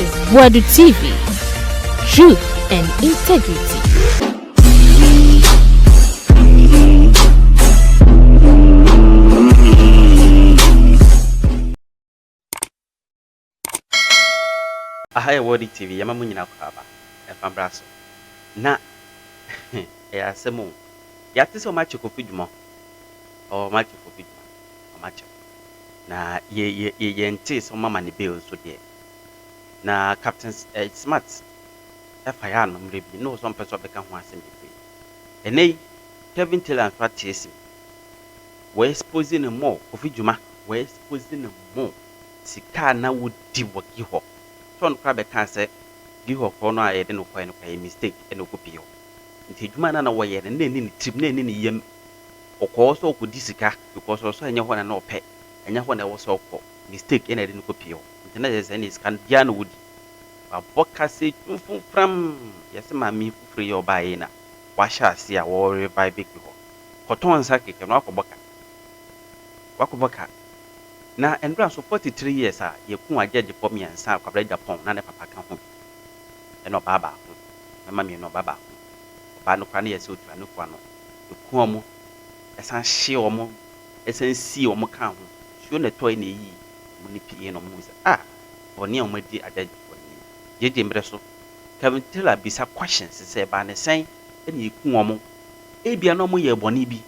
is Boadu TV. Truth and integrity. Ahaya Boadu TV yama munyina kwaba efambraso na ya semu ya tise ma Kofi Jumah o ma Kofi Jumah o ma na ye nti so mama ne bill so de na Captain Smart fire no mrebi no so person beka ho asem bi enei Kevin Taylor and Fatisi we exposing more Kofi Jumah we exposing more sika na wodi wagi ho ton kwa beka say gi ho ko no aye de no kwa mistake e no kopi ho nti Jumah na wo ye ne ni trip ne ni yem okọ so okodi sika because so enye ho na ope enye ho na wo so okọ mistake e na de no kopi ho nti na je say ni sika bia no wodi aboka se tunfun from yesi mami fufure yo bae na wa sha ase a wo revive bi ho koton sa keke no akoboka na endura so 43 years a ye ku ajeje pom yansa kwabra Japan na ne papa ka ho eno baba ho na mami no baba ho ba no kwa na yesi otua no kwa no ku omo esan hye omo esan si omo ka ho sho na toy na yi mo ni pie no mo sa boni omo di ajeje jeje mreso Kevin Taylor bisa questions say ba ne sen ene ku omo ebia no mo ye boni bi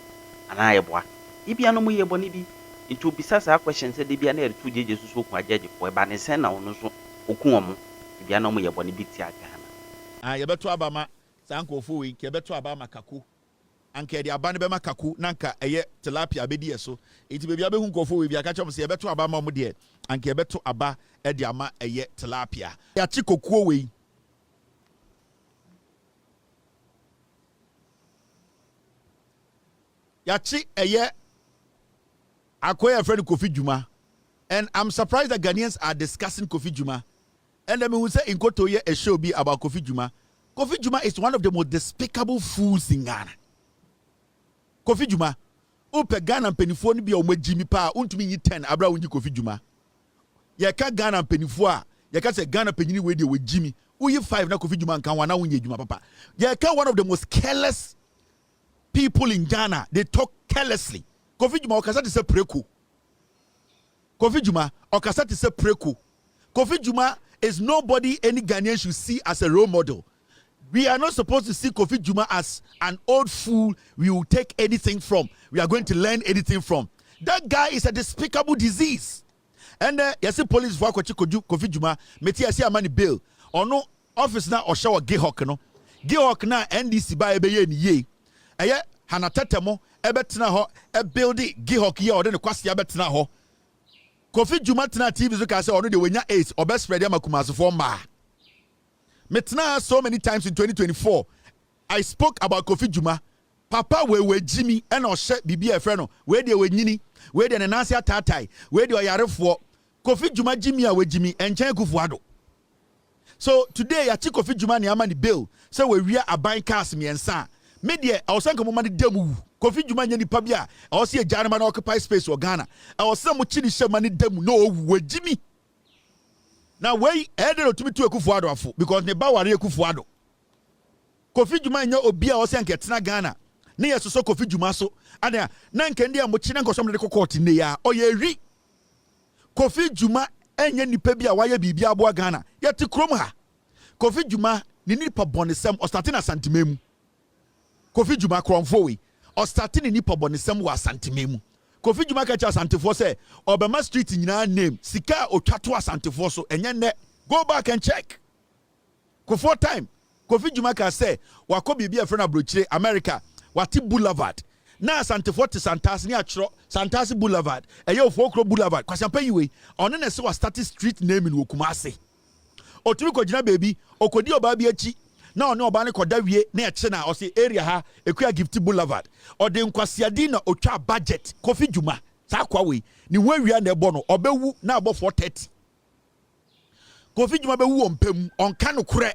ana ye boa ebia no mo ye boni bi into bisa sa questions say de bia na e tu jeje susu ku ajeje ko ba ne sen na wono so oku omo ebia no mo ye boni bi ti aga na ye beto abama sankofo wi ke beto abama kaku anka de abane be makaku nanka eye tilapia be die so enti be bia be hu nkofo wi bia ka chom se ye beto abama mo de anka ye beto aba e de ama eye tilapia ya chi kokuo wi ya chi eye akoya friend Kofi Jumah, and I'm surprised that Ghanaians are discussing Kofi Jumah. And then we will say in Kotoye a show be about Kofi Jumah. Kofi Jumah is one of the most despicable fools in Ghana. Kofi Jumah, upe Ghana penifo ni bi o Jimmy pa untumi yi 10 abra unyi Kofi Jumah. Ye ka Ghana penifo a ye ka say Ghana penini we dey we Jimmy. Uyi 5 na Kofi Jumah kan wana unyi Jumah papa. Ye ka one of the most careless people in Ghana. They talk carelessly. Kofi Jumah okasa te se preku. Kofi Jumah okasa te se preku. Kofi Jumah is nobody any Ghanaian should see as a role model. We are not supposed to see Kofi Jumah as an old fool we will take anything from. We are going to learn anything from. That guy is a despicable disease. And yes, police for Kofi Jumah, meti yasi amani bail. Ono office na oshawa Gihok no. Gihok na NDC ba ebeye ni ye. Eye hanatetemo ebetena ho e buildi Gihok ye ode ne kwasi ebetena ho. Kofi Jumah tena TV so ka say ono de wenya 8 obe spread ya makumasofo ma. Metna so many times in 2024 I spoke about Kofi Jumah. Papa we Jimmy and oshe bibi e frɛ no we de we nyini we de nanase atatai we de oyarefo Kofi Jumah Jimmy a we Jimmy enchen kufuado. So today ya Kofi Jumah ni ama ni bill say we wia aban cars miensa media awsanka mo ma de damu Kofi Jumah nya nipa bia awse e janema na occupy space o Ghana awse mo chini shema ni damu no we Jimmy. Now we edero to me to Kufuado afo because ne ba ware Kufuado. Kofi Jumah nya obi a wose anke tena Ghana. Ne yeso Kofi Jumah so ana na nke ndi amochi na nkosom de court ne ya oyeri. Kofi Jumah enye nipa bi a waye bibia abo Ghana. Yeti krom ha. Kofi Jumah ni nipa bonesem o start na santimemu. Kofi Jumah kromfo we o start ni nipa bonesem wa santimemu. Kofi Jumah ka cha Asantefo say Obama Street nyina name sika otwato Asantefo so enye ne go back and check. Kofo time Kofi Jumah ka say wako bibia e friend abrochire America wati Boulevard na Asantefo te Santas ni atro Santas Boulevard eye ofokro Boulevard kwasampa yiwe ono ne se wa start street name in Kumasi otumi ko gina baby okodi oba bi achi na ono oba ne koda wie na eche na o se area ha ekuya Gift Boulevard ode nkwasiadi na otwa budget Kofi Jumah sa kwa we ni wanwia na ebo no obewu na abo 430 Kofi Jumah bewu ompam onka no kure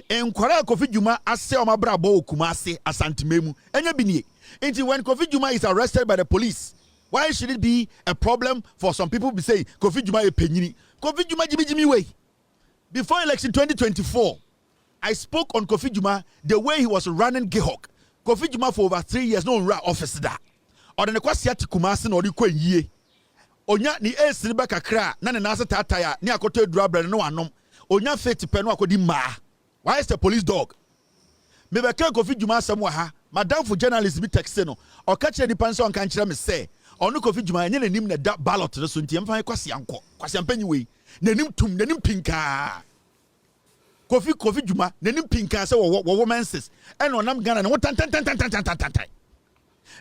enkwara Kofi Jumah ase o mabra abo Kumasi asantememu enya binie until when Kofi Jumah is arrested by the police, why should it be a problem for some people to say Kofi Jumah e penyini? Kofi Jumah Jimmy way. Before election 2024, I spoke on Kofi Jumah, the way he was running Gihok. Kofi Jumah for over 3 years, no run office that. Or the Nekwasi Kumasi no Riko ye. Onya ni Sriba Kakra, Nana Nasa Tataya, Niakote Drabra, no anom. Onya Feti Peno Akodi Ma. Why is the police dog? Maybe Kofi Jumah somewhere, Madame for journalists be texteno, or catch any panso on cancer me say, or no Kofi Jumah, and name the dark ballot to the Sunti, and find Kwasianko, Kwasiampenny, Nenim Tum, Nenim Pinka. Kofi Jumah, Nenim Pinka, so what woman says, and on I'm gonna what tan.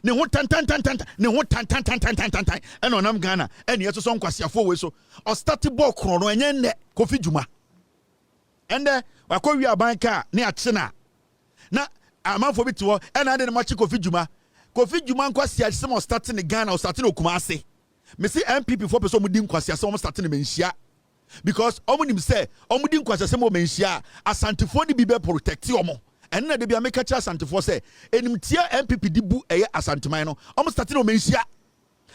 Ne ho tan and on am Ghana and yes so kwasi afo so or start ball chrono enye ne Kofi Jumah and wakwa wi abanka ne achena na amanfo bitiwo and ade ne machi Kofi Jumah kwasi asem o start ne Ghana o start ne Kumasi me see MPP for person mudi kwasi asem o start ne menhia because omunim say omudi kwasi asem o menhia asantifo ni bi be protect omo. And na de bia make cha asantefo say enimtia MPP dibu eye asanteman no almost starting o menhia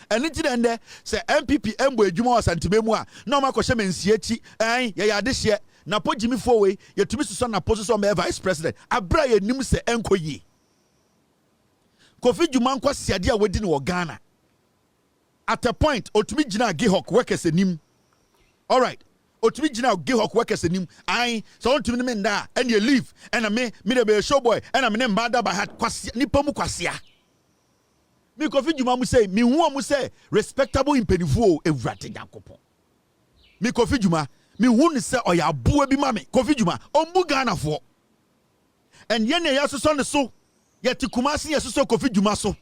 eni ti den say MPP embo adwuma asantememu a na o makọ hye menhia chi ye ya de hye na po Jimmy Fowe ye tumi so na po so me vice president abra ye nim say enkoyi Kofi Jumah nkwa siade a wadi no Ghana at a point otumi gina Gihok workers enim all right otumi gina Gihok workers enim ai so otumi me nda and you leave and me the be show boy and me mbada ba hat kwase nipa mu kwasia me Kofi Jumah mu say me hu mu say respectable impenifuo ewurate Yakopon me Kofi Jumah me hu ne say oya boa bi ma me Kofi Jumah ombu Ghana fo and ye ne yasoso ne so ye ti Kumasi yasoso Kofi Jumah so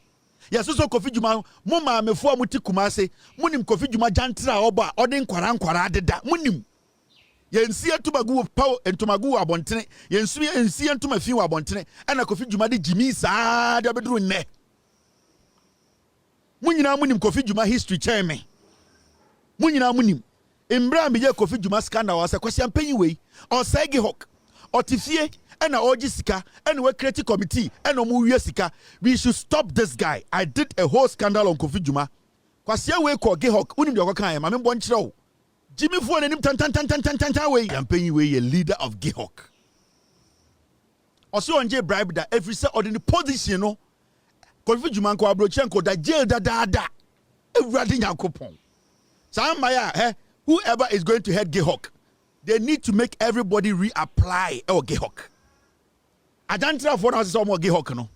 yasoso Kofi Jumah mo ma me fo amuti Kumasi munim Kofi Jumah jantra oba odin kwara deda munim yensi entumagu paw entumagu abontene yensi entuma fi abontene ana Kofi Jumah de Jimmy saa de bedru nne munyina munim Kofi Jumah history chairman munyina munim embra me ye Kofi Jumah scandal wasa kwasi ampanyi wei o sai Gihok otifie ana oji sika ana we create committee ana mu wie sika we should stop this guy. I did a whole scandal on Kofi Jumah kwasi we ko Gihok unim de okokan ma me bo nkyerɛw Jimmy Fowe nenim tan way ampanyi we a leader of Gihok also onje bribe that every say or in the position no Kofi Jumah ko abrochenko da jail da ewurade Yakopon Samaya whoever is going to head Gihok they need to make everybody reapply Gihok adantra for now so mo Gihok no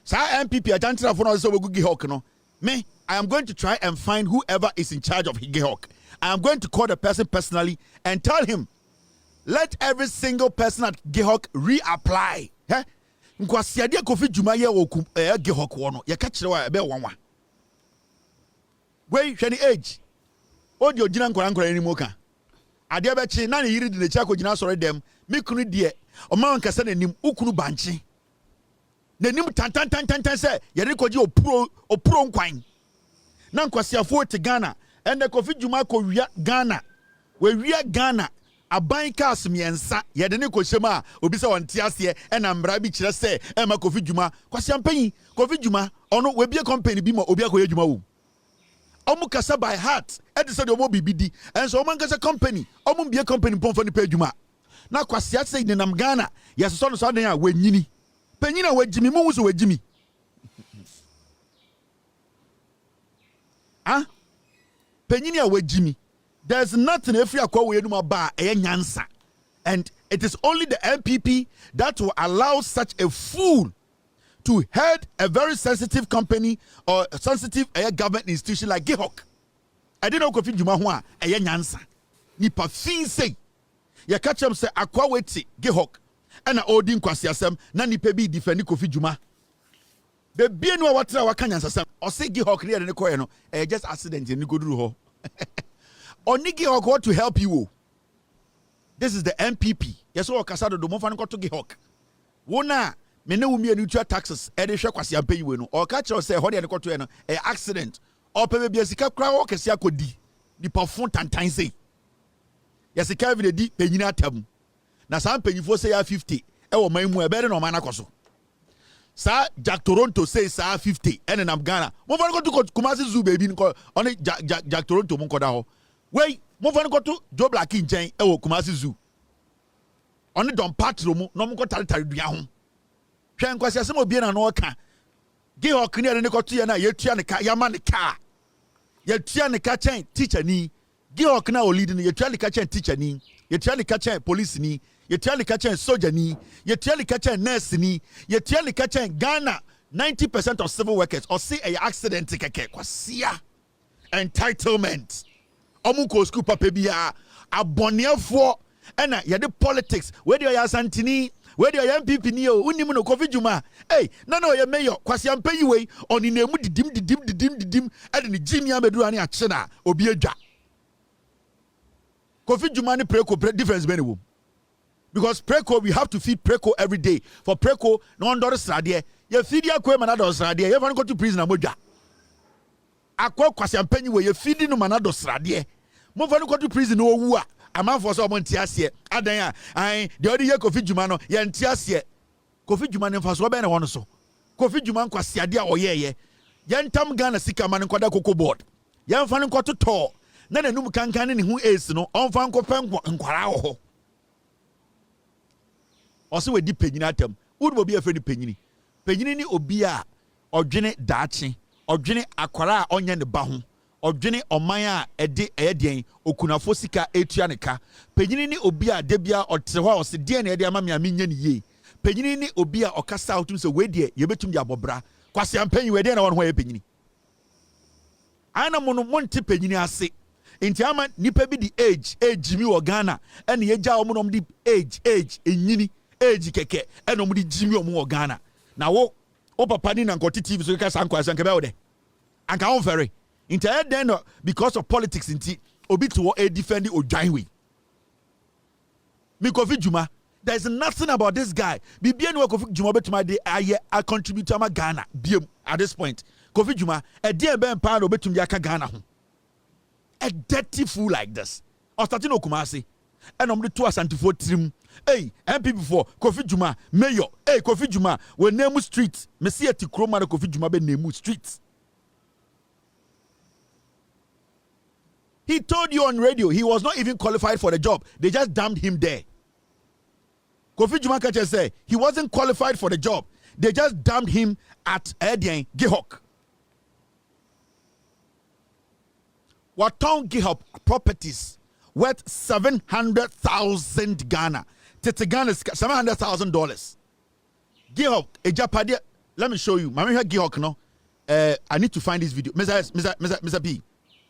sa MPP adantra for now so go Gihok no me I am going to try and find whoever is in charge of Gihok. I am going to call the person personally and tell him, let every single person at Gihok reapply. Nkwasiade Kofi Jumah ye okum Gihok wono. Ye ka kire wa ebe wanwa. Wey hwe ni age. Odi ogina nkora ni moka. Ade be chi na ne yiri de ne cha ko gina sore dem. Me kunu de o ma nkasa na nim ukunu banchi. Na nim tan se ye de koji opuro nkwan. Na nkwasiafo te Ghana and the Kofi Jumah ko wia Ghana we wia Ghana aban cars miensa ye de ne ko hyema obi se won tiase e na mbra bi kire se e ma Kofi Jumah kwasi ampanyi Kofi Jumah ono we bie company bi ma obi akoye Jumah wo omu kasa by heart e de se de omo bibidi and so omo kasa company omo bie company pomfo ni pa Jumah na kwasi ase ni nam Ghana yes so no so den a wanyini panyina wajimi mu wo so wajimi Penyini a wejimi. There's nothing if you are we ba nyansa. And it is only the MPP that will allow such a fool to head a very sensitive company or a sensitive government institution like Gihok. I didn't know Kofi Jumah ho a nyansa. Nipa fin say. Ya catch him say akwa weti Gihok. Ana odin kwasi asem na nipa bi defend Kofi Jumah. The bienu watra wakanyansa sam. O say Gihok ne de koye no just accident ni goduru ho. Onigi Gihok to help you. This is the MPP. Yes, so Casado do Mofan to Gihok. Wona, mene wumi and taxes, Eddie Shakwasi and pay you or catch or say, Hodi and Cotueno, a accident, or maybe a sika crowd, Casia di, the perfunt and time say. Yes, a carry the deep penina taboo. Now, some pay you for say 50, or my more better no manacoso. Sir, Jack Toronto says 50, and I'm Ghana. Mofan go to Kumasi Zoo, baby, on Jack Toronto Moncodaho. Wait, Mofan go to Joe Black in Jane, Kumasi Zoo. Only don patro mu no mo ko tare dua ho. Hwe nkwasi asem obi na no ka. Gihok ni ade ne ko to ye na yetua ne ka yama ne ka. Yetua ne ka chen teacher ni. Gihok na o lead ni yetua ne ka chen teacher ni. Yetua ne ka chen police ni. Yetua ne ka chen soldier ni. Yetua ne ka chen nurse ni. Yetua ne ka chen Ghana 90% of civil workers or see a accident keke kwasia. Entitlement. Omu ko school papa bia aboniafo ena ye de politics where do ya santini where do ya MPP ni o unim no Kofi Jumah hey na ye mayor kwasi ampanyi we oni nemu didim ade ni jimi ameduru ani ache na obi adwa Kofi Jumah ni preko difference be ni wo because preko we have to feed preko every day for preko no ndore srade ye feed ya ko mana do srade ye fan go to prison amodwa akwa kwasi ampanyi we ye feed no mana do srade mo fan go to prison no wu a amanfo so omo ntiase adan a de odi ye Kofi Jumah no ye ntiase Kofi Jumah ne mfaso be na wono so Kofi Jumah nkwase ade a oyeye ye ntam Ghana sika man nkwada koko board ye mfa nkoto to na nanum kankan ne hu ace no onfa nkopa nkwara ho ose we di penyini atam wodu obi afa ni penyini ni obi a odwene daache odwene akwara a onye ne ba ho odwene oman a ede eyedien okunafo sika etua ne ka penyini ni obi a debia otre ho ose de na ede ama me anya ne ye penyini ni obi a okasa otum se we de ye betum de abobra kwase ampanyi we de na won ho ye penyini ana mono monte penyini ase enti ama nipa bi di age mi wo Ghana ene ye gya omo no di age enyini age keke ene omo di jimi omo wo Ghana na wo papa ni na nkoti TV so ka sankwasa nka be wo de anka won ferry Inter then because of politics inti obi to a defend Odwanwe. Me Kofi Jumah, there is nothing about this guy. Bibia no Kofi Jumah betuma de aye a contributor ma Ghana biem at this point. Kofi Jumah a dear ben pound obetum yaka Ghana ho. A dirty fool like this. Or starting Okumasi. And the two asantifo trim. Hey, MP before Kofi Jumah, mayor. Hey, Kofi Jumah, we name streets. Me see a tikroma Kofi Jumah be name streets. He told you on radio he was not even qualified for the job. They just damned him there. Kofi Jumah said he wasn't qualified for the job. They just damned him at Eeii Gihok. Waton Gihok properties worth 700,000 Ghana. Tete Ghana $700,000. Gihok, Ejapade. Let me show you. Mami Gihok no. I need to find this video. Mr. P.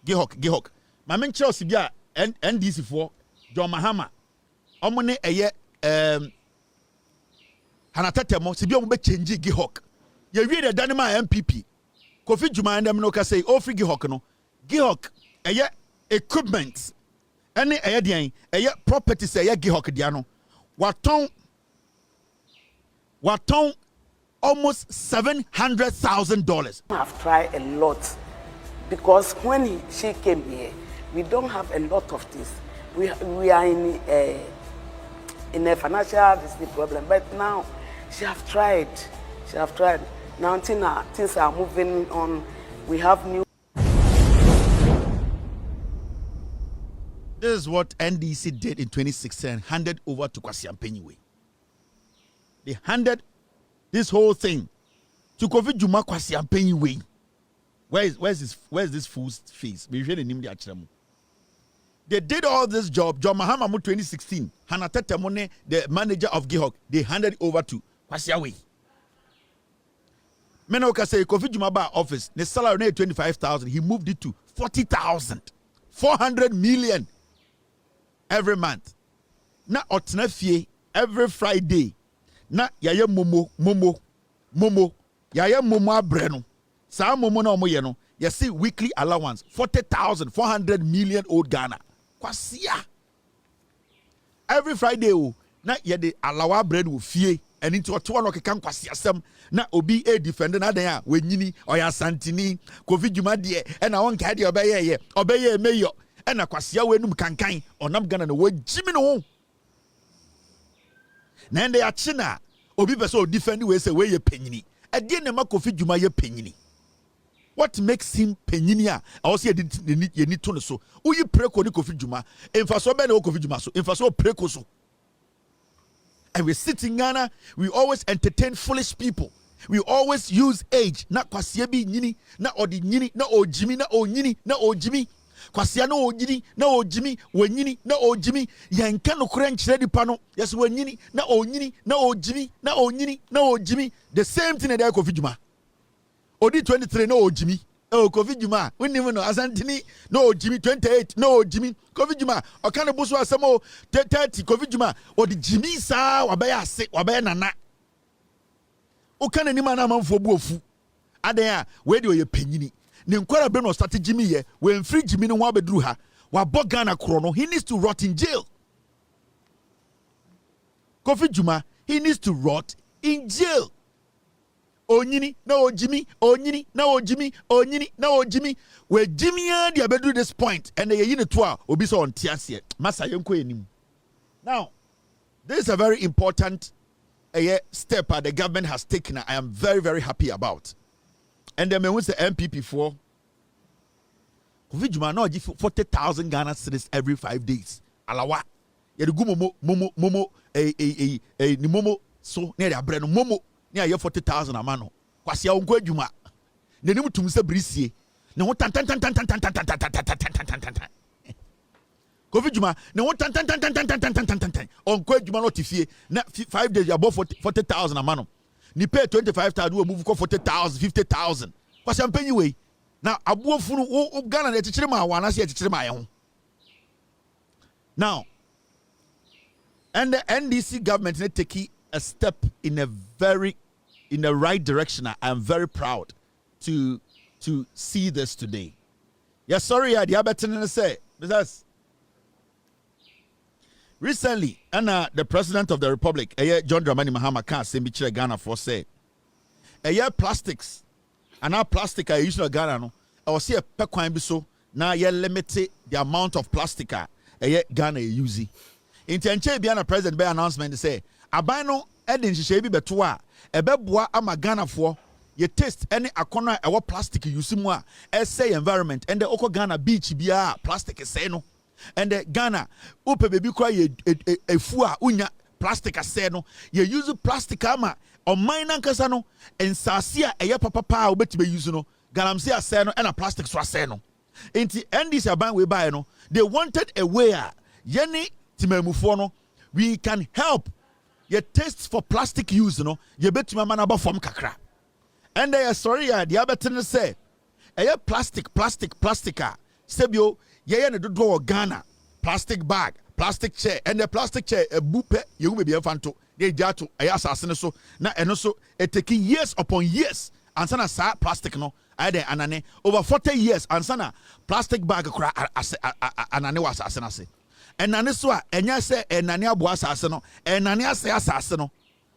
Gihok. Mamen Chelsea bia NDC for John Mahama omone eye hanatatemo se bia mo be change Gihok ye wie de danima MPP Kofi Jumah and them no ka say ofri Gihok no Gihok eye equipment ene eye dian eye properties eye Gihok dia no waton almost $700,000. I've tried a lot because when she came here we don't have a lot of this. We are in a financial problem, but now she have tried. Now things are moving on. We have new. This is what NDC did in 2016, handed over to Kwasi Ampanyi. They handed this whole thing to Kofi Jumah Kwasi Ampanyi. Where's this fool's face? They did all this job. John Mahama 2016. Hanatete Mone, the manager of Gihok, they handed over to Kwasi Ampanyi. Menoka say Kofi Jumah office, the salary 25,000. He moved it to 40,000, 400 million every month. Na otnafie every Friday. Na yaye momo yaye momo abreno. Sa momo na omoye no. You see weekly allowance 40,000, 400 million old Ghana. Kwasia. Every Friday na ye de alawa bread wo fie and into oto no keka kwasia sem na obi e defend na dan a wenyini oya santini Kofi Jumah de e na won ka de obeye mayor e na kwasia we num kankan onam Ghana na wajimi no na ende ya china obi pese o defend we say we ye penyini e de ne ma Kofi Jumah ye penyini. What makes him penyinia? I also you need to know so. Uyi preko ni Kofi Jumah. Infaso be na Kofi Jumah so. Infaso preko so. And we sit in Ghana, we always entertain foolish people. We always use age. Na kwasia bi nyini, na odi nyini, na o jimi, na o nyini, na o jimi. Kwasia na o nyini, na o jimi, we nyini, na o jimi. Yanka no kure nchire di pano. Yes, we nyini, na o nyini, na o jimi, na o nyini, na o jimi. The same thing that Kofi Jumah. Odi 23 no o jimi. Oh, Kofi Jumah. We never know. Asantini no Jimmy 28 no Jimmy. Kofi Jumah. O kana busu asemo 30 Kofi Jumah. Odi Jimmy sa wabaya se wabaya nana. O kana ni mana manfo bu ofu. Adan we de oye panyini. Ne nkwara be no start Jimmy ye. We mfiri Jimmy no wa beduru ha. Wa Ghana kro no. He needs to rot in jail. Kofi Jumah, he needs to rot in jail. Onyini na ojimi, onyini na ojimi, onyini na ojimi. We Jimmy and the abedu this point, and the yini twa obi so on tiasie. Masa yenko enim. Now, this is a very important step the government has taken. I am very, very happy about. And then when we say MPP for Kofi Jumah now give 40,000 Ghana cedis every 5 days. Alawa. Yedu momo ni momo so near the brand momo. Near your 40,000 a man. Kwasia unko adwuma. Ne nim tum se brisie. Ne ho tan. Kofi Jumah, ne ho tan. Onko adwuma no tifie. Na 5 days above 40,000 a man. Ni pay 25,000 we move ko 40,000, 50,000. Kwasia mpanyi we. Na abuofu no Ghana na tichire ma wana se tichire ma ye ho. Now, and the NDC government is taking a step in the right direction. I am very proud to see this today. Yes, sorry, I better say because recently, and the president of the republic, John Dramani Mahama, can't say Ghana for say, plastics, and now plastic I use in Ghana. No, I was see a pequine so now limited the amount of plastic Ghana using. Intenche biana president by announcement say abano edin hihye bi beto a ebeboa ama Ghana for ye taste any akona ewo plastic use mu a say environment and the oko Ghana beach bia plastic say no and the Ghana upe bebi kwa ye efu a unya plastic say no ye use plastic ama oman nankasa no ensase a eye papa a obetibe use no galamse asay no and plastic so asay no enti ndis aban we buy no they wanted a way a yeni timemufo no we can help your taste for plastic use no ye betuma manaba form kakra and they sorry ya the abetin say plastic a sebio ye ne dodo Ghana plastic bag plastic chair and the plastic chair a bupe you be fanto they jato asase so na eno so it taking years upon years ansana sa plastic no ade anane over 40 years ansana plastic bag kra anane wasase na se enane so a enya se enane abo asase no enane asase no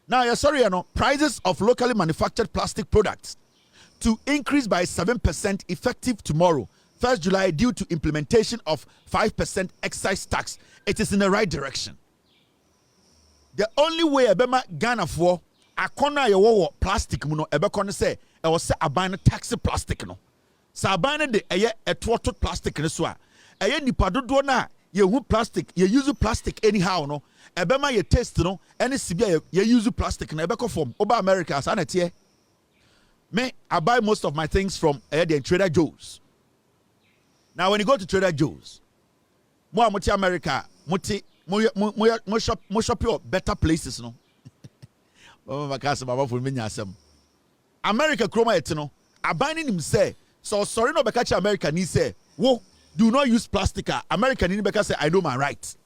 now you're sorry prices of locally manufactured plastic products to increase by 7% effective tomorrow 1st July due to implementation of 5% excise tax. It is in the right direction. The only way ebema Ghana for akona yewo plastic mu no ebekon say e wo se aban tax plastic no sa aban de eye etoto plastic ne so a eye nipa dodo na ye hu plastic ye use plastic anyhow no ebema ye taste no any sibia ye use plastic na ebeko form oba America sa na tie me I buy most of my things from the Trader Joe's. Now when you go to Trader Joe's mo amuti America mo shop your better places no mama makasa baba for me nyasem America chroma etino abani nim say so sorry no beka cha America ni say wo do not use plastic. American in beka say I know my rights.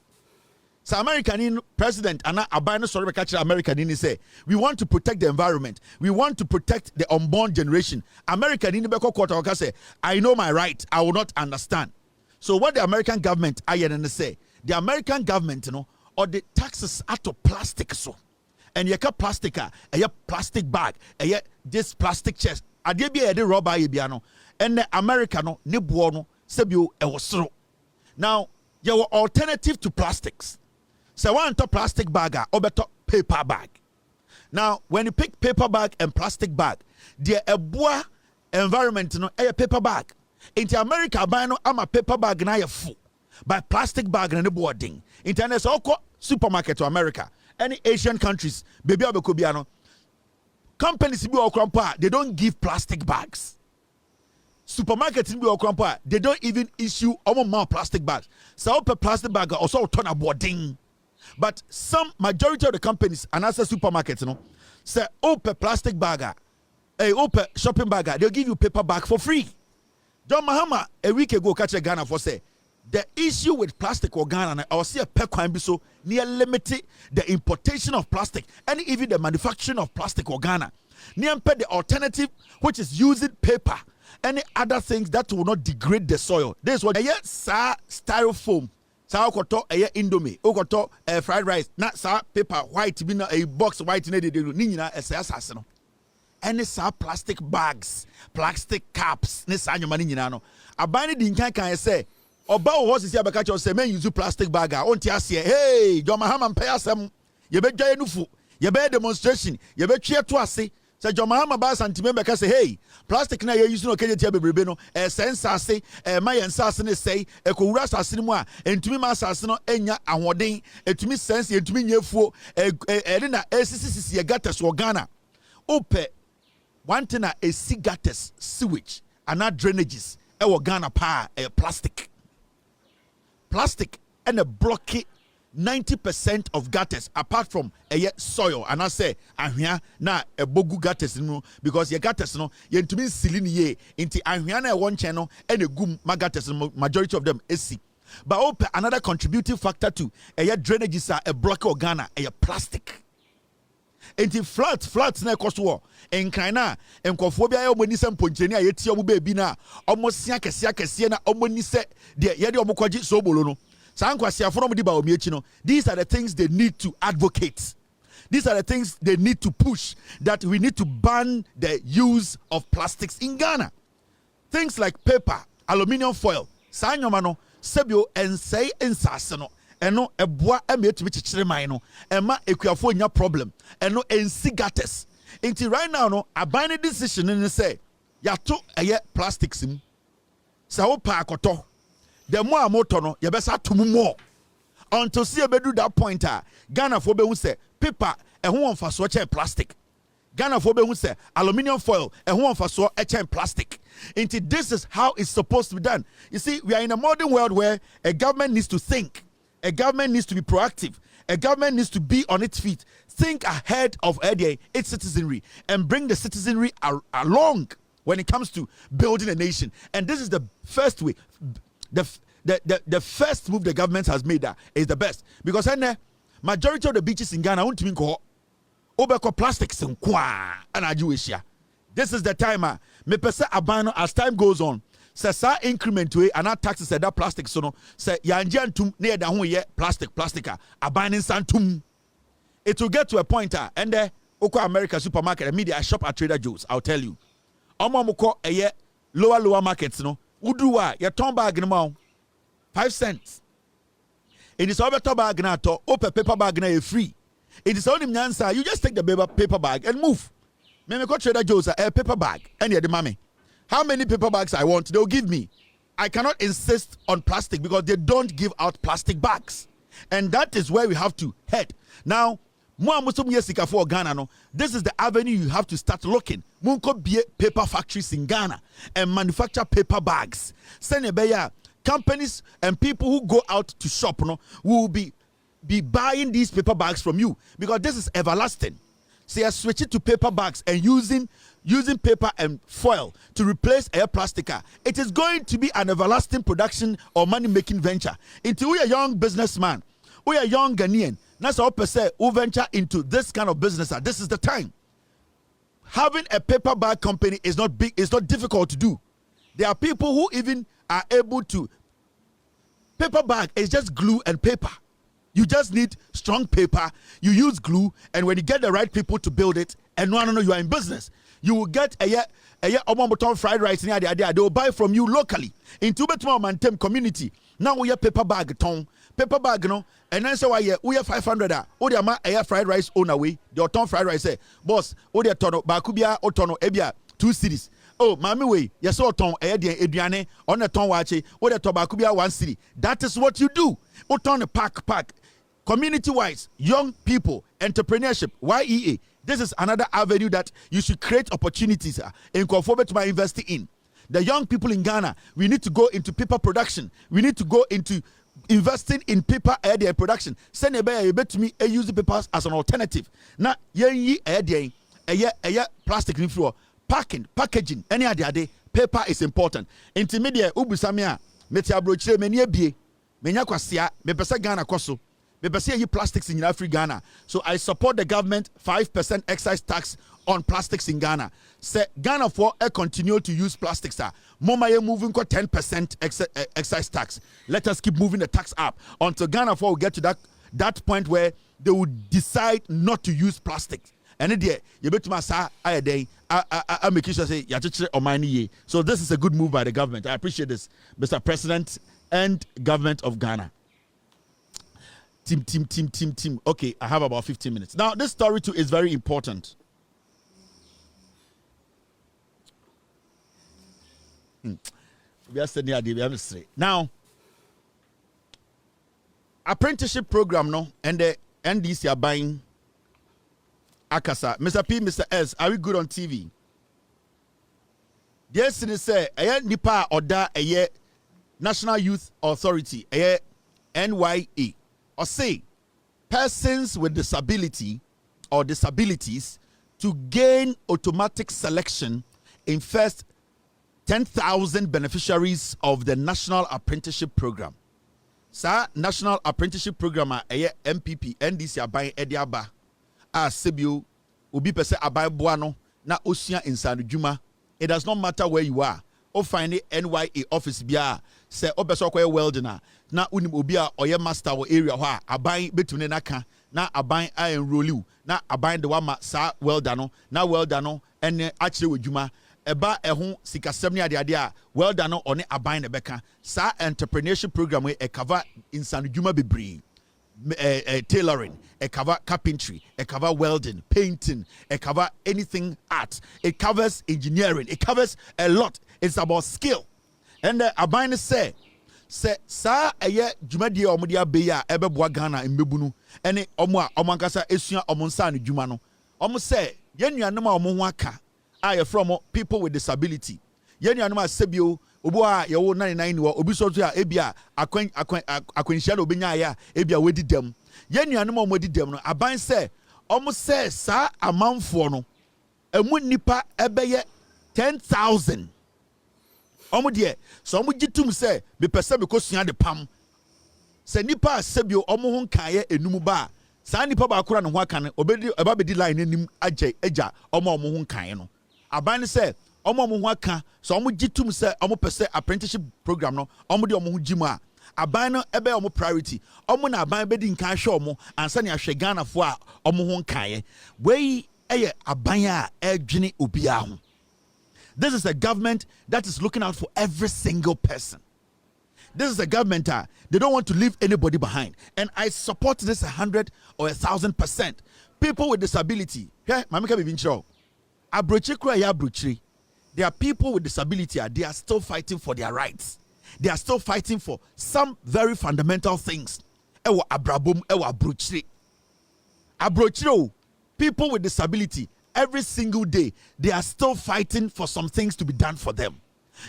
So American president and abani sorry beka cha American in say we want to protect the environment, we want to protect the unborn generation. American in beka kwatakwata say I know my right, I will not understand. So what the American government say the American government or the taxes out of plastic so and you can plastic a plastic bag this plastic chest ade bia de rubber ye bia no and the America no ne bo no sebio e wosoro. Now your alternative to plastics so one to plastic bag or better paper bag. Now when you pick paper bag and plastic bag the eboa environment no a paper bag into America buy no am a paper bag na ye full by plastic bag na ne boarding internet so supermarket to America any Asian countries, baby abekobiano. Companies be okrampa, they don't give plastic bags. Supermarkets be okrampa, they don't even issue more plastic bags. So per plastic bag also turn a boarding. But some majority of the companies and as a supermarkets, say open plastic bagger, open shopping bagger, they'll give you paper bag for free. John Mahama a week ago catch a Ghana for say the issue with plastic or Ghana, I see a pequine be so near limited the importation of plastic and even the manufacturing of plastic or Ghana. Near the alternative, which is using paper, any other things that will not degrade the soil. This is what sa styrofoam, sa okoto indomie, okoto fried rice, not sa paper white, be a box white in the nina as any sa plastic bags, plastic caps, ne sa nyama ni no. Abani di nkan say oba wo sisi abeka cho say men use plastic bag a onti ase hey John Mahama mpay asem ye be dwa enufu ye be demonstration ye be twe to ase say John Mahama ba santime beka say hey plastic na ye use no kenye tia bebrebe no sense ase ma ye nsase ne say ekowura asase ne mu a entumi ma asase no enya ahoden etumi sense entumi nyefuo na sisi ye gates wo Ghana ope one thing a gates sewage and not drainages ewo Ghana pa plastic and a blocky 90% of gutters apart from soil and I say ahwia na a bogu gutters no because your gutters no ye ntumi silini ye inti ahwia na e won chen no and a gum gutters majority of them esi but open another contributing factor to drainages are a block of Ghana plastic enti flats na ekoso wo enkan na enkofo bia ye omoni se mponcheni a yeti omo ba bi na omo sia kese na omoni se de ye de omo kwaji so bolo no san kwase aforo mo di ba omi echi no. These are the things they need to advocate. These are the things they need to push, that we need to ban the use of plastics in Ghana. Things like paper, aluminium foil, san nyoma no sebio ensei ensase no eno eboa emetumi chichire man no ema ekuafo nya problem eno ensi gates. Until right now no abandon decision in say yato plastics im sa wo pa akoto the more motor no ye besa to more until see bedu that point Ghana for be hu say paper ho onfa so che plastic. Ghana for be hu say aluminium foil ho onfa so che plastic. Until this is how it's supposed to be done. You see, we are in a modern world where a government needs to think. A government needs to be proactive. A government needs to be on its feet, think ahead of its citizenry, and bring the citizenry along when it comes to building a nation. And this is the first way, the first move the government has made is the best. Because majority of the beaches in Ghana won't mean obeko plastics and Asia. This is the time. Me pese abano as time goes on. Say sa increment we and not taxes that plastic so no say yanje antum na yeda ho ye plastica abanin santum. It will get to a point and there oko America supermarket and media shop at Trader Joe's. I'll tell you omo moko lower markets no udu wa ye ton bag no ma 5 cents. It is over bag na to open paper bag na free. It is only nyansa you just take the paper bag and move. Me go Trader Joe's a paper bag and the mommy. How many paper bags I want, they'll give me. I cannot insist on plastic because they don't give out plastic bags. And that is where we have to head. Now, for Ghana, no, this is the avenue you have to start looking. Munko be paper factories in Ghana and manufacture paper bags. Senebeya, companies and people who go out to shop no, will be buying these paper bags from you because this is everlasting. So you're switching to paper bags and using paper and foil to replace plastica. It is going to be an everlasting production or money-making venture. Until we are young businessman, we are young Ghanaian. That's all per se who venture into this kind of business. This is the time. Having a paper bag company is not big. It's not difficult to do. There are people who even are able to. Paper bag is just glue and paper. You just need strong paper. You use glue, and when you get the right people to build it, and no, you are in business. You will get a fried rice near the idea. They will buy from you locally in Tubetuma Mantem community. Now we have paper bag no, and then say we have 500. Oh, the ma fried rice on away. The ton fried rice say, boss. Oh, the tono bakubia otono ebia 2 cities. Oh, mami way, yes, so ton ediane on a ton wache, or the tobacco 1 city. That is what you do. Oton pack. Community-wise, young people, entrepreneurship, YEA. This is another avenue that you should create opportunities in conformity to investing in. The young people in Ghana, we need to go into paper production. We need to go into investing in paper area production. Send a bear, you bet me use the papers as an alternative. Now, plastic inflow, packaging, any other day, paper is important. Intermediate, ubusamia, metia broche, many bie, menya kwasia, me pesa Ghana kwaso. Me plastics in Ghana. So I support the government 5% excise tax on plastics in Ghana. Say Ghana for continue to use plastics. Moma moving 10% excise tax. Let us keep moving the tax up until Ghana for will get to that point where they would decide not to use plastics. And then you bet my sa I make sure say so this is a good move by the government. I appreciate this, Mr. President and government of Ghana. Team. Okay, I have about 15 minutes. Now, this story too is very important. Now, apprenticeship program, no, and the NDC are buying Akasa. Mr. P, Mr. S, are we good on TV? Yes, it say, Nipa Oda, National Youth Authority, NYA. Or say, persons with disability or disabilities to gain automatic selection in first 10,000 beneficiaries of the National Apprenticeship Program. Sa National Apprenticeship Program MPP NDC abai ediaba a sebio obi pese abai boano na osia insanu juma. It does not matter where you are. O find the NYA office bia say obeso kwa welder na unim obi a oye master wo area ho a aban betune naka na aban a enroll you na aban de wa ma sa welder no na welder no ene akire wadwuma eba ehun sikasem ne ade a welder no one aban ne beka sa entrepreneurship program we cover insanu dwuma bebre tailoring, cover carpentry, cover welding, painting, cover anything art. It covers engineering. It covers a lot. It's about skill. And Abine say sa eye jumadi omudia beya ebe boa Ghana mbebunu ene omo a omankasa esua omonsa ne dwuma no. Omo say yenuanom a omo ho aka a from people with disability. Yenuanom a sebio obo a yewo 99 ni wo obi so to a ebia akwanhia na obenya ya ebia wedi dem yenuanom a omodi dem no aban se omo se sa amanfo no emu nipa ebeye 10,000 omo de so omo gitum se be pese be kosua de pam se nipa sebio omo ho nkaye enum ba sa nipa ba akora ne ho aka ne obedi eba bedi line enim agya omo ho nkaye no aban se omo ho aka so omo gitum se omo pese apprenticeship program no omo de omo ho gimu a aban no ebe omo priority omo na aban bedi nkan hwe omo ansa ne ahwe Ghana fo a omo ho nkaye wei eye aban a edwene obia ho. This is a government that is looking out for every single person. This is a government they don't want to leave anybody behind, and I support this 100 or 1,000%. People with disability, okay, mamika bibinchiro abrochi kura ya abrochi. There are people with disability, they are still fighting for their rights. They are still fighting for some very fundamental things. Ewa abrabum, ewa abrochi. Abrochi, people with disability, every single day, they are still fighting for some things to be done for them.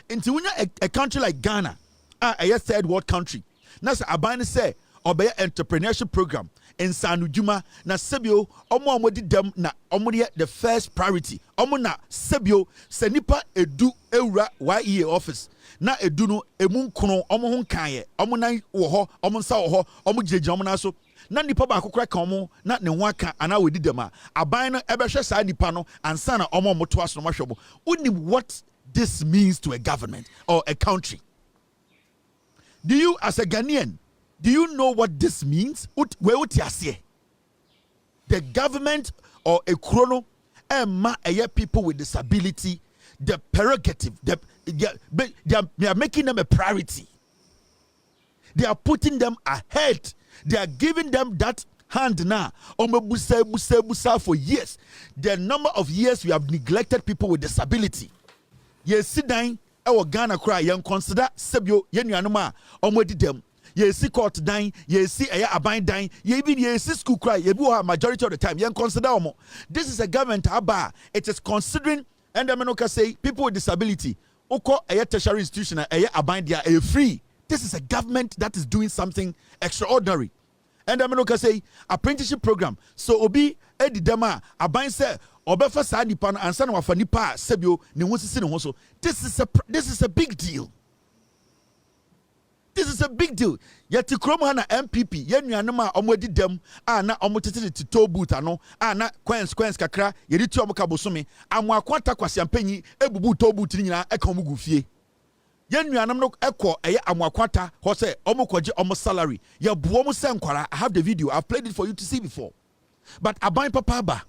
Into a country like Ghana, a third world country, Nasa Abani say, obey entrepreneurship program in Sanujuma, na Sebio, Omo di dem na Omo the first priority. Omo na Sebio, Senipa edu eura YEA office. Na eduno emun kono Omo hun kanye, Omo na woho, Omo sa woho, Omo jeje Omo na so. Na nipa ba akokra kan mo na ne ho aka ana wedi dem a aban no ebehwe sa nipa no ansa na omo moto aso no mahwebo. Unim what this means to a government or a country. Do you as a Ghanaian, do you know what this means? The government or a chrono people with disability, the prerogative, they are making them a priority. They are putting them ahead. They are giving them that hand now. Busa for years. The number of years we have neglected people with disability. Yes, sit down. Our Ghana cry young consider Sebio Yenuanuma omwedi dem. ye see court dying, ye see aban dying, ye be ye see school cry, ye bu majority of the time, ye consider omo. This is a government aba. It is considering, and the menoka say people with disability, oko a tertiary institution, aban dia a free. This is a government that is doing something extraordinary. And the menoka say apprenticeship program. So obi edi dema aban say obefa sa nipa na ansa na wafa nipa sebio ne ho sisi ne ho so. This is a big deal. This is a big deal. Yeti kromo na MPP ye nuanom a omo edi dem a na omo tete to toll booth ano a na coins kakra ye di tu omo ka bosome amwa kwata kwasiampanyi ebubu toll booth ni nyina e ka omo gufie. Ye nuanom no ekọ amwa kwata ho se omo kwaje omo salary ye bo omo se nkwara. I have the video. I've played it for you to see before. But aban papa ba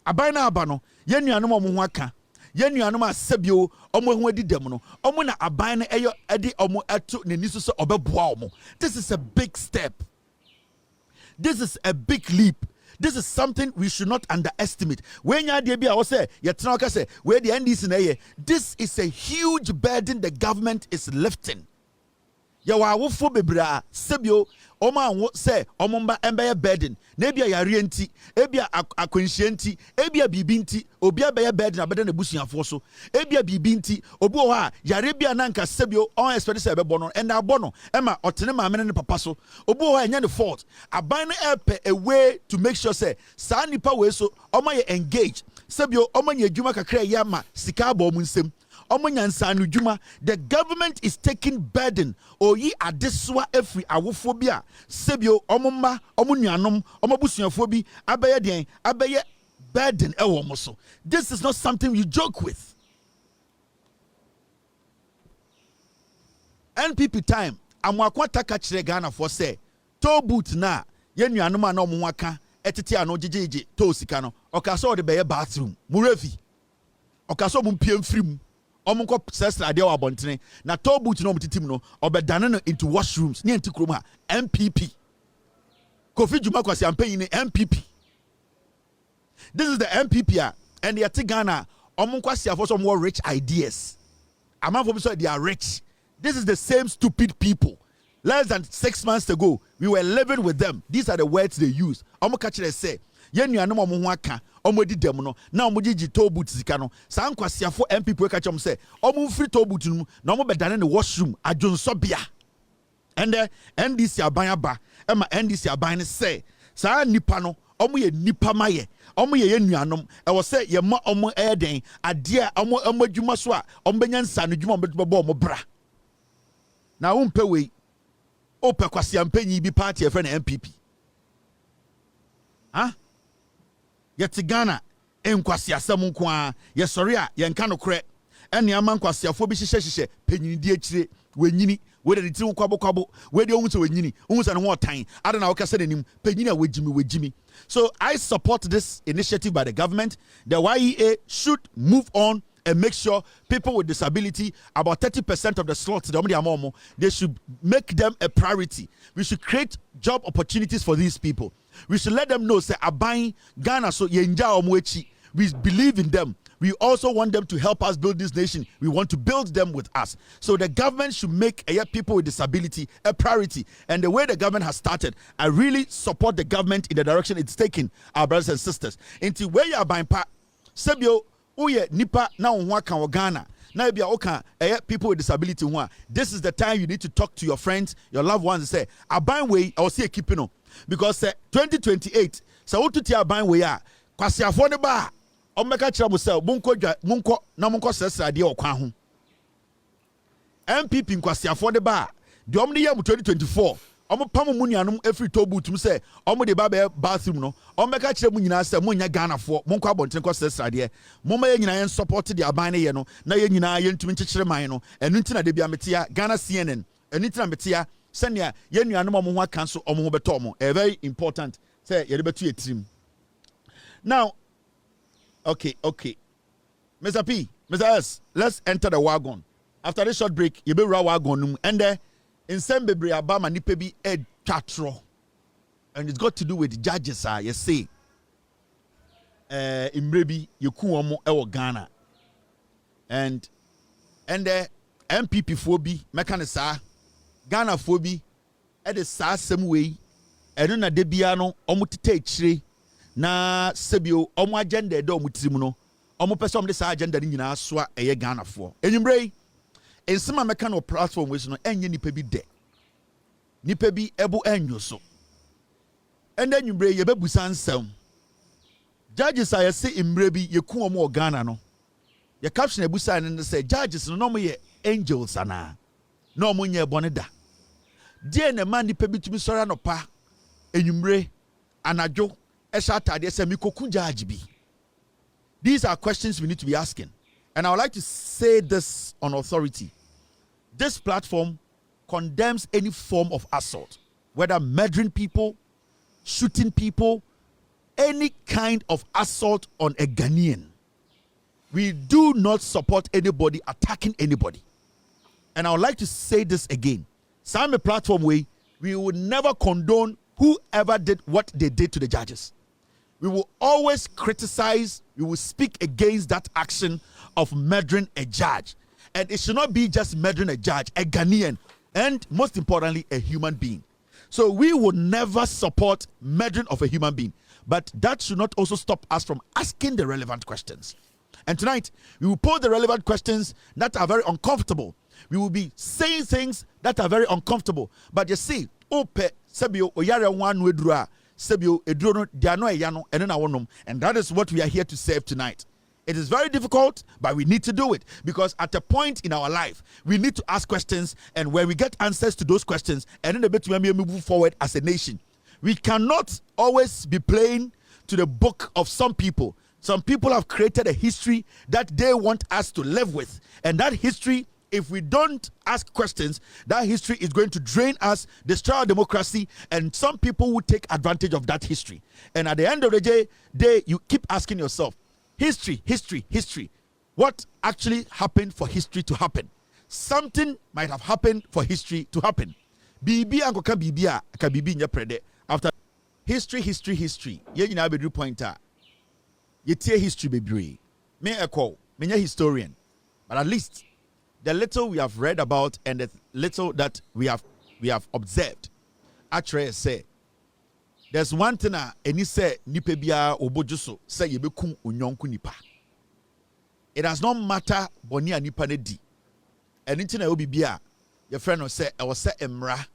aban na aba no ye nuanom omo ho aka ye nuanom asebio omo ho adi dem no omo na aban na eyo edi omo eto ne niso so obeboa omo. This is a big step. This is a big leap. This is something we should not underestimate. When you dey be I say yetna ka say where the NDC na ye, this is a huge burden the government is lifting. Ya wa wofo bebra sebio oma anwo say omomba embe burden na ebia yare enti ebia akwanhie enti ebia bibi enti obi abeye burden abeda na busuafo so ebia bibi enti obi ho a yare bia na nka sebio on expect say bebo no and abo no ema otene maame ne papa so obi ho anya ne fault aban na epe a way to make sure say sa nipa we so oma ye engage sebio oma nya adwuma kakra ya ma sika abo mu nsem. The government is taking burden. Oyi adeswa efri awofobia. Sebio omumma omunuanom omobusuafobi abeye den abeye burden ewo moso. This is not something you joke with. NPP time amwakwata ka kire Ghana for say toll booth na ye nuanom na omo aka etete ano jejeje toll sika no okaso de beye bathroom murefi okaso mumpie mfrim omunko sestra ade wa bontene na toll booth no mtitim no obedane no into washrooms ne antikrom ha MPP Kofi Jumah kwasi ampanyi ne MPP. This is the MPP and they are Ghana omunko asiafo so more rich ideas. Amafo bi so they are rich. This is the same stupid people. Less than 6 months ago we were living with them. These are the words they use. Omo ka kire say ye nuanom omo ho aka omo di dem no na omo gigi toll booth sika no sa nkwasiafo MPP ka chom say omo free toll booth no na omo bedane ne washroom adwonsobia and NDC aban aba ema NDC aban ne say sa nipa no omo ye nipa maye omo ye nuanom e wo say ye ma omo eden ade a omo adwuma so a omo benya nsa no dwuma omo bebo omo bra na wo mpe we ope kwasiampanyi bi party e friend MPP yeti Ghana enkwasi asem nko a ye sori a ye nka no kre ene ama nkwasiafo bi hihye penyini di akire wenyini we de ti kwabo we de ohun se wenyini ohun se ne ho otan ada na wo kase nanim penyini a wejimi. So I support this initiative by the government. The YEA should move on and make sure people with disability, about 30% of the slots, they should make them a priority. We should create job opportunities for these people. We should let them know, say, Abai, Ghana, so yenja omwechi. We believe in them. We also want them to help us build this nation. We want to build them with us. So the government should make people with disability a priority. And the way the government has started, I really support the government in the direction it's taking, our brothers and sisters. Into where you are buying part, Sebio, Uye nipa na unwaka wa Ghana. Na ebia oka people with disability one. This is the time you need to talk to your friends, your loved ones, and say, Aban way, I will see a keeping because 2028, so what to tell Aban way ya kwasi afone ba omeka kira mo say munko na munko sesra de okwa ho. MPP kwasi afone ba de omne yam 2024 omo pam mu nuanom every toll booth mu say omo de ba bathroom no omeka kire mu nyina say munya Ghana fo munko abonten ko sesra de moma ye nyina yen support de Aban ne ye no na ye nyina ye ntumi nkekere man no enu ntina de bia metia Ghana CNN enu ntina metia senia ye nuanom omo ho aka so omo ho beto omo very important say ye de betu etrim. Now okay Mr. P, Mr. S, let's enter the wagon. After this short break you be ra wagon and in some bebre abama nipa bi ed twatro and it's got to do with the judges you say imrebi yeku omo e Ghana and the MPP phobi mekanisa Ghana phobi at the same way, and na de bia no omutete chire na sebio omo agenda de omutirim no omo pese om de sa agenda ni nyina soa eye Ghana fo enwumrei ensema meka no platform we so no enye nipa bi de nipa bi ebo enyo so enda enwumrei ye bebusa nsem judges are say imre bi ye ku omo Ghana no ye caption ebusa ne say judges no mo ye angels ana no omo nye bone da die na man nipa bi tumi sora no pa enyumre anajo esha atade se mikoku judge bi. These are questions we need to be asking, and I would like to say this on authority. This platform condemns any form of assault, whether murdering people, shooting people, any kind of assault on a Ghanaian. We do not support anybody attacking anybody, and I would like to say this again. Some platform way, we would never condone whoever did what they did to the judges. We will always criticize, we will speak against that action of murdering a judge. And it should not be just murdering a judge, a Ghanaian, and most importantly, a human being. So we will never support murdering of a human being. But that should not also stop us from asking the relevant questions. And tonight, we will pose the relevant questions that are very uncomfortable. We will be saying things that are very uncomfortable. But you see, ope sebio oyare wan wedura sebio eduro diano eyano enena wonom, and that is what we are here to save tonight. It is very difficult, but we need to do it because at a point in our life, we need to ask questions, and when we get answers to those questions, and then a bit we move forward as a nation. We cannot always be playing to the book of some people. Some people have created a history that they want us to live with, and that history, if we don't ask questions, that history is going to drain us, destroy our democracy, and some people will take advantage of that history. And at the end of the day, you keep asking yourself, history. What actually happened for history to happen? Something might have happened for history to happen. Bibi ankoka bibia ka bibi nya prede. After history. Ye nyina be pointer. Ye tie history bebre. Me echo, me nya historian. But at least the little we have read about and the little that we have observed, actually say there's one thing any say nipa bia obojuso say yebekum onyonku nipa. It does not matter boni a nipa ne di. Anything na obi bia your friend will say I was say emra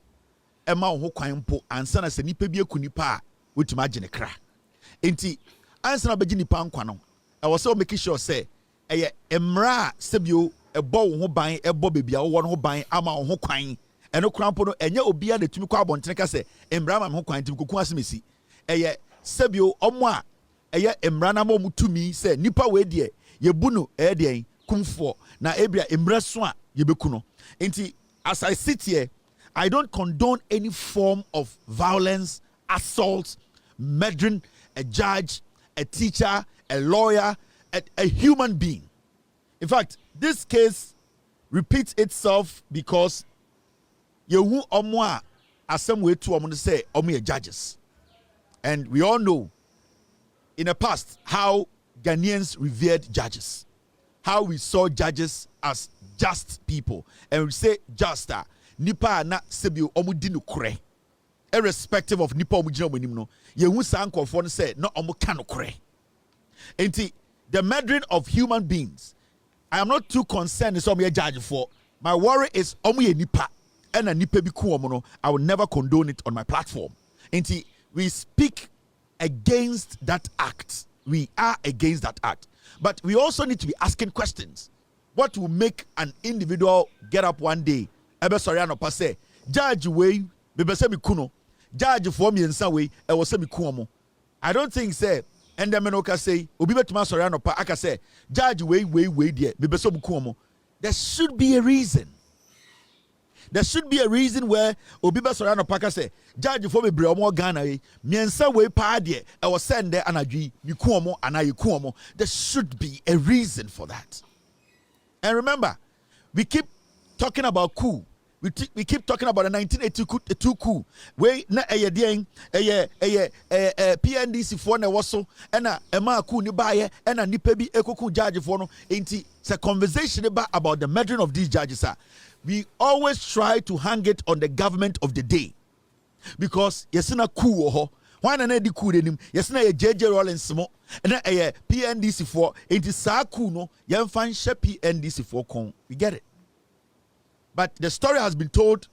ema wo kwan mpo ansa na se nipa bia ku nipa wotuma agene kra. Enti ansa na beji nipa nkwa no I was so making sure say eye emra sebio ebo wo ho ban ebo bebia wo no ho ban ama wo ho kwan eno krampo no enye obia na tumi kwa abontene ka se emra ma ho kwan tim koku asemesi eye sebio omo a eye emra na ma mu tumi se nipa we de yebu no de kumfo na ebia emra so a yebeku no. Enti as I sit here, I don't condone any form of violence, assault, murdering a judge, a teacher, a lawyer, a human being. In fact, this case repeats itself because yehu omwa asem we to omo say omo judges. And we all know in the past how Ghanaians revered judges, how we saw judges as just people, and we say just nipa na sebio omo di no kore, irrespective of nipa omo gina monim no yehu san konfo no say no omo ka no kore. Enti the murdering of human beings, I am not too concerned is omo judge for. My worry is omo ye nipa and a nipa bi ku omo no. I will never condone it on my platform. Enti we speak against that act. We are against that act. But we also need to be asking questions. What will make an individual get up one day? Ebe sorry anopa say, judge way, bebe se mi kuno, judge for me ensa way, e wo se mi ku omo. I don't think say, and the menoka say, obi betuma sorry anopa aka say, judge way there, bebe se mi ku omo. There should be a reason. There should be a reason where obi be sorry anopa aka say, judge for me bre omo Ghana we, mi ensa way pa there, e wo send there anadwi, mi ku omo anayi ku omo. There should be a reason for that. And remember, we keep talking about coup. We keep talking about the 1982 coup. Where na PNDC for na waso ena ema coup ni baye ena nipa bi ekoku judge for no. Enti it's a conversation about the murdering of these judges. We always try to hang it on the government of the day. because yesina coup ho wan na di coup denim yesina ye JJ Rollins mo na PNDC for enti sa coup no yemfa nhye PNDC for kon. We get it. But the story has been told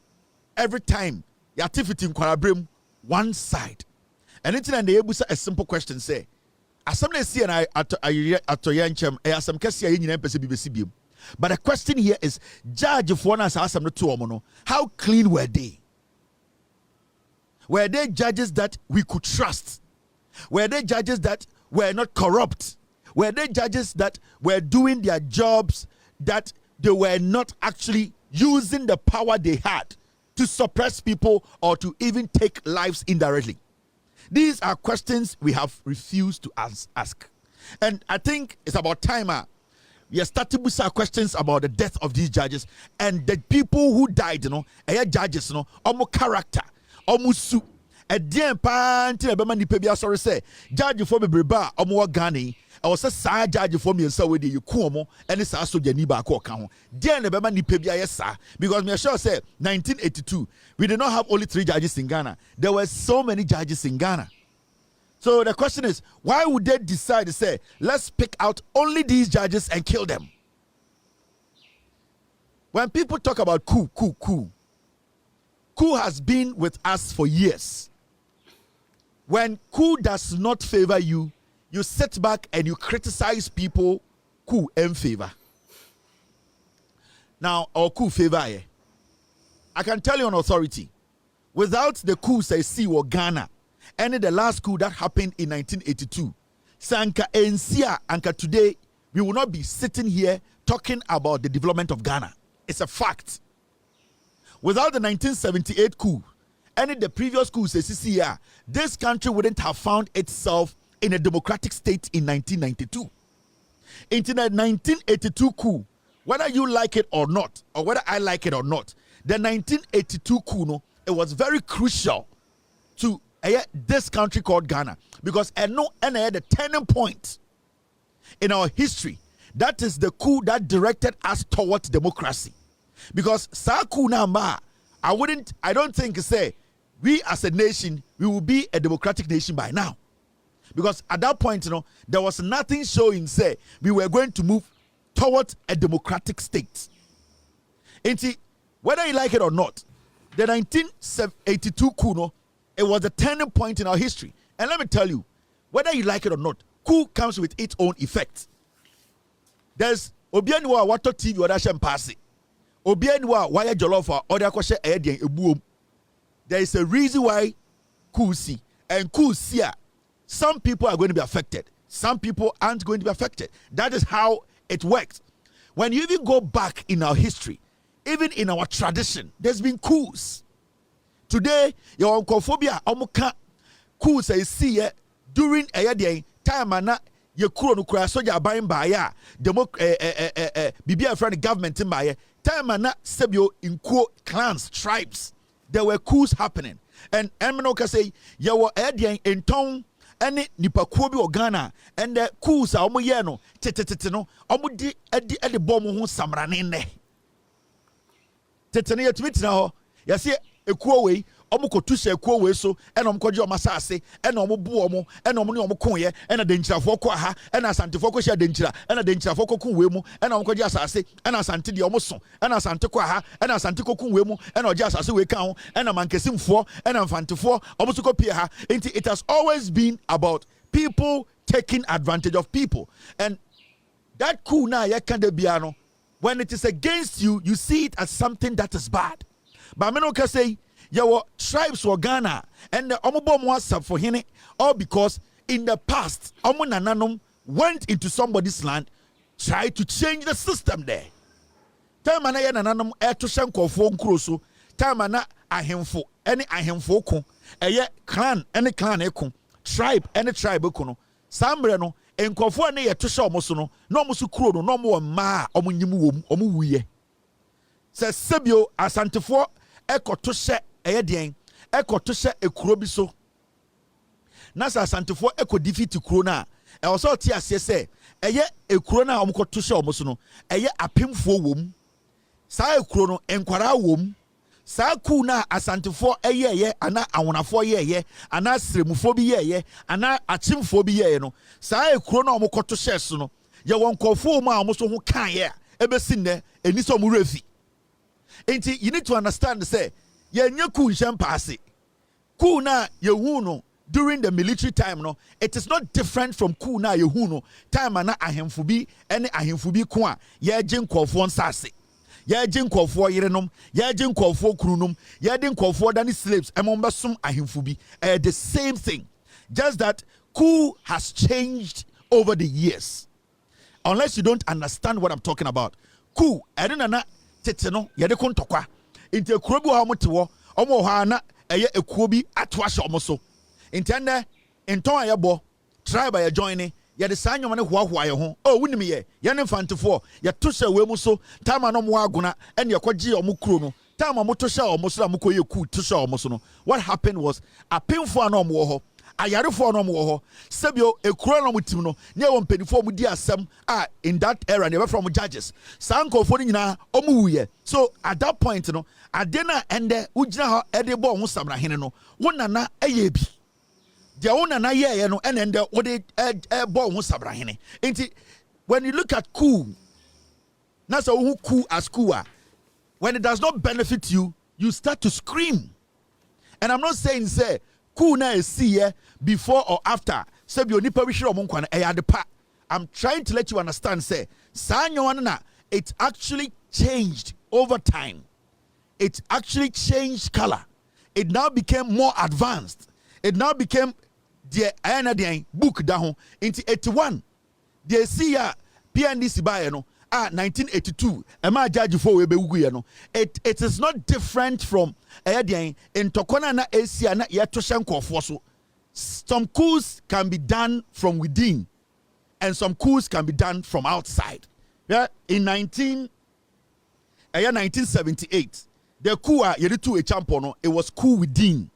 every time activity in Kwarabrem one side. And it's an able a simple question say asem see and I atoyanchem asem kesi ayi nyina pese BBC biem. But the question here is judge for na asem no to omo no, how clean were they? Were they judges that we could trust? Were they judges that were not corrupt? Were they judges that were doing their jobs, that they were not actually using the power they had to suppress people or to even take lives indirectly? These are questions we have refused to ask. And I think it's about time we are starting with some questions about the death of these judges and the people who died, judges, omo character, omo su. Edien panti na bema nipa bia sorry say judge for bebreba omo Ghana I was a judge for me and so we you kuomo and it's also the niba ko kan den na bema nipa bia yesa because me sure say 1982 we did not have only 3 judges in Ghana. There were so many judges in Ghana. So the question is, why would they decide to say let's pick out only these judges and kill them? When people talk about coup has been with us for years. When coup does not favor you, you sit back and you criticize people coup in favor. Now, our coup favor, I can tell you on authority, without the coup say see or Ghana, and the last coup that happened in 1982, Sanka Ensia Anka today, we will not be sitting here talking about the development of Ghana. It's a fact. Without the 1978 coup, any the previous coup says this country wouldn't have found itself in a democratic state in 1992. Into the 1982 coup, whether you like it or not, or whether I like it or not, the 1982 coup, no, it was very crucial to this country called Ghana because the turning point in our history, that is the coup that directed us towards democracy. Because sa coup na ma, I don't think say we as a nation we will be a democratic nation by now. Because at that point, there was nothing showing say we were going to move towards a democratic state. And see, whether you like it or not, the 1982 coup, it was a turning point in our history. And let me tell you, whether you like it or not, coup comes with its own effect. There's obianwa wato TV or dashem pass. Obianwa why jollof or the question boom. There is a reason why coup see and coup see. Some people are going to be affected. Some people aren't going to be affected. That is how it works. When you even go back in our history, even in our tradition, there's been coups. Today, your oncophobia omuka coups I see during a day time and your kuro kura soja buying by ya bibia friend government in by time and sebio in clans, tribes. There were coups happening. And Eminoka say you were in town. Any nipakuo bi Ghana and the coups are omo ye no tete no omo di edi bom ho samrane ne tete ne yetumi tena ho yase ekuo wei omo kotusha ekuo wei so ena omo koje omo asase ena omo bu omo ena omo ne omo konye ena denchirafo ko aha ena asantefo ko hia denchira ena denchirafo ko kun wei mu ena omo koje asase ena asante de omo so ena asante ko aha ena asante ko kun wei mu ena oje asase wei kan ho ena mankesimfo ena mfantefo omo so ko pie ha. It has always been about people taking advantage of people. And that coup na ye kan de bia no, when it is against you, you see it as something that is bad. But me no can say your tribes were Ghana and the omobom was for him, all because in the past omonananom went into somebody's land, tried to change the system there. Time na ye nananom to shankofo nkroso, time na ahemfo any ahemfo ko eye clan any clan eko tribe any tribe eko no sambre no enkofo na ye to sha omo so no na omo so kuro no na omo ma omo nyimu wom omo wuye se sebio asantefo ekoto hye eye den ekoto hye ekuro bi so na sa asantefo defeat kuro na e wo so ti ase se eye ekuro na omo koto hye omo so no eye apemfo wom sa ekuro no enkwara wom Sa coup na asantefo eyeye ana awonafo yeye ana sremufo bi yeye ana achimfo bi yeye no sa ekuro na omokoto shares no ye won kofo mu a omoso ho kan ye ebesi ne eni so mu refi. Enti you need to understand say ye nya coup nham paase. Coup na ye hu no during the military time no, it is not different from coup na ye hu no time ana ahemfo bi ene ahemfo bi ko a ye gye nkofo nsase. Ya jin kwofo yerenom, ya jin kwofo krunum, ya din kwofo dani slaves, emombesom ahemfo bi. The same thing. Just that coup has changed over the years. Unless you don't understand what I'm talking about. Coup, na tete no, ya de kontokwa. Inte kuro bi ho mote wo, omo ho ana eye ekuo bi atoahye omo so. Inte ne enton ayebo, tribe ya join ya de sanyo mane hoahoa ye ho oh wunim ye ne mfantefo ya to hye we mu so tama no mo agona ene ye kogye omo kuro no tama mo to hye omo so na mo koye ku to hye omo so no. What happened was apemfo ana omo ho ayarefo ana omo ho sebio ekuro no mutim no ne wo mpanifo mu di asem in that era ne be from judges sankofo ni nyina omo wuye. So at that point no ade na ende ugina ho ede bo ho samra hene no wonana eye bi the owner na ye no and the what born who sabrahine. When you look at coup, that's who coup as coup. When it does not benefit you, you start to scream. And I'm not saying say coup na see before or after. I'm trying to let you understand say it actually changed over time. It actually changed color. It now became more advanced. It now became the book down into 81. They see PNDC by 1982. Am judge for we it is not different from in Tokona na Asia na Yatoshanko for some coups can be done from within and some coups can be done from outside. Yeah, in 1978, the coup yedu a champion, it was coup within.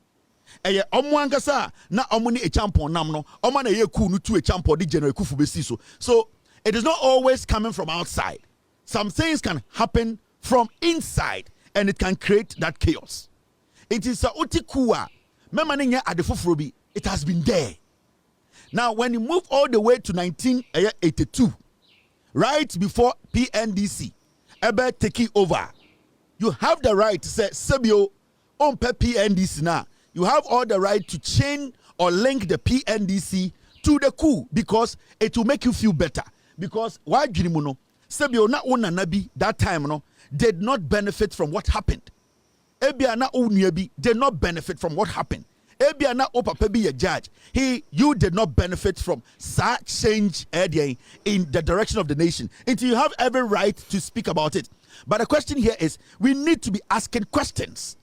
Eye omwangasa na omuni a champion nam no oma na ye ku no to a champion di general kufu besi so it is not always coming from outside. Some things can happen from inside and it can create that chaos. It is a utikua mema ne nya adefoforo bi, it has been there. Now when you move all the way to 1982, right before PNDC ebe taking over, you have the right to say sebio on PNDC now. You have all the right to chain or link the PNDC to the coup because it will make you feel better. Because why Jirimuno, Sebio na una nabi that time no did not benefit from what happened. Ebia na uniebi did not benefit from what happened. Ebia na opapebi a judge. You did not benefit from such change in the direction of the nation. Until you have every right to speak about it. But the question here is we need to be asking questions.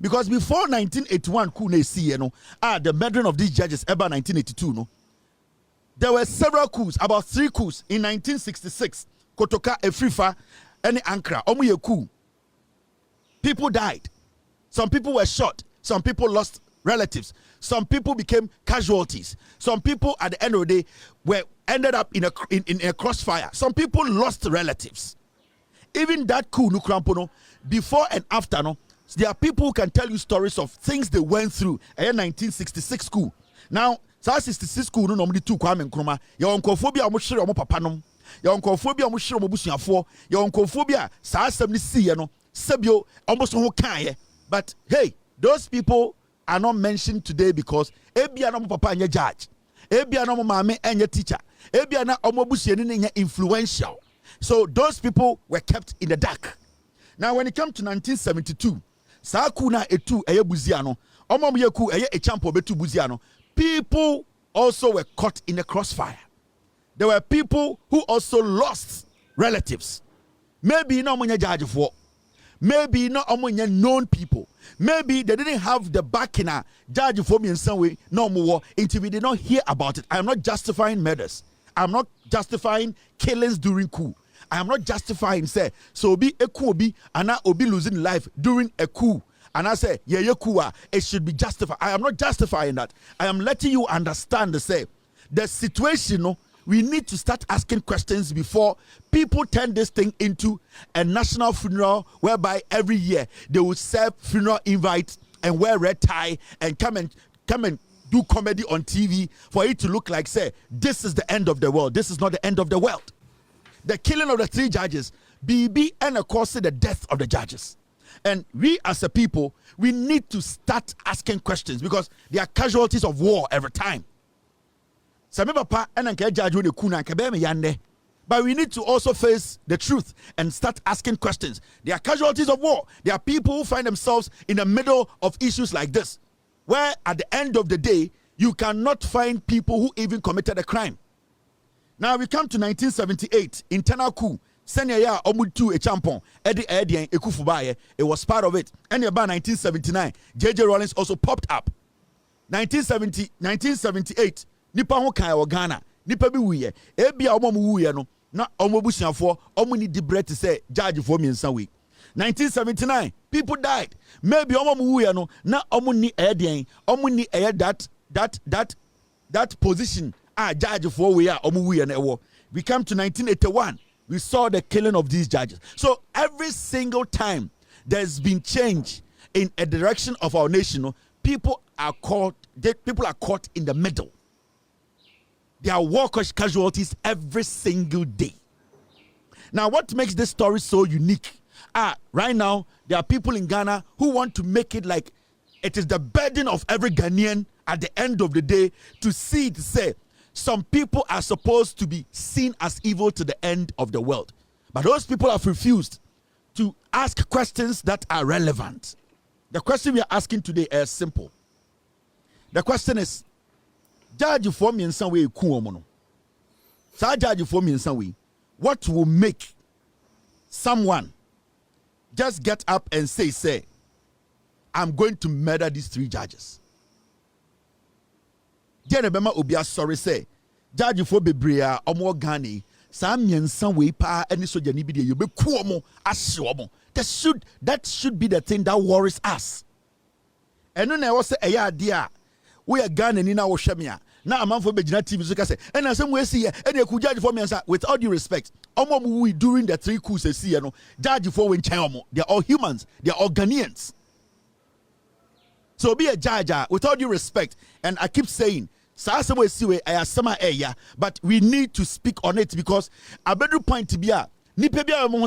Because before 1981 coup na see the murdering of these judges about 1982 no, there were several coups, about 3 coups in 1966. Kotoka, Efrifa, and Ankara. Omuye coup. People died. Some people were shot. Some people lost relatives. Some people became casualties. Some people at the end of the day ended up in a crossfire. Some people lost relatives. Even that coup no before and after no. There are people who can tell you stories of things they went through in 1966 school. Now, 66 school no normally two kwame nkrumah. Your onkophobia omoshire omo papa nom. Your onkophobia omoshire omo busuafo. Your onkophobia sa asem ni see no. Sebio omo so ho kan. But hey, those people are not mentioned today because ebia no papa anya judge. Ebia no mama anya teacher. Ebia na omo busuani nya influential. So those people were kept in the dark. Now when it comes to 1972, Sakuna etu eye buziano, omom yeku eye echampo betu buziano. People also were caught in the crossfire. There were people who also lost relatives. Maybe no omunya judge for, maybe no omunya known people. Maybe they didn't have the backing judge for me in some way. No more until we did not hear about it. I am not justifying murders. I am not justifying killings during coup. I am not justifying say so be a coup be and now be losing life during a coup. And I say yeah coup it should be justified. I am not justifying that. I am letting you understand say the situation we need to start asking questions before people turn this thing into a national funeral whereby every year they will serve funeral invites and wear red tie and come and do comedy on TV for it to look like, say, this is the end of the world. This is not the end of the world. The killing of the 3 judges, BB, and of course the death of the judges. And we as a people, we need to start asking questions because there are casualties of war every time. But we need to also face the truth and start asking questions. There are casualties of war. There are people who find themselves in the middle of issues like this, where at the end of the day, you cannot find people who even committed a crime. Now we come to 1978, internal coup. Senior ya omutu e champon Eddie Edian ekufubaye. It was part of it. And about 1979, J.J. Rollins also popped up. 1978, nipa ho kan wa Ghana. Nipa bi wuye. Ebia omo mu wuye no. Na omo busiafo omo ni dibre te say judge for miensa we. 1979, people died. Maybe omo mu wuye no. Na omo ni Edian. Omo ni that position. Judge for we are omo wuye na ewo. We come to 1981. We saw the killing of these judges. So every single time there's been change in a direction of our nation, people are caught in the middle. There are war casualties every single day. Now, what makes this story so unique? Right now, there are people in Ghana who want to make it like it is the burden of every Ghanaian at the end of the day to say, some people are supposed to be seen as evil to the end of the world. But those people have refused to ask questions that are relevant. The question we are asking today is simple. The question is, Judge for me in some way, Judge for me in some way, what will make someone just get up and say, I'm going to murder these 3 judges? Jene bema obia sorry say judge for bebrea omo Ghana sa miensa we pa any soja ni bi de yobeku omo ahye omo. That should be the thing that worries us. Eno na wo say eya ade a we are Ghana ni na wo hweme a na amanfo begina TV so ka say ena asem we see ena ku judge for miensa. With all due respect, omo we during the 3 coups see no judge for we nchen omo. They are all humans, they are all Ghanaians. So be a judge with all due respect, and I keep saying, but we need to speak on it because a better point to be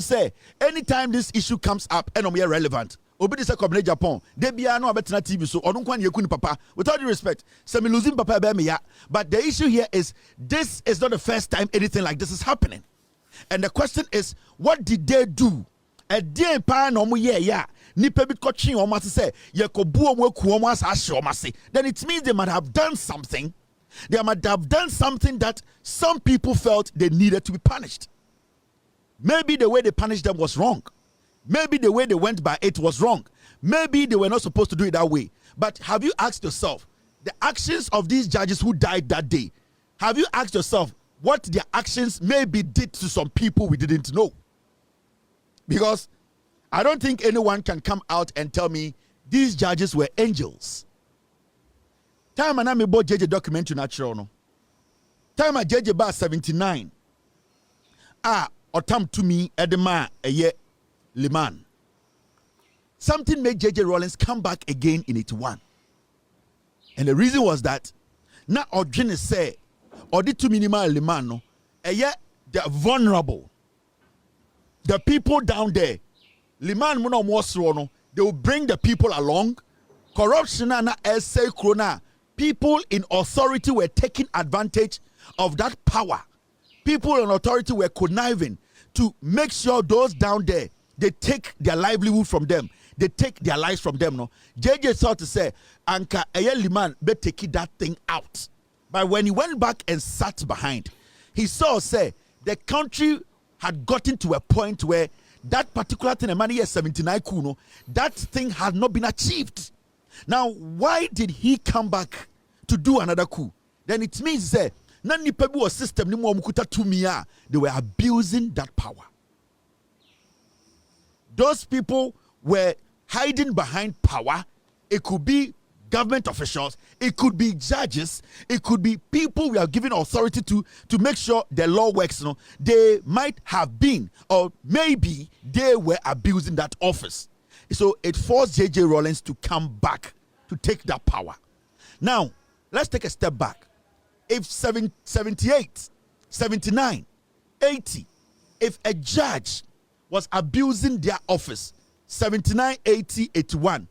say anytime this issue comes up and we are relevant. Obi say come Japan, they be no better TV so odun kwan yekuni papa. With all due respect, some losing papa be me ya. But the issue here is this is not the first time anything like this is happening, and the question is, what did they do? A day pa no mu ye ya. Then it means they might have done something. They might have done something that some people felt they needed to be punished. Maybe the way they punished them was wrong. Maybe the way they went by it was wrong. Maybe they were not supposed to do it that way. But have you asked yourself, the actions of these judges who died that day, have you asked yourself what their actions maybe did to some people we didn't know? Because I don't think anyone can come out and tell me these judges were angels. Time and I bought JJ documentary natural no. Time at JJ bar 79. Or time to me edema a year Liman. Something made JJ Rollins come back again in 81. And the reason was that now Odjene say or the 2 minimal Liman no a year they're vulnerable. The people down there Liman muno mwosro they will bring the people along. Corruption na essay krona. People in authority were taking advantage of that power. People in authority were conniving to make sure those down there, they take their livelihood from them. They take their lives from them. No, JJ thought to say, Anka Liman be take that thing out. But when he went back and sat behind, he saw say the country had gotten to a point where that particular thing, a year 79 kuno, that thing had not been achieved. Now, why did he come back to do another coup? Then it means that system they were abusing that power. Those people were hiding behind power. It could be government officials, it could be judges, it could be people we are giving authority to make sure the law works. You know, they might have been, or maybe they were abusing that office. So it forced J.J. Rawlings to come back to take that power. Now, let's take a step back. If 78, 79, 80, if a judge was abusing their office, 79, 80, 81,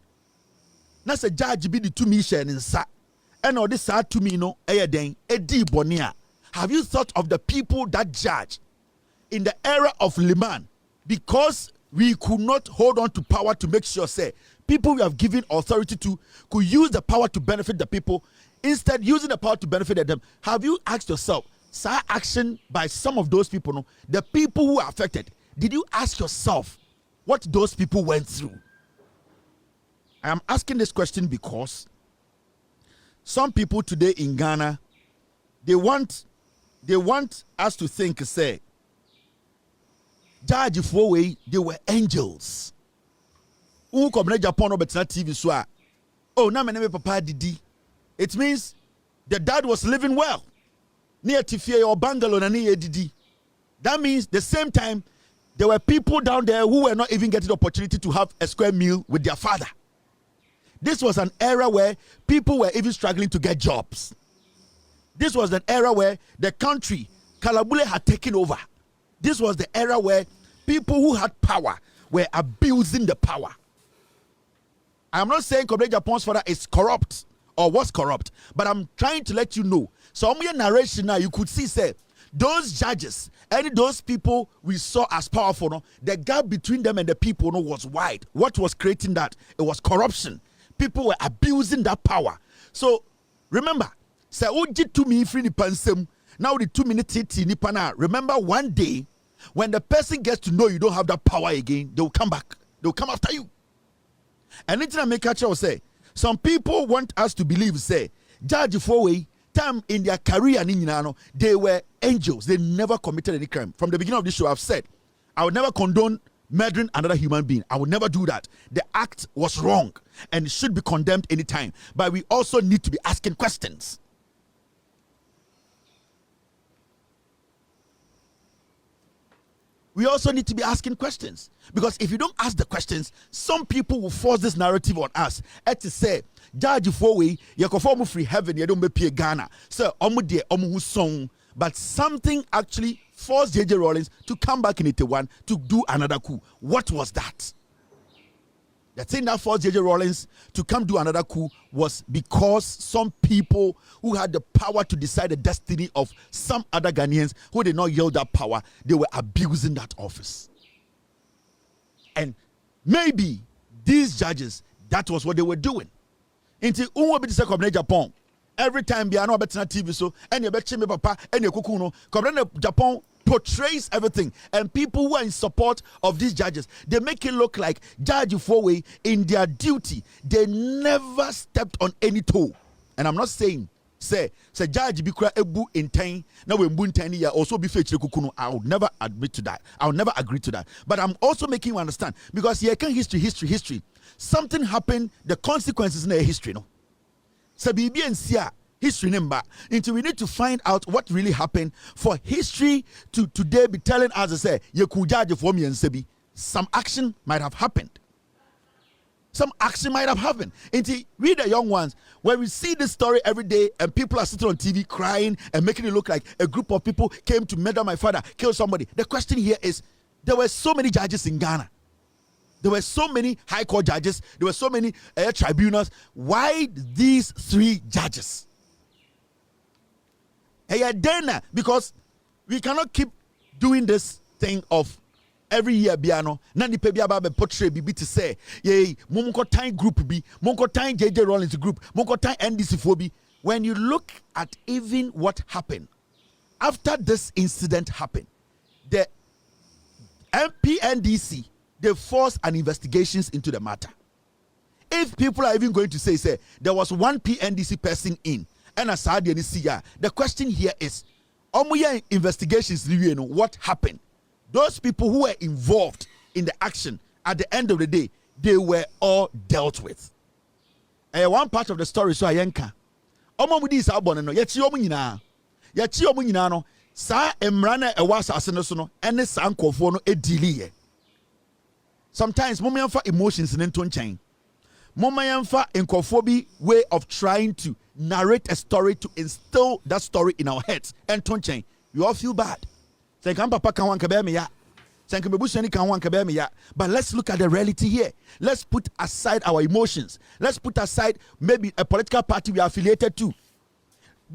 that's a judge be the 2 million in sa, and all this sad to me, no, edi bonia. Have you thought of the people that judge in the era of Liman? Because we could not hold on to power to make sure, say, people we have given authority to could use the power to benefit the people, instead using the power to benefit them. Have you asked yourself, sir, action by some of those people, no, the people who are affected, did you ask yourself what those people went through? I am asking this question because some people today in Ghana, they want us to think, say, Judge Fowe, they were angels. Who come to Japan or better TV so oh, now my name is Papa Didi. It means the dad was living well. Near Tifia or Bangalore and near Didi. That means the same time there were people down there who were not even getting the opportunity to have a square meal with their father. This was an era where people were even struggling to get jobs. This was an era where the country, Kalabule, had taken over. This was the era where people who had power were abusing the power. I'm not saying Kofi Japan's father is corrupt or was corrupt, but I'm trying to let you know. So on your narration now, you could see, say, those judges and those people we saw as powerful, no, the gap between them and the people, no, was wide. What was creating that? It was corruption. People were abusing that power. So remember, say, Oji to me free the pansem. Now the 2 minutes nipana. Remember, one day when the person gets to know you don't have that power again, they will come back. They will come after you. And anything I make catch will say, some people want us to believe, say, Judge Fowe, time in their career, they were angels. They never committed any crime. From the beginning of this show, I've said, I would never condone murdering another human being. I would never do that. The act was wrong and should be condemned anytime. But we also need to be asking questions. We also need to be asking questions. Because if you don't ask the questions, some people will force this narrative on us. To say, Judge Fowe, you can free heaven, you don't pay Ghana. So, song. But something actually forced J.J. Rawlings to come back in 81 to do another coup. What was that? The thing that forced J.J. Rawlings to come do another coup was because some people who had the power to decide the destiny of some other Ghanaians who did not yield that power, they were abusing that office. And maybe these judges, that was what they were doing. Until Japan. Every time they are not better TV, so and you bet me papa and you kukuno. Japan portrays everything, and people who are in support of these judges, they make it look like Judge Fowe in their duty, they never stepped on any toe. And I'm not saying say Judge Bikra Ebu in 10 now we mbu 10 year also be fetch kukuno. I would never admit to that. I would never agree to that. But I'm also making you understand because here can history. Something happened, the consequences in the history, no. So BB and Sia history number until we need to find out what really happened for history to today be telling us to say you could judge for me and Sebi. Some action might have happened. Until we the young ones, when we see this story every day and people are sitting on TV crying and making it look like a group of people came to murder my father, kill somebody. The question here is, there were so many judges in Ghana. There were so many high court judges. There were so many tribunals. Why these 3 judges? Because we cannot keep doing this thing of every year biano. Nani pe biaba portray bibi to say, yay, monko time group bi, monko time J.J. Rawlings group, monko time NDC phobi. When you look at even what happened after this incident happened, the MPNDC, they forced an investigations into the matter. If people are even going to say there was one PNDC person in and a Saudi the question here is, investigations what happened? Those people who were involved in the action, at the end of the day, they were all dealt with. one part of the story so ayenka. Omo mu di sa abon no ye chi omo nyina. Ye chi omo nyina no sa emra na ewa asase no so no ene sa nkofo no edili ye. Sometimes mama yamfa emotions ne nto nchen. Mama yamfa nkofo bi way of trying to narrate a story to instill that story in our heads. And tonchen, you all feel bad. Say papa kan wan kabe me ya. Say bebushani kan wan kabe me ya. But let's look at the reality here. Let's put aside our emotions. Let's put aside maybe a political party we are affiliated to.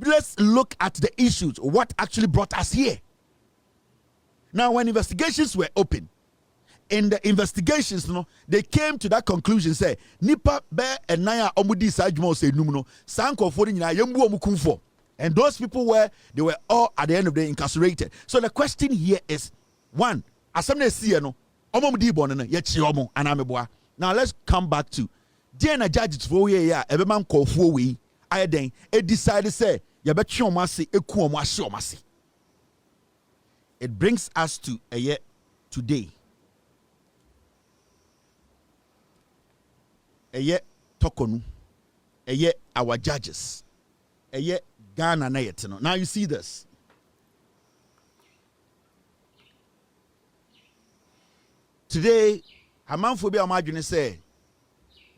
Let's look at the issues, what actually brought us here. Now, when investigations were open, in the investigations, they came to that conclusion. Say, nipa be enaya omudi sajmo say numuno sanko for nyina yembu omukunfo. And those people they were all at the end of the day incarcerated. So the question here is, one, asamne see no omomudi bonene yechi omo anameboa. Now let's come back to Diana judges for ya ebeman kofo we ayeden e decided say yebetwe omo ase eku omo ahye omo ase. It brings us to a year today. Eye tokonu, eye our judges, eye Ghana na yetino. Now you see this. Today, Hamanfobi Amajuni say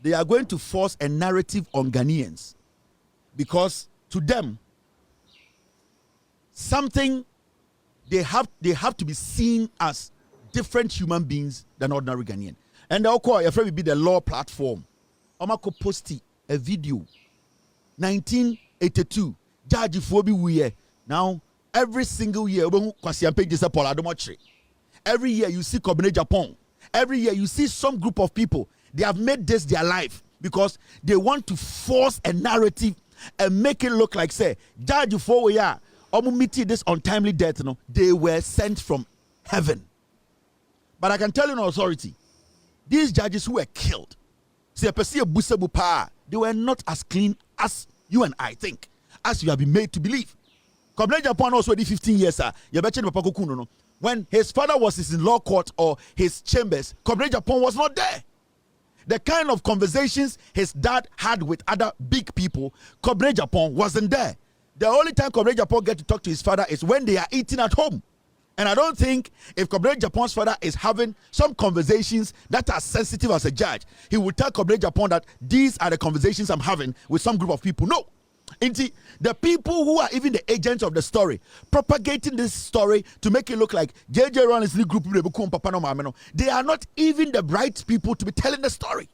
they are going to force a narrative on Ghanaians because to them something they have to be seen as different human beings than ordinary Ghanaian. And they'll call your friend will be the law platform. Omako posti a video 1982 judge for be now every single year every year you see Kobe Japan, every year you see some group of people, they have made this their life because they want to force a narrative and make it look like say judge for meeting this untimely death, they were sent from heaven. But I can tell you in authority, these judges who were killed, they were not as clean as you and I think, as you have been made to believe. Japan also did 15 years, when his father was in law court or his chambers, Japan was not there. The kind of conversations his dad had with other big people, Japan wasn't there. The only time Japan get to talk to his father is when they are eating at home. And I don't think if Japan's father is having some conversations that are sensitive as a judge, he will tell Japan that these are the conversations I'm having with some group of people. No. The people who are even the agents of the story, propagating this story to make it look like JJ Ron's group, they are not even the right people to be telling the story.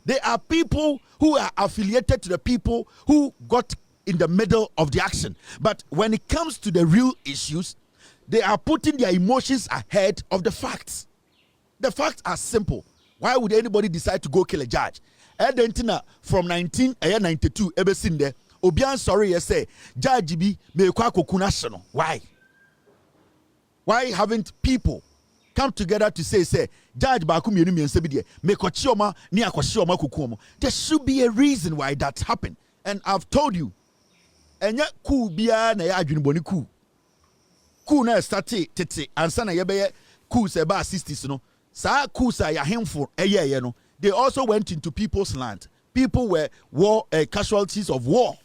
They are people who are affiliated to the people who got in the middle of the action. But when it comes to the real issues, they are putting their emotions ahead of the facts. The facts are simple. Why would anybody decide to go kill a judge? Edentina from 1992, ever seen there. Obian sorry, you say, Judge B, me national. Why? Why haven't people come together to say, Judge Bakumi and Sebidi, me kochioma, ni akwashioma kukuomo? There should be a reason why that happened. And I've told you, and yet, cool bia na ya adwinboni cool. Cool na start tete ansa na yebeye cool se ba 60s no sa cool sa ya hemfo eye no. They also went into people's land. People were casualties of war.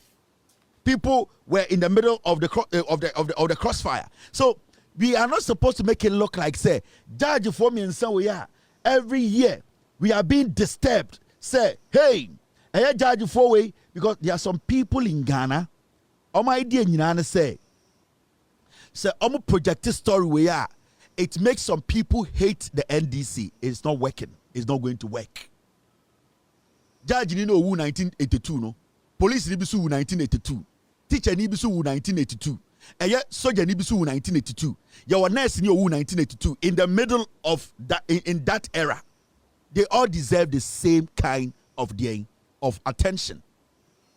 People were in the middle of the crossfire. So we are not supposed to make it look like say judge for me and so we are every year we are being disturbed. Say hey judge for way because there are some people in Ghana. My idea nyina say project story where it makes some people hate the NDC. It's not working. It's not going to work. Judge ni no 1982 no. Police ni bisu 1982. Teacher ni bisu 1982. Soldier ni bisu 1982. Your nurse ni 1982. In the middle of that in that era, they all deserve the same kind of attention.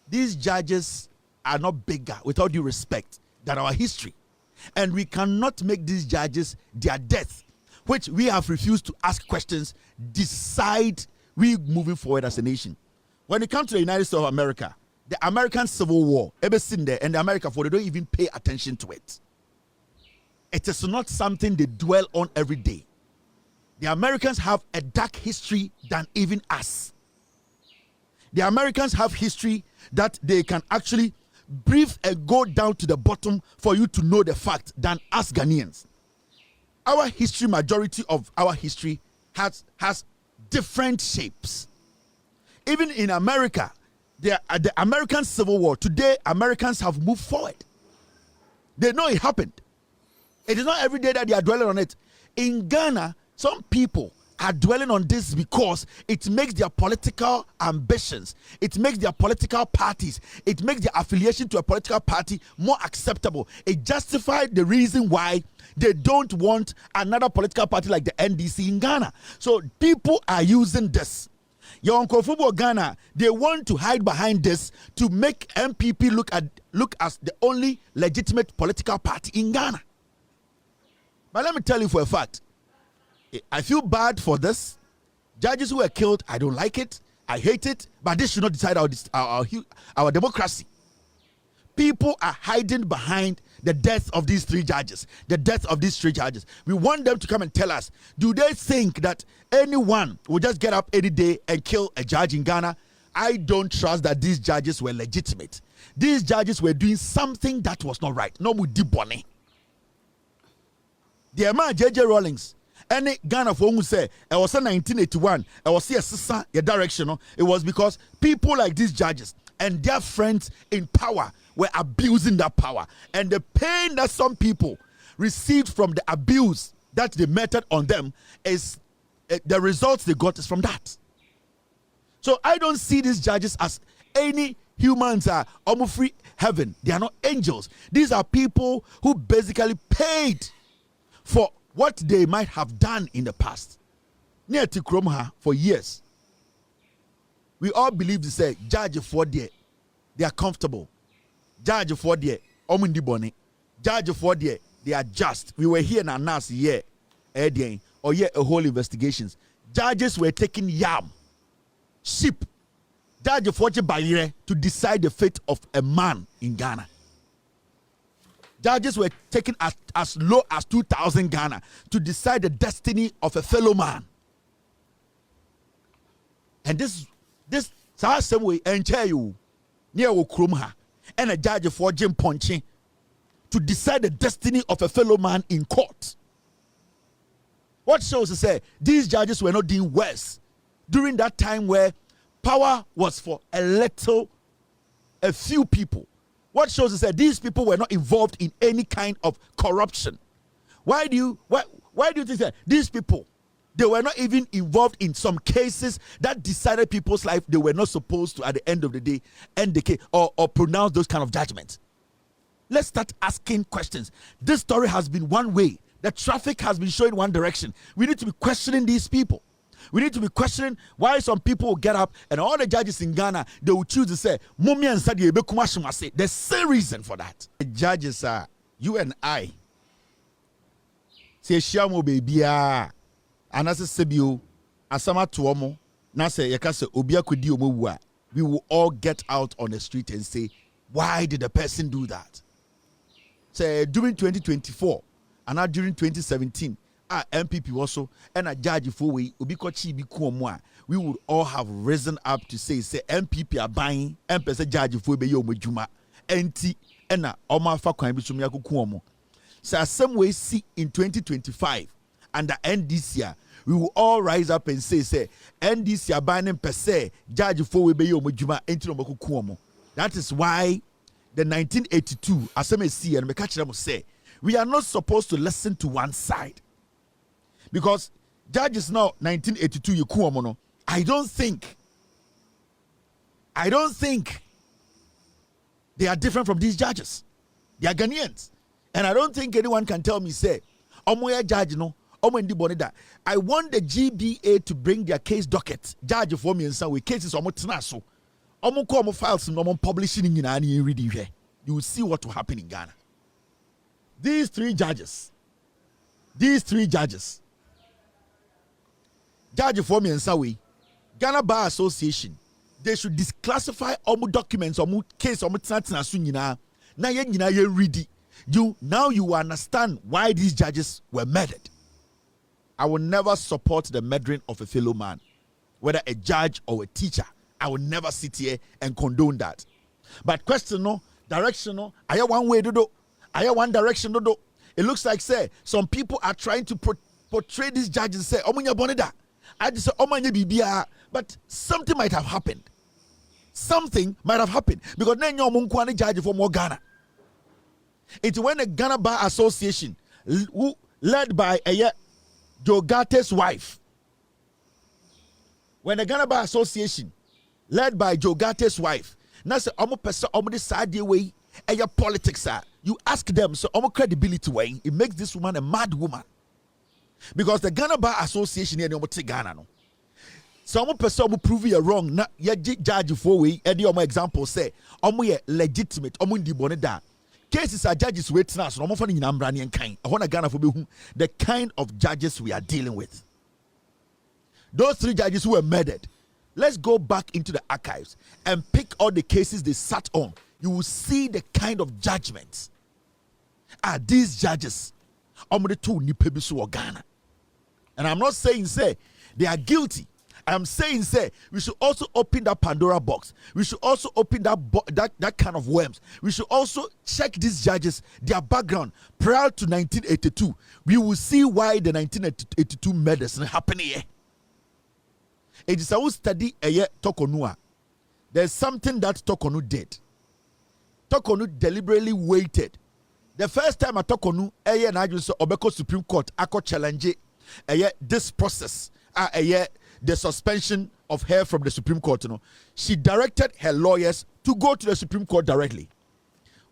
These judges are not bigger, with all due respect, than our history. And we cannot make these judges their death, which we have refused to ask questions, decide we moving forward as a nation. When it comes to the United States of America, the American Civil War, ever seen there, and the American they don't even pay attention to it. It is not something they dwell on every day. The Americans have a dark history than even us. The Americans have history that they can actually brief and go down to the bottom for you to know the fact than us Ghanaians. Our history, majority of our history has different shapes. Even in America, the American Civil War, today Americans have moved forward. They know it happened. It is not every day that they are dwelling on it. In Ghana, some people are dwelling on this because it makes their political ambitions, it makes their political parties, it makes their affiliation to a political party more acceptable. It justifies the reason why they don't want another political party like the NDC in Ghana. So people are using this. Your Uncle Fubo Ghana, they want to hide behind this to make MPP look as the only legitimate political party in Ghana. But let me tell you for a fact, I feel bad for this. Judges who were killed, I don't like it. I hate it. But this should not decide our democracy. People are hiding behind the death of these three judges. The death of these three judges. We want them to come and tell us, do they think that anyone will just get up any day and kill a judge in Ghana? I don't trust that these judges were legitimate. These judges were doing something that was not right. No more deep money. The man J.J. Rawlings, any Ghana for who say it was in 1981, it was a direction. It was because people like these judges and their friends in power were abusing that power, and the pain that some people received from the abuse that they meted on them is the results they got is from that. So I don't see these judges as any humans are almost free heaven. They are not angels. These are people who basically paid for what they might have done in the past. Near Tikromha for years, we all believe to say judge for there, they are comfortable. Judge for there, omindi boni. Judge for there, they are just. We were here now last year, or yeah, a whole investigations. Judges were taking yam, sheep. Judge for Bayire to decide the fate of a man in Ghana. Judges were taken as low as 2,000 Ghana to decide the destiny of a fellow man. And this same way, and tell you, near Okrumha, and a judge for Jim Ponchi to decide the destiny of a fellow man in court. What shows to say these judges were not doing worse during that time where power was for a few people. What shows is that these people were not involved in any kind of corruption. Why do you think that these people, they were not even involved in some cases that decided people's life they were not supposed to, at the end of the day, end the case or pronounce those kind of judgments? Let's start asking questions. This story has been one way. The traffic has been showing one direction. We need to be questioning these people. We need to be questioning why some people will get up and all the judges in Ghana, they will choose to say, Mummy and Sadi, there's some reason for that. The judges are, you and I, say, Shamo baby, and as a Sebio, Asama Tuomo, Nasa Yakasa, Obia Kudi, we will all get out on the street and say, why did the person do that? Say, during 2024, and not during 2017, MPP also and a judge for we would all have risen up to say MPP are buying MPP judge for be yomo juma enti ena oma fa kwan bi so me akukuomo. So some way see in 2025 under NDC we will all rise up and say NDC are buying per se judge for we be yomo juma enti no makukuomo. That is why the 1982 aseme see and me catch them say we are not supposed to listen to one side. Because judges now 1982 you I don't think they are different from these judges. They are Ghanaians. And I don't think anyone can tell me say omoya judge no omo ndi bonida. I want the GBA to bring their case docket. Judge for me and some way cases omo tena so. Omo ko omo files no omo publishing in any reading here. You will see what will happen in Ghana. These three judges, Judge for me and Sawi, Ghana Bar Association, they should disclassify all documents or case or sunina. Now you ready. Now you understand why these judges were murdered. I will never support the murdering of a fellow man, whether a judge or a teacher. I will never sit here and condone that. But question no, direction no, I have one way to do. I have one direction to do. It looks like say some people are trying to portray these judges and say, Omunya boneda. I just say Omanya bibia, but something might have happened. Something might have happened because then you're munkwani judge for more Ghana. It's when the Ghana Bar Association, led by Joe Gate's wife, when the Ghana Bar Association, led by Joe Gate's wife, now say omo person omo the side way politics are. You ask them so omo credibility way. It makes this woman a mad woman because the Ghana Bar Association here omo take Ghana no. So omo person omo prove you wrong. Na ye judge for way. Edi omo example say omo ye legitimate. Omo ndi bone da. Cases are judges waiting us. Omo fani nyinambrani and kind. I want Ghana for be the kind of judges we are dealing with. Those 3 judges who were murdered. Let's go back into the archives and pick all the cases they sat on. You will see the kind of judgments. These judges Ghana. And I'm not saying say they are guilty. I'm saying say we should also open that Pandora box. We should also open that kind of worms. We should also check these judges, their background prior to 1982. We will see why the 1982 murders happened here. It is a study Tokonua. There's something that Tokonu did. Tokonu deliberately waited. The first time I Tokonu, and I just Obeko Supreme Court, Ako challenge this process, the suspension of her from the Supreme Court. You know, she directed her lawyers to go to the Supreme Court directly.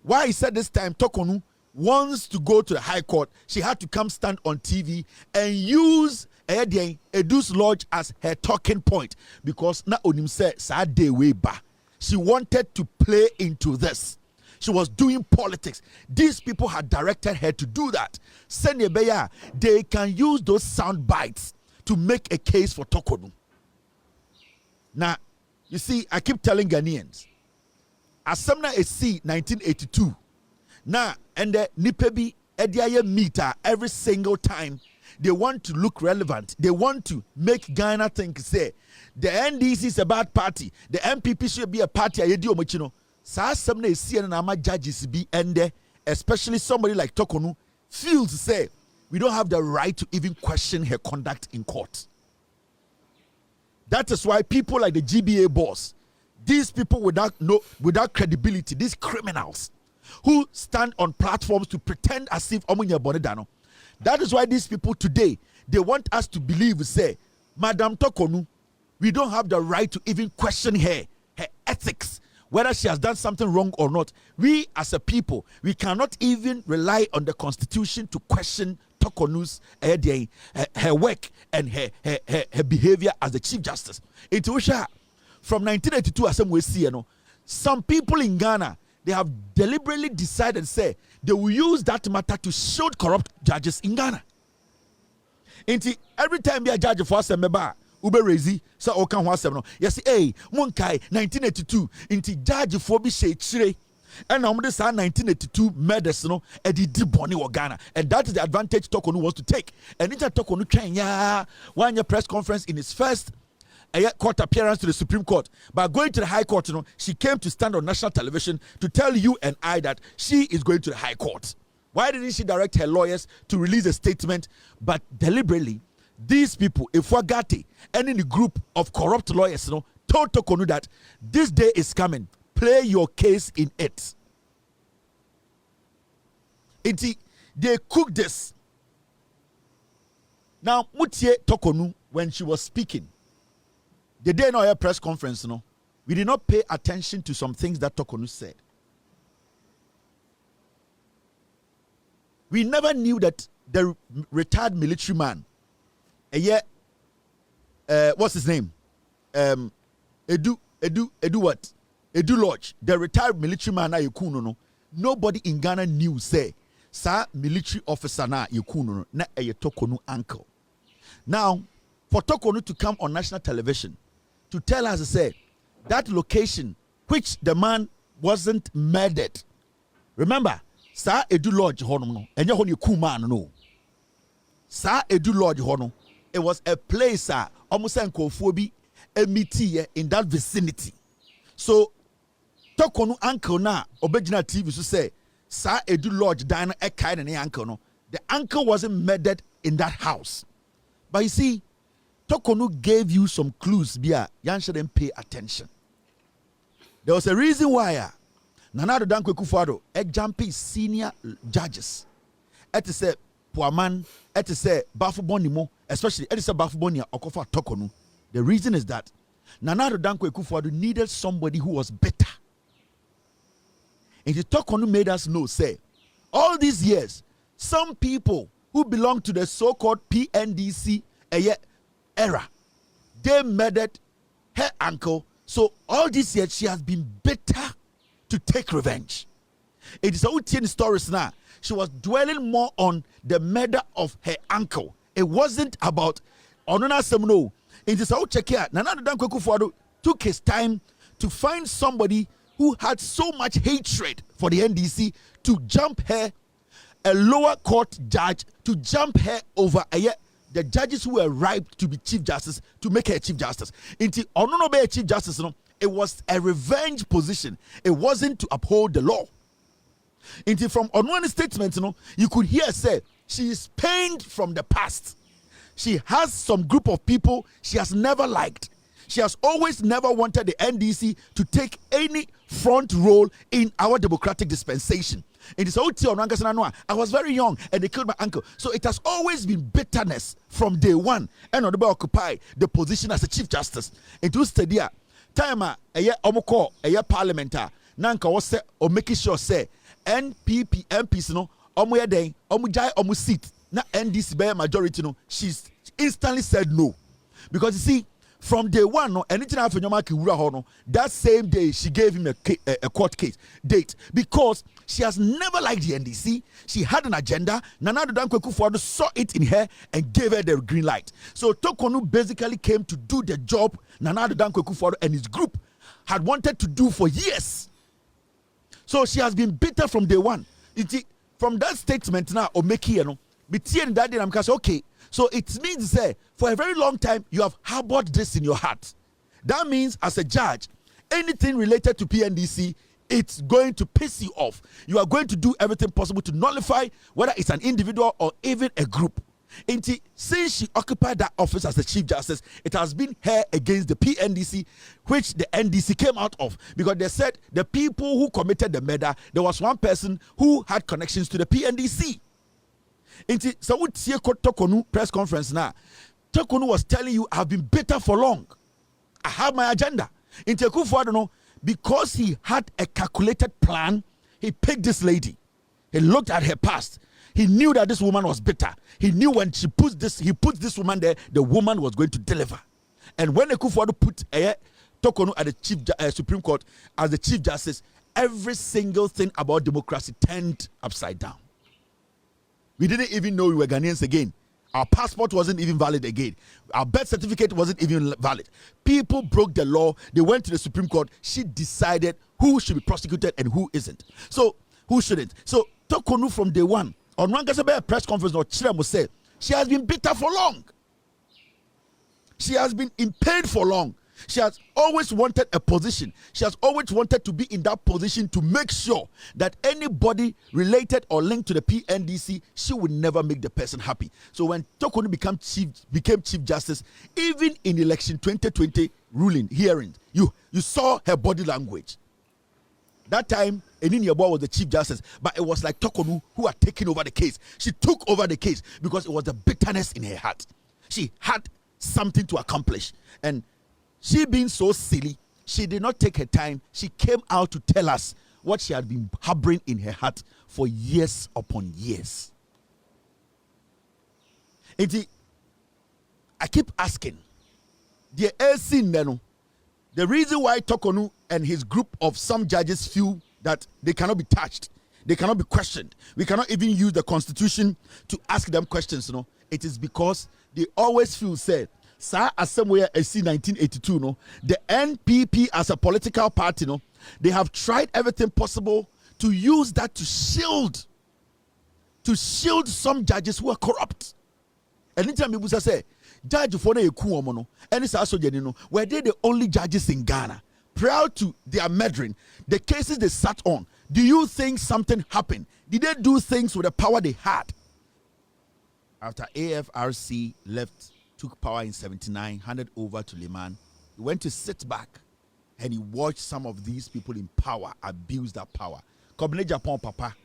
Why he said this time Tokonu wants to go to the High Court, she had to come stand on TV and use Edu's Lodge as her talking point because na onim say sa day way ba. She wanted to play into this. She was doing politics. These people had directed her to do that. Senyebeya, they can use those sound bites to make a case for Tokonu. Now, you see, I keep telling Ghanaians, Asamna AC 1982. Now, and the Nipebi Ediaye meter every single time. They want to look relevant. They want to make Ghana think, say, the NDC is a bad party. The MPP should be a party. Some judges be and especially somebody like Tokonu feels to say we don't have the right to even question her conduct in court. That is why people like the GBA boss, these people without credibility, these criminals who stand on platforms to pretend as if Omunya Bonedano. That is why these people today, they want us to believe, say, Madam Tokonu, we don't have the right to even question her ethics, whether she has done something wrong or not. We as a people, we cannot even rely on the constitution to question Tokonu's her work and her behavior as the Chief Justice. From 1982, as we see, some people in Ghana, they have deliberately decided, say, they will use that matter to shield corrupt judges in Ghana. Every time a judge for us, Ube Rezi, so Okan Wasem, yes, hey, Munkai, 1982, judge for be chire. And now this 1982 murders, Eddie Diboni or Ghana. And that is the advantage Tokonu wants to take. And it's a Tokonu Kenya, 1 year press conference in his first court appearance to the Supreme Court. But going to the High Court, she came to stand on national television to tell you and I that she is going to the High Court. Why didn't she direct her lawyers to release a statement? But deliberately, these people, Ifwagati, and in the group of corrupt lawyers, told Tokonu that this day is coming. Play your case in it. They cooked this. Now, Mutie Tokonu, when she was speaking, the day in our press conference, we did not pay attention to some things that Tokonu said. We never knew that the retired military man, what's his name? Edu what? Edu Lodge, the retired military man na yekuno. Nobody in Ghana knew, say, sa military officer na yekuno na Tokonu uncle. Now, for Tokonu to come on national television to tell us, say, that location which the man wasn't murdered. Remember, sa Edu Lodge hono no, enye hono yekuma no. Sa Edu Lodge hono, it was a place almost nkofo bi meeting in that vicinity. So Tokonu uncle na obejina TV so say Sir Edu Lodge dine a kind of uncle no. The uncle wasn't murdered in that house. But you see, Tokonu gave you some clues. Bia, you shouldn't pay attention. There was a reason why Nana Addo Dankwa Akufo-Addo jumpy senior judges. Et say Puaman, et say Bafubonimo, especially et say Bafubonia Okofa Tokonu. The reason is that Nana Addo Dankwa Akufo-Addo needed somebody who was better. And the Tokonu made us know, say, all these years, some people who belong to the so-called PNDC era, they murdered her uncle. So all these years, she has been bitter to take revenge. It is a stories now. She was dwelling more on the murder of her uncle. It wasn't about Onona Semno. It is a check here. Nana Addo Dankwa Akufo-Addo took his time to find somebody who had so much hatred for the NDC to jump her, a lower court judge, to jump her over the judges who were ripe to be chief justice, to make her chief justice. Into Onono be a chief justice, it was a revenge position. It wasn't to uphold the law. Into from Onono's statement, you could hear say she is pained from the past. She has some group of people she has never liked. She has always never wanted the NDC to take any front role in our democratic dispensation. It is I was very young and they killed my uncle. So it has always been bitterness from day one. And Onobe occupy the position as a chief justice. It was stadia time omoko parliamentar nanka was say or making sure say NPP MPs omo den omo jai omo seat na NDC by majority she's instantly said no. Because you see, from day one, anything after that same day she gave him a court case date because she has never liked the NDC. She had an agenda. Nana Addo Dankwa Akufo-Addo saw it in her and gave her the green light. So Tokonu basically came to do the job Nana Addo Dankwa Akufo-Addo and his group had wanted to do for years. So she has been bitter from day one. From that statement now, Omeki, that day, I'm okay. So it means that for a very long time, you have harbored this in your heart. That means as a judge, anything related to PNDC, it's going to piss you off. You are going to do everything possible to nullify whether it's an individual or even a group. Since she occupied that office as the Chief Justice, it has been her against the PNDC, which the NDC came out of. Because they said the people who committed the murder, there was one person who had connections to the PNDC. So we see Tokonu press conference now. Tokonu was telling you, I've been bitter for long. I have my agenda. Akufo-Addo, because he had a calculated plan, he picked this lady. He looked at her past. He knew that this woman was bitter. He knew when he puts this woman there, the woman was going to deliver. And when Akufo-Addo put Tokonu at the Supreme Court as the Chief Justice, every single thing about democracy turned upside down. We didn't even know we were Ghanaians again. Our passport wasn't even valid again. Our birth certificate wasn't even valid. People broke the law. They went to the Supreme Court. She decided who should be prosecuted and who isn't. So, who shouldn't? So, Tokonu from day one, on Rangasabe press conference, Chiramo said, she has been bitter for long. She has been in pain for long. She has always wanted a position. She has always wanted to be in that position to make sure that anybody related or linked to the PNDC, she would never make the person happy. So when Tokonu became Chief Justice, even in election 2020 ruling hearing, you saw her body language. That time, Enini Yeboah was the Chief Justice, but it was like Tokonu who had taken over the case. She took over the case because it was the bitterness in her heart. She had something to accomplish. And she being so silly, she did not take her time. She came out to tell us what she had been harboring in her heart for years upon years. And I keep asking, the reason why Tokonu and his group of some judges feel that they cannot be touched, they cannot be questioned, we cannot even use the Constitution to ask them questions, it is because they always feel said, Sir, as somewhere AC 1982, the NPP as a political party, they have tried everything possible to use that to shield some judges who are corrupt. And anytime people say, Judge for na eku omo no, any sa soja no, were they the only judges in Ghana? Prior to their murdering, the cases they sat on, do you think something happened? Did they do things with the power they had? After AFRC took power in 79, handed over to Liman, he went to sit back and he watched some of these people in power abuse that power. Kobne Japan Papa,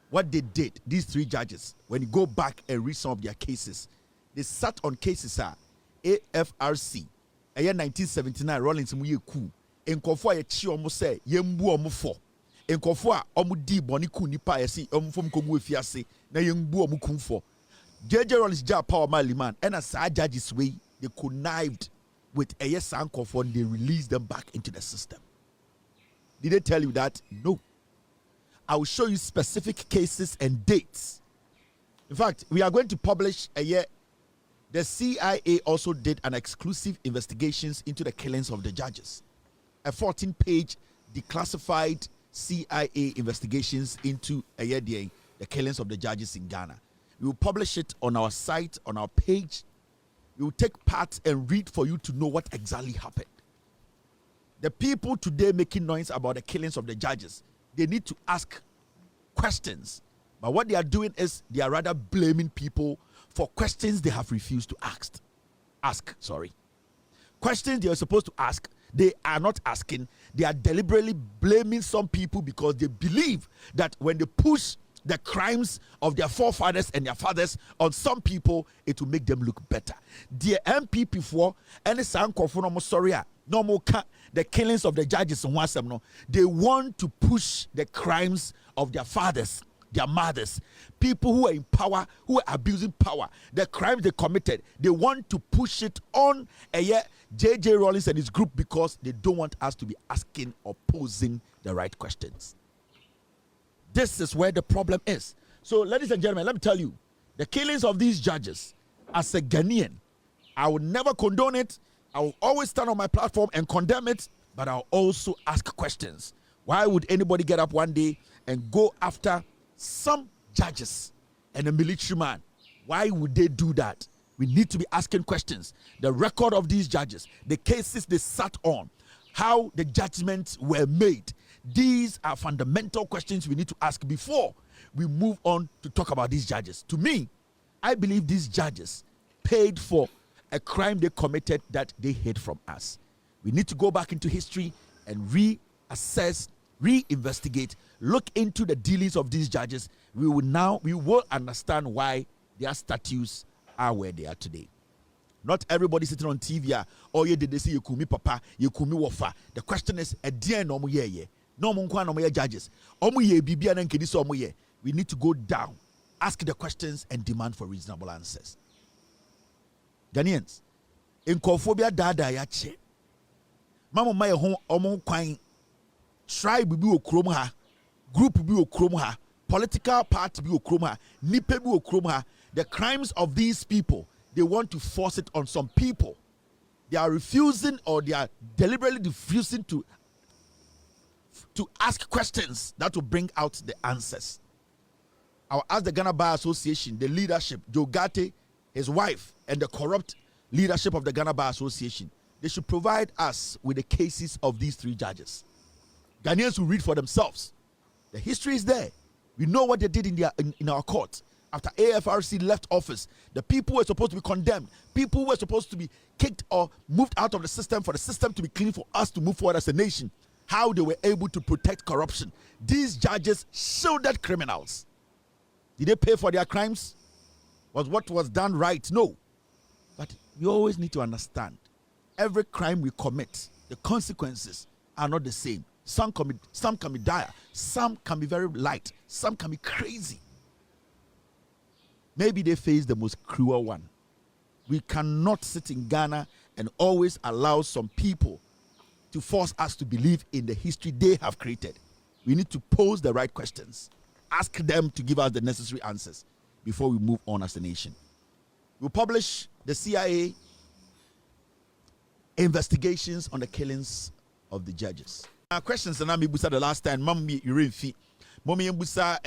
what they did, these three judges, when you go back and read some of their cases, they sat on cases AFRC, a year 1979, Rollins Muye Ku, in Kofua ye chi omo se, yembu omo fo. In Kofua, omu di boni ku nipa yesi, omu fom komu efiase, na yembu omu kum fo. JJ Rollins ja power Maliman, and as our judges way, they connived with a yes and Kofua, they released them back into the system. Did they tell you that? No. I will show you specific cases and dates. In fact, we are going to publish a year. The CIA also did an exclusive investigations into the killings of the judges. A 14-page declassified CIA investigations into a year the killings of the judges in Ghana. We will publish it on our site, on our page. We will take part and read for you to know what exactly happened. The people today making noise about the killings of the judges, they need to ask questions. But what they are doing is they are rather blaming people for questions they have refused to ask. Questions they are supposed to ask, they are not asking. They are deliberately blaming some people because they believe that when they push the crimes of their forefathers and their fathers on some people, it will make them look better. The MPP for any the killings of the judges in Wasam, they want to push the crimes of their fathers, their mothers, people who are in power, who are abusing power, the crimes they committed. They want to push it on JJ Rollins and his group because they don't want us to be asking or posing the right questions. This is where the problem is. So, ladies and gentlemen, let me tell you, the killings of these judges, as a Ghanaian, I will never condone it. I will always stand on my platform and condemn it, but I'll also ask questions. Why would anybody get up one day and go after some judges and a military man? Why would they do that? We need to be asking questions. The record of these judges, the cases they sat on, how the judgments were made. These are fundamental questions we need to ask before we move on to talk about these judges. To me, I believe these judges paid for a crime they committed that they hid from us. We need to go back into history and reassess, reinvestigate, look into the dealings of these judges. We will understand why their statues are where they are today. Not everybody sitting on TV, oh yeah, did they say you kumi papa, you kumi wafa. The question is, a dear no more ye. No more no more judges. We need to go down, ask the questions, and demand for reasonable answers. Ghanaians, in Kophobia dada yache. Mama maya home omo kwine. Tribe bi okrom ha, group bi okrom ha, political party bi okrom ha, nipe bi okrom ha. The crimes of these people, they want to force it on some people. They are refusing, or they are deliberately refusing to ask questions that will bring out the answers. I'll ask the Ghana Bar Association, the leadership, Joe Gate, his wife, and the corrupt leadership of the Ghana Bar Association. They should provide us with the cases of these three judges. Ghanaians will read for themselves. The history is there. We know what they did in our court. After AFRC left office, the people were supposed to be condemned. People were supposed to be kicked or moved out of the system for the system to be clean for us to move forward as a nation. How they were able to protect corruption. These judges shielded criminals. Did they pay for their crimes? Was what was done right? No. But we always need to understand, every crime we commit, the consequences are not the same. Some can be dire, some can be very light, some can be crazy. Maybe they face the most cruel one. We cannot sit in Ghana and always allow some people to force us to believe in the history they have created. We need to pose the right questions. Ask them to give us the necessary answers before we move on as a nation. We'll publish the CIA investigations on the killings of the judges. Questions and I'm busa the last time. Mommy, you fee. Mommy busa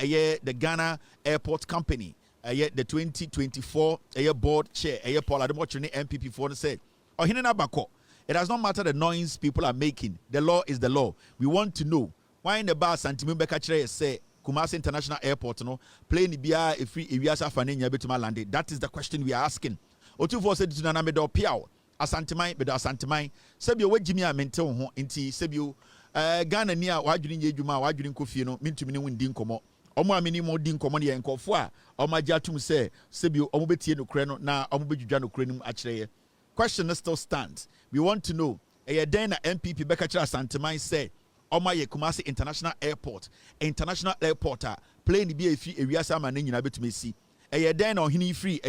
the Ghana Airport Company. the 2024 board chair Paul Ademochene MPP for say ohine na bako. It does not matter the noise people are making. The law is the law. We want to know why in the bar Santimi Bekachre say Kumasi International Airport no plane bia if we wiasa fane nya betuma lande. That is the question we are asking. Otu said to na medo piao asantimai bedo asantimai sebio wajimi a mente ho nti sebio Ghana ni a wadwini nye dwuma wadwini Kofi no mintumi ne windi nkomo omo amini mo di nkomo ne nkofo a omo agya tum se sebio omo betie no kure no na omo bedwudwa no kure nim akire. Question still stands. We want to know den na MPP Bekachira Santimai say Oma ye Kumasi International Airport a plane bi efi ewiasa ma ne nyina betumi si den na ohini free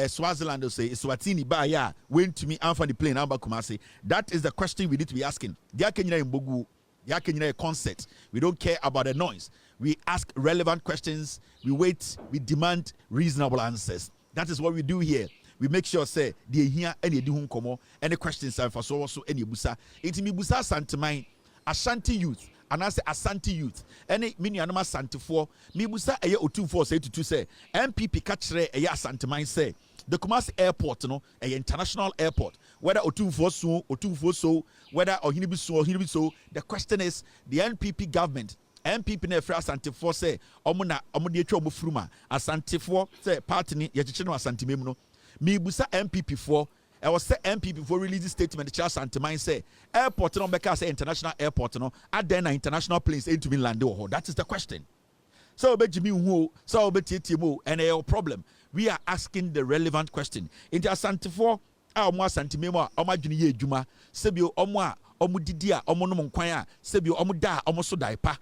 Swaziland say Swatini ba ya went to me amfa the plane amba Kumasi. That is the question we need to be asking. Dia kenyina mbogu, dia kenyina concert. We don't care about the noise. We ask relevant questions, we wait, we demand reasonable answers. That is what we do here. We make sure say the here any di hun komo any questions are for so any busa it mi busa Santimai Ashanti youth and I say Ashanti youth any mini anoma Santifo mi busa eye otumfo say to say MPP kachre eye Santimai say the Kumasi airport no a international airport whether otumfo so whether ohinibi so the question is the NPP government MPP na Efra Santifo say omo de atwa omo fruma Asantifo say party ni ye chiche no Asantimem no me busa MPP for I was say MPP for release statement the Charles Santimai say airport no beka say international airport no at then international planes into me land ho. That is the question. So obejimi hu so obetietimo and a problem. We are asking the relevant question. Into Asantifo a omo Asantimem a omo adwene ye adwuma sebio omo a omo didi a omo no nkwan a sebio omo da omo so daipa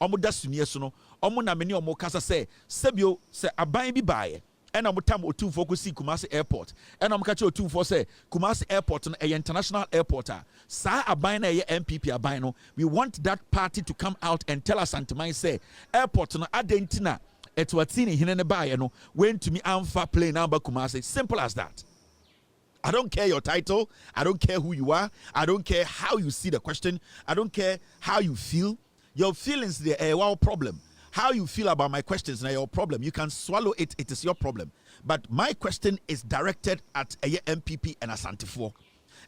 omo da sumie so no omo na meni omo kasa say sebio se aban bi baaye and I'm time otu for see Kumasi Airport. And I'm catching otu for say Kumasi Airport a international airport. Sa abina ye MPP abino. We want that party to come out and tell us Santimai say airport no adentina etwatini hinene baye no went to me amfa plane number Kumasi. Simple as that. I don't care your title. I don't care who you are. I don't care how you see the question. I don't care how you feel. Your feelings they are our problem. How you feel about my questions is your problem. You can swallow it, it is your problem. But my question is directed at a MPP and Asantifo.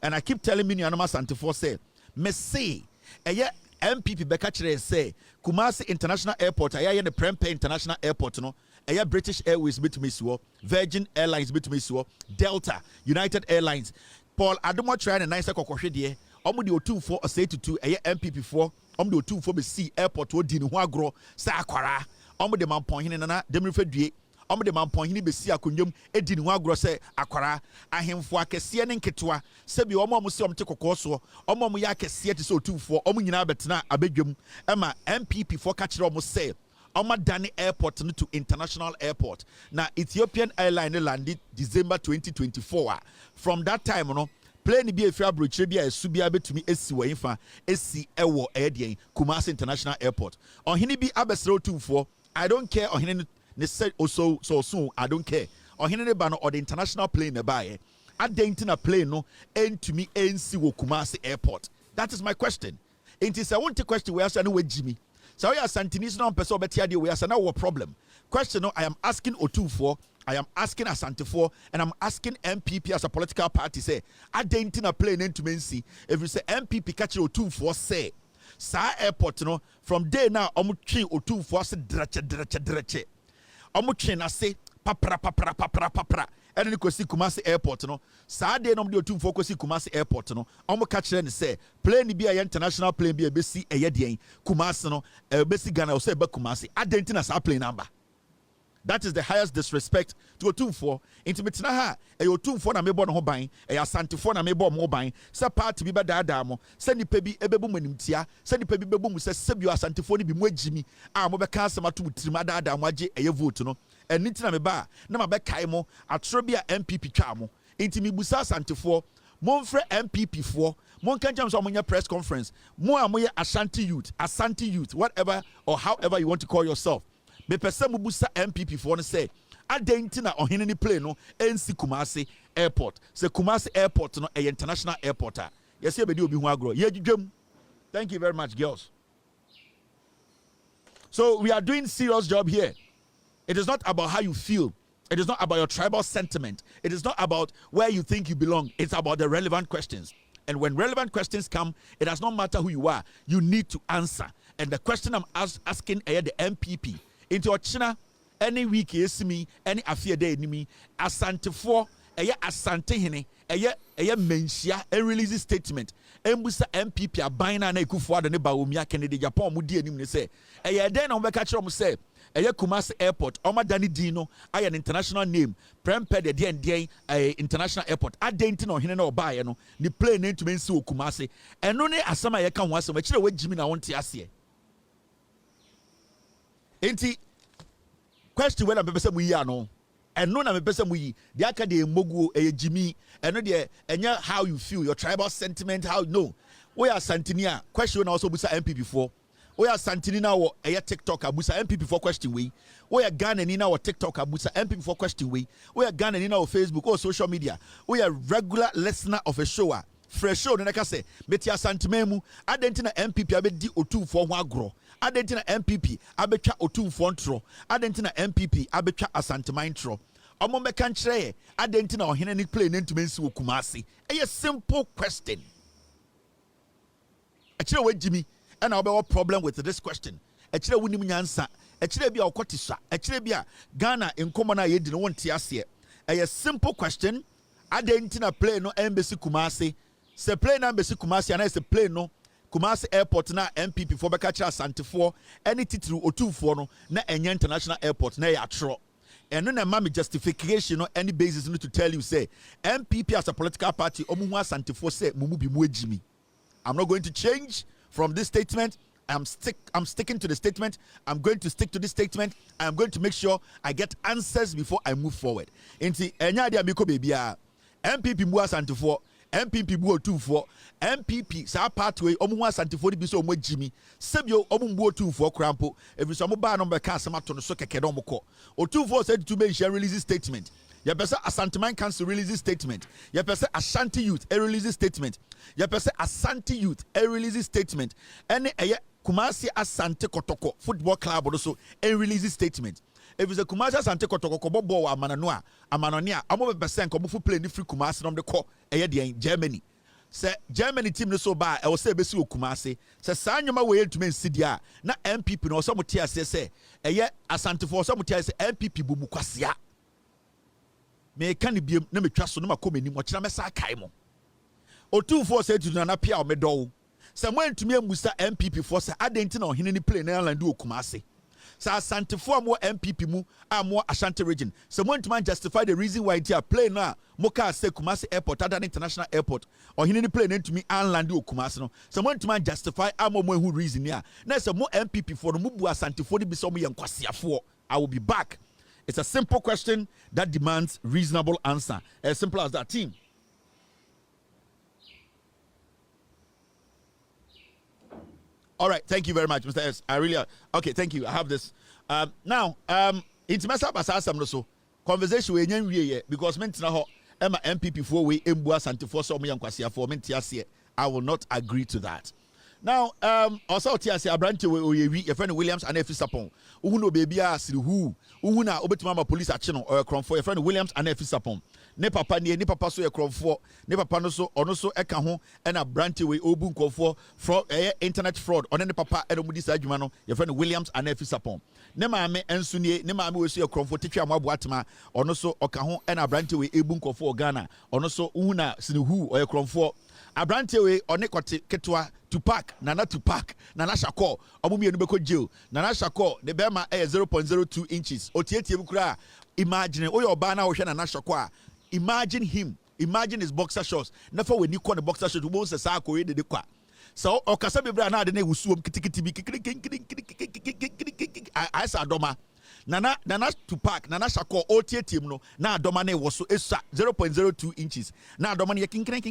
And I keep telling me, Asantifo say, me say, a MPP Bekachire say, Kumasi International Airport, a the Prempe International Airport, no, a British Airways between Virgin Airlines between Delta, United Airlines. Paul Adomo trying a nicer cocoshedie, Omudi O2 for a say to 2, a MPP 4. Omdo 2 for see airport wo di ne ho agro sa akwara omde man pon hene na demrefa due omde man pon hene be si akonnwom edi ne ho agro se akwara ahemfo akese ne nketoa se bi omo se omte kokoso omo ya akese te se otufo omo nyina betena abedwam ema MPP for ka kire omo se omo dane airport no to international airport na Ethiopian airline landed December 2024 from that time no plane bi efra brochire bi a esu bia betumi esi wo infa esi ewo edien Kumasi International Airport ohene bi abesere otumfo I don't care ohene ne said also so soon I don't care ohene ne ba no or the international plane ne bae adentina plane no entumi ensi wo Kumasi Airport. That is my question. It is a one question we ask no we Jimmy so we are santinis no person betia dey we ask na what problem question no I am asking otumfo I am asking Asantifo and I'm asking MPP as a political party say adentina plane into mensi if you say MPP catch otumfo say sa airport no from day now omu twi otumfo say dreche omu twi na say papra and then you see Kumasi Airport no sa day no de otumfo ko see Kumasi Airport no omu catch and say plane bi a international plane bi be see eye den Kumasi no be see Ghana o say be Kumasi adentina sa plane number. That is the highest disrespect to otumfo. Intimate na ha e otumfo na mebo no ho ban e Asantifo na mebo mo ban se party bi beda mo se nipa bi ebebu manimtia se nipa bi bebu mu se sebio Asantifo ni bi mo agimi a mo beka asema to mutirima da mo age eye vote no eni tina me ba na ma bekai mo atro bi a MPP twa mo intimi busa Asantifo mo mfre MPP fo mo kan jam so mo nya press conference mo amoye Ashanti youth whatever or however you want to call yourself. Me pese mu busa MPP for no say adentina ohene ni plane no ensi Kumasi Airport. Se Kumasi Airport no a international airport. Yes, ye bedi obi hu agro. Ye dwedwam. Thank you very much, girls. So we are doing serious job here. It is not about how you feel. It is not about your tribal sentiment. It is not about where you think you belong. It's about the relevant questions. And when relevant questions come, it does not matter who you are. You need to answer. And the question I'm asking is the MPP. Into China, any week is me, any affair day enemy, Asante for Asante Hene, mensia, a release statement. Embusa MPP a bina na ekufu da ne ba omia Kennedy Japan mu di anim ne say. Den on beka kire mo say. Kumasi Airport, Oma Dani Dino, I an international name, Premped the DN international airport. I didn't know him no buy, no, the plane name to me so Kumasi, and no ne asama ya can once, which way Jimmy na want to ask ye. Ain't question when I'm a person we are no, and no, I'm a person we, the Akade Mogu, a Jimmy, and no, dear, and how you feel, your tribal sentiment, how no. We are Santinia, question also with MP before. We are Santinina or a TikTok abusa MP before question we. We are Ghana in our TikTok abusa MP before question we. We are Ghana in our Facebook or social media. We are regular listener of a show. Fresh show, like I say, Betia Santimemu, Adentina MPP abedi O2 for one grow. Adentina MPP abecha O2 for tro. Adentina MPP abecha Asantimine tro. Omombe kanchre, Adentina or Henny play name to mensu Kumasi. A simple question. A chill with Jimmy. And I'll be a problem with this question. Actually, we need answer. Actually, be our quartisha. Actually, be a Ghana in common. I didn't want to ask here. A simple question. I didn't play no embassy Kumasi. Se play no embassy Kumasi, and I say play no Kumasi Airport na MPP for Bekacha Sante for any title or 2 for no na any international airport na ya tro. And no mami justification or any basis need to tell you say MPP as a political party omuwa Sante for say mumu bi mu ejimi. I'm not going to change from this statement. I'm sticking to the statement. I'm going to stick to this statement. I'm going to make sure I get answers before I move forward. Inti enya dia miko baby MPP mu asante for MPP mu otu for MPP sa pathway omu asante for bi so omu jimi sebio omu mu otu for krampo if so omu ba no be ka asema to no so keke no mko otu for said to be share release statement. Ya pese Asante Council release statement. Ya pese Ashanti Youth a release statement. Ya pese Asante Youth a release statement. Any Kumasi Asante Kotoko Football Club also a release statement. If it's a Kumasi Asante Kotoko Kobo Amananoa Amanonia, Amo percent come for play the free Kumasi on the core in Germany. Say Germany team no so bad. I will say Besu Kumasi. Say Sanyama way to men Sidia. Na MPP no some tia say Asante for some tia say MPP Bumukwasia. Me can be no me trust no makome ni mo kira mesa kai mo otu for say to na pia o me do someone to me musa MPP for say adenti na ohene ni play na land do Kumasi sa Asante for mo MPP mu mo Ashanti region someone to man justify the reason why they are play na mo ka say Kumasi airport other international airport ohene ni play na to me and land do Kumasi no someone to man justify mo who reason ya na say mo MPP for no mu bu Asante for bi so mo yankwasiafo. I will be back. It's a simple question that demands reasonable answer. As simple as that, team. All right, thank you very much, Mr. S. I really okay. Thank you. I have this. Now, it's messed up as I'm also conversation we enye because mentina ho Emma MPP for we embua Asante for so me yankwasia for mentiasie. I will not agree to that. Now, also tiasie abrante we oyewi your friend Williams and Efi Sapon. Uhuno baby a siri hu. Uhuna obetima police action or for your friend Williams and Efi Sapon. Ne papa so your for ne papa no so ono so eka ho and a branch we obu nkofo fraud internet fraud on ne papa edomudi sa adwuma no your friend Williams and Efi Sapon. Ne maame enso ne maame we so your for tetwa mo aboatema ono so oka ho and a branch we ebu nkofo Ghana ono so uhuna siri hu or your for abrante we one kote ketwa Tupac Nana Shako omumi enu beko jail Nana Shako the bema 0.02 inches otietie bukura imagine oyo oba na wo hwe Nana Shako a imagine him his boxer shorts never when you call the boxer shorts wo se sa ko de kwa so okasa bebra na de na wusuom kitikiti bi I sa doma Nana Tupac Nana Shako otie team no na adoma na wo so esa 0.02 inches na adoma na kinkren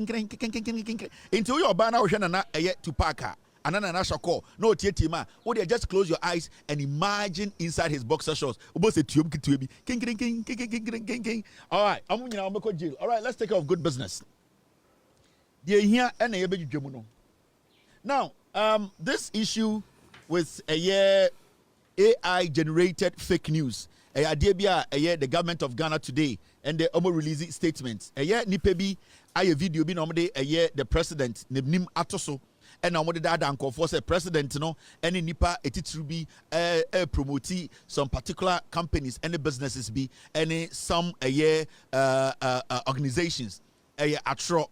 into your bana wo hwe Nana Tupac and Nana Shako no otie team a wo dey just close your eyes and imagine inside his boxer shorts obo se tuom kitwe bi kinkren all right amu nyina omeko jail. All right, let's take care of good business dey here na ye bedwedwemu no. Now this issue with AI generated fake news idea be the government of Ghana today and the omo release statements nipa bi aye video bi na omo de the president nim atoso and omo de dada ankofo say president no any nipa etitru bi promote some particular companies and businesses bi any some organizations atro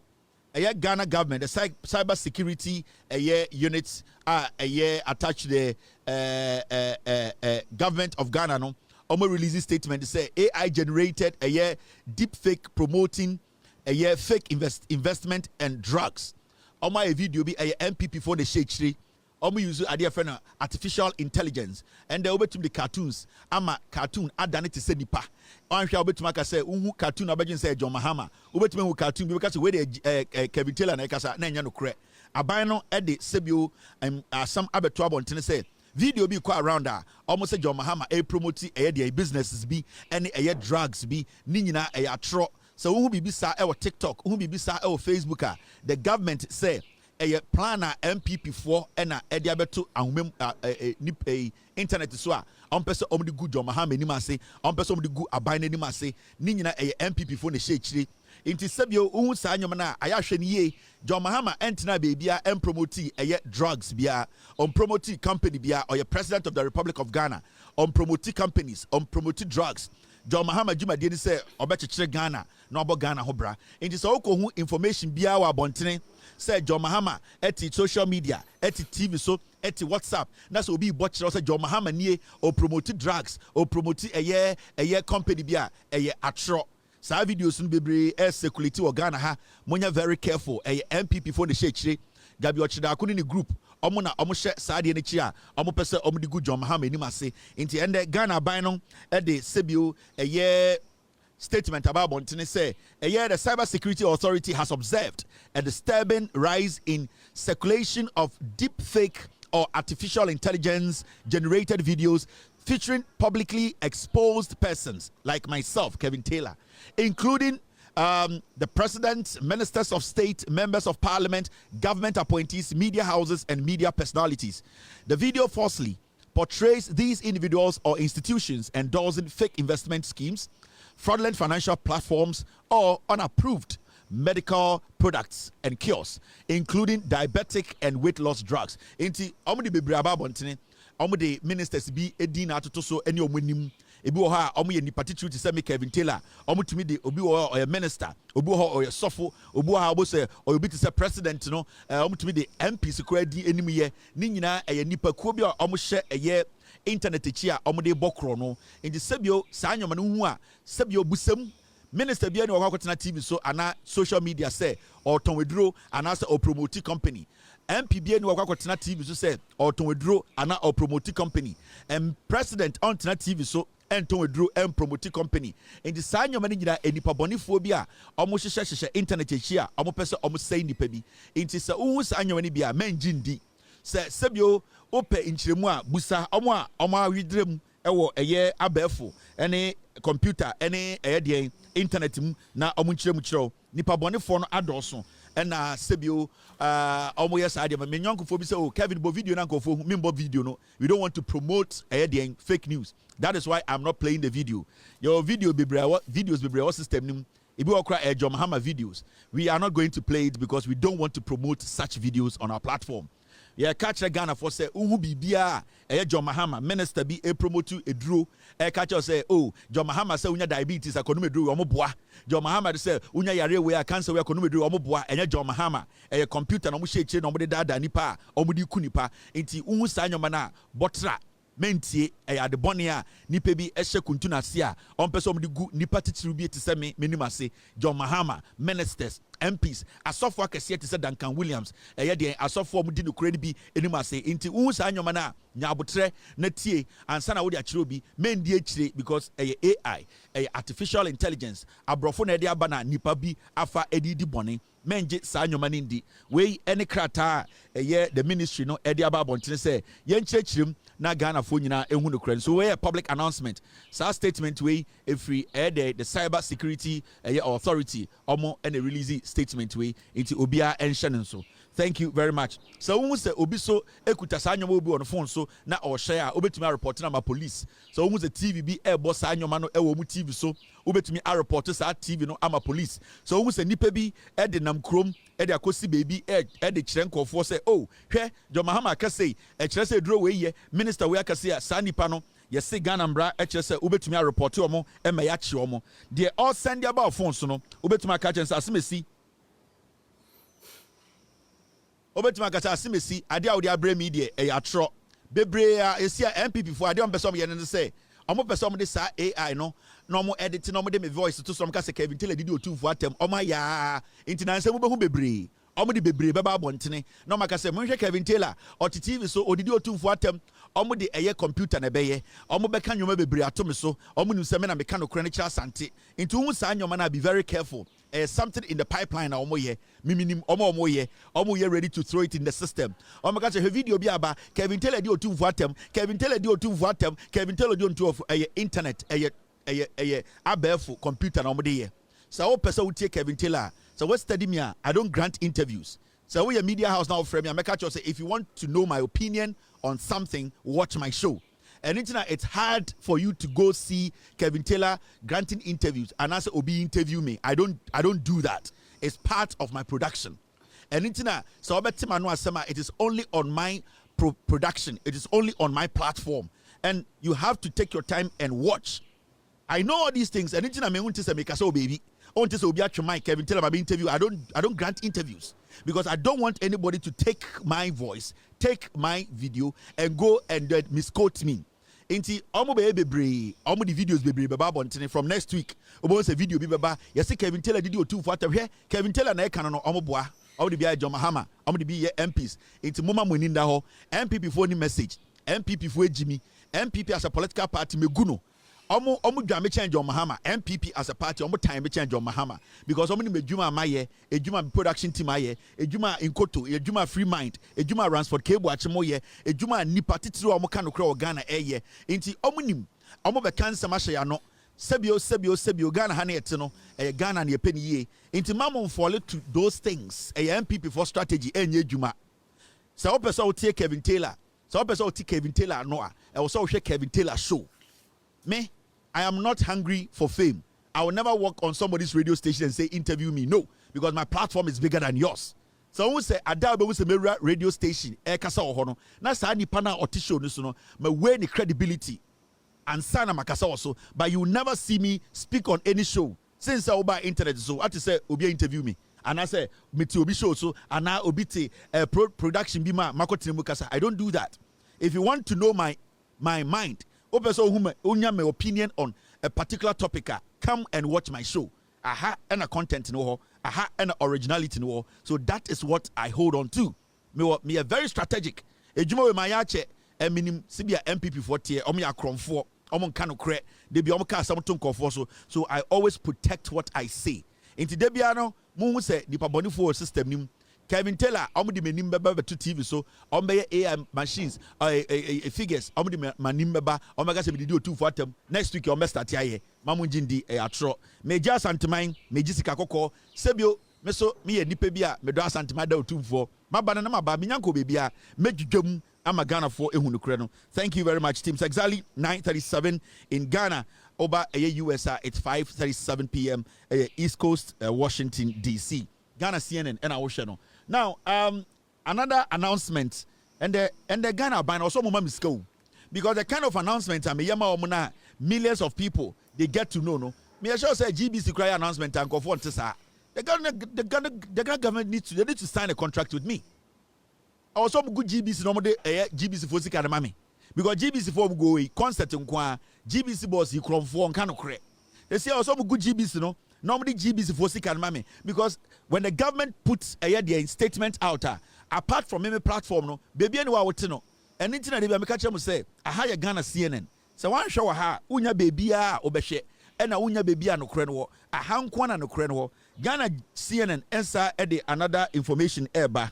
Ghana government, the cyber security units are attached to the government of Ghana. No, Omo release statement to say AI generated deep fake promoting fake investment and drugs. Omo a video be MPP for the shade. Omo use idea for artificial intelligence and they over to the cartoons. Ama cartoon adani to say nipa. On shall bet maka say unhu cartoon abajin say John Mahama. Ubet me cartoon because where the Kevin Taylor na kasa na nya no kre. Abano e de sebio some abeto abontene say video be quite around that. Almost say John Mahama promote the businesses be any drugs be ni nyina atro. So who be bisa TikTok, who be bisa Facebook. The government say a planner MPP4 and a diabeto and internet so on person om the good John Mahama ni mase on person the good abine ni mase ni nyina a MPP4 ne shechiri inti sebio uhu sa nyoma na ayahwe ni ye John Mahama entina bebia em promote drugs bia on promote company bia or president of the Republic of Ghana on promote companies on promote drugs John Mahama Juma did say obechire Ghana na obo Ghana ho bra inti so ko hu information bia wa bontene say John Mahama eti social media eti TV so eti WhatsApp na so obi botchere say John Mahama nie or promote drugs or promote a company bia atro sa videos no bebre circulate o Ghana ha monya very careful MPP for the shechire gabi ochida akuni ni group omo na omo hye saade ne chi a omo pese omo di gu John Mahama ni mase inti ende Ghana ban no de sebio statement about Bontine say the Cyber Security Authority has observed a disturbing rise in circulation of deep fake or artificial intelligence generated videos featuring publicly exposed persons like myself, Kevin Taylor, including the president, ministers of state, members of parliament, government appointees, media houses, and media personalities. The video falsely portrays these individuals or institutions endorsing fake investment schemes, fraudulent financial platforms, or unapproved medical products and cures, including diabetic and weight loss drugs. Inti omudi bebraba bontene omudi ministers bi edina atoto so ene omonim ebi wo ha omo ye nipa titru ti se me Kevin Taylor omutumi de obi wo or minister obi wo or sofo obi wo ha obo se or obi ti se president no omutumi de MP sekura di enim ye ni nyina nipa kuo bi omo hye internet echi a omo de bokro no indi sebio sa anyoma no hu a sebio busam minister bia ni wakotena TV so ana social media say or tonweduro ana say or promote company MP bia ni wakotena TV so say or tonweduro ana or promote company and president on tena TV so tonweduro and promote company indi sa anyoma ni nyina enipa bonifo bi a omo hye internet echi a omo pese omo say nipa bi enti sa hu sa anyoma ni bia menjindi se sebio ope inchiremu a busa omo awidrem ewo abefo ene computer ene de internet mu na omo nchiremu chiro nipa bone fo no adoso ena sebio omo yes ade me nyonkofo bi say oh Kevin bo video na nkofo me bo video no we don't want to promote the fake news. That is why I'm not playing the video. Your videos bebre system nim ibi okra John Mahama videos. We are not going to play it because we don't want to promote such videos on our platform. Yeah, catch Ghana for say uhu bibia John Mahama minister be promote eduro catch say oh John Mahama say unya diabetes akono meduro omo boa John Mahama say unya yare we cancer we akono meduro omo boa John Mahama computer na omo hye na omo de dada nipa omo di ku nipa enti uhu sa nyoma na botra mentie ade bone a nipa bi ehye kuntu na se a on pese omo de gu nipa titiru bi eti se me menimase John Mahama ministers MPs asofo akese te se Duncan Williams de asofo mu di no kure bi enimase enti wu sa anyoma na nyabotre na tie ansa na wo de akire obi men di akire because AI artificial intelligence abrofo na de aba na nipa bi afa edidi bone menje sa anyoma ni ndi we any krata the ministry no de aba bontene se yen chirechirem na Ghana fo nyina ehu no kure so we a public announcement sa statement we every the cyber security authority omo and release statement we into obia enhye so Thank you very much. So when we say obi so ekuta sa nyoma obi on phone so na or share obetumi report na ma police. So when we say TV bi e boss sa nyoma no e wo mu TV so obetumi report sa TV no ama police. So when we say nipa bi e de nam krom e de akosi baby e de kire nkofo say oh hwe John Mahama ka say e kire say duro we ye minister we aka say sa nipa no yes Ghana mbra e kire say obetumi report omo e ma ya chi omo. They all send their about phone so no obetumi ka kire say asemesi Obetima kasa asimesi ade a wodi abre media e yatro bebre a esia MPP fo ade on person ye ne say omo person de sa AI no na omo edit na omo de me voice to some kasa Kevin Taylor didi otufo atem omo ya intinanse mo behu bebre omo de bebre beba abontene na omo kasa monhwe Kevin Taylor oti TV so odidi otufo atem omo de eye computer na beye omo beka nyoma bebre atome so omo nim se me na meka no kra kira sante into hu sa nyoma na be very careful. Something in the pipeline na omo ye miminim omo ye ready to throw it in the system. Omo ka che video bi aba Kevin Taylor di otumfo atem Kevin Taylor di otumfo atem Kevin Taylor di onto of internet abefo computer na omo de ye. So o person would take Kevin Taylor. So what study me I don't grant interviews. So we a media house now frame me make sure say if you want to know my opinion on something watch my show. And it's hard for you to go see Kevin Taylor granting interviews and as Obi interview me. I don't do that. It's part of my production. And so it is only on my production. It is only on my platform. And you have to take your time and watch. I know all these things. And me want to say make so baby. I want to say Obi my Kevin Taylor my interview. I don't grant interviews because I don't want anybody to take my voice, take my video and go and misquote me. Inti omo be bebre omo the videos bebre beba bontene from next week omo say video bi beba yes Kevin Taylor did otu for atahwe Kevin Taylor na e kan no omo boa omo de bi John Mahama omo de bi ye MPs inti moma moni nda ho MPP for any message MPP for ejimi MPP as a political party meguno omo dwame change John Mahama MPP as a party omo time be change John Mahama because omo ni medwuma amaye ejuma production team aye ejuma inkoto ejuma free mind ejuma Ransford Cable achemo ye ejuma nipa titiri omo ka no kra Ghana eye nti omo nim omo be cancer ma hye no sebio Ghana ha na yete no Ghana na yepeni ye nti mamon fall to those things MPP for strategy enye ejuma so o person o tie Kevin Taylor so o person o tie Kevin Taylor no a e wo so hwe Kevin Taylor show me I am not hungry for fame. I will never work on somebody's radio station and say interview me. No, because my platform is bigger than yours. So when we say Adabe we say radio station kasa ohono na sa nipa na otisho no so no me wear the credibility and sana makasa also but you will never see me speak on any show since I over internet so I to say obi interview me and I say me to obi show so and I obi te production bi ma makotene kasa. I don't do that. If you want to know my mind person who my opinion on a particular topic, come and watch my show. Aha, and a content no, aha, and a originality no. So that is what I hold on to. Me a very strategic. Ejuma we my yache a minim sibia MPP 40 omo ya kromfo omo kan no kre de bi omo ka sam to nkofo so I always protect what I say. Inti de bia no mu hu se nipa bonifo system nim Kevin Taylor, I'm the manim beba to TV so on be AI machines, figures, I'm the manim beba, oh my gosh, we do 2 for them. Next week, you'll start here. Mamunjindi, a tro. Major Santamine, Majisica Coco, Sebio, Meso, me and Nipebia, Medra Santamada 2 for my banana, my babinanko babia, make jum. I'm a Ghana for Ehunu. Thank you very much, teams. Exactly 9:37 in Ghana. Over USA, it's 5:37 p.m. East Coast, Washington D.C. Ghana CNN and our channel. Now, another announcement, and the Ghana ban also mama misko because the kind of announcement I mean yama millions of people they get to know no. Me I sure say GBC cry announcement and go for the Ghana government need to sign a contract with me. Also good GBC no de GBC for sika mama because GBC for go concert nkwa GBC boss he krom for nka no kre. They say also good GBC no. Normally GBC for sick and mammy because when the government puts a statement out apart from any platform no baby any what no and internet they make them say I hire Ghana CNN so one show ha unya baby obehwe and a unya baby no kre no a hankwana no kre no Ghana CNN answer another information eba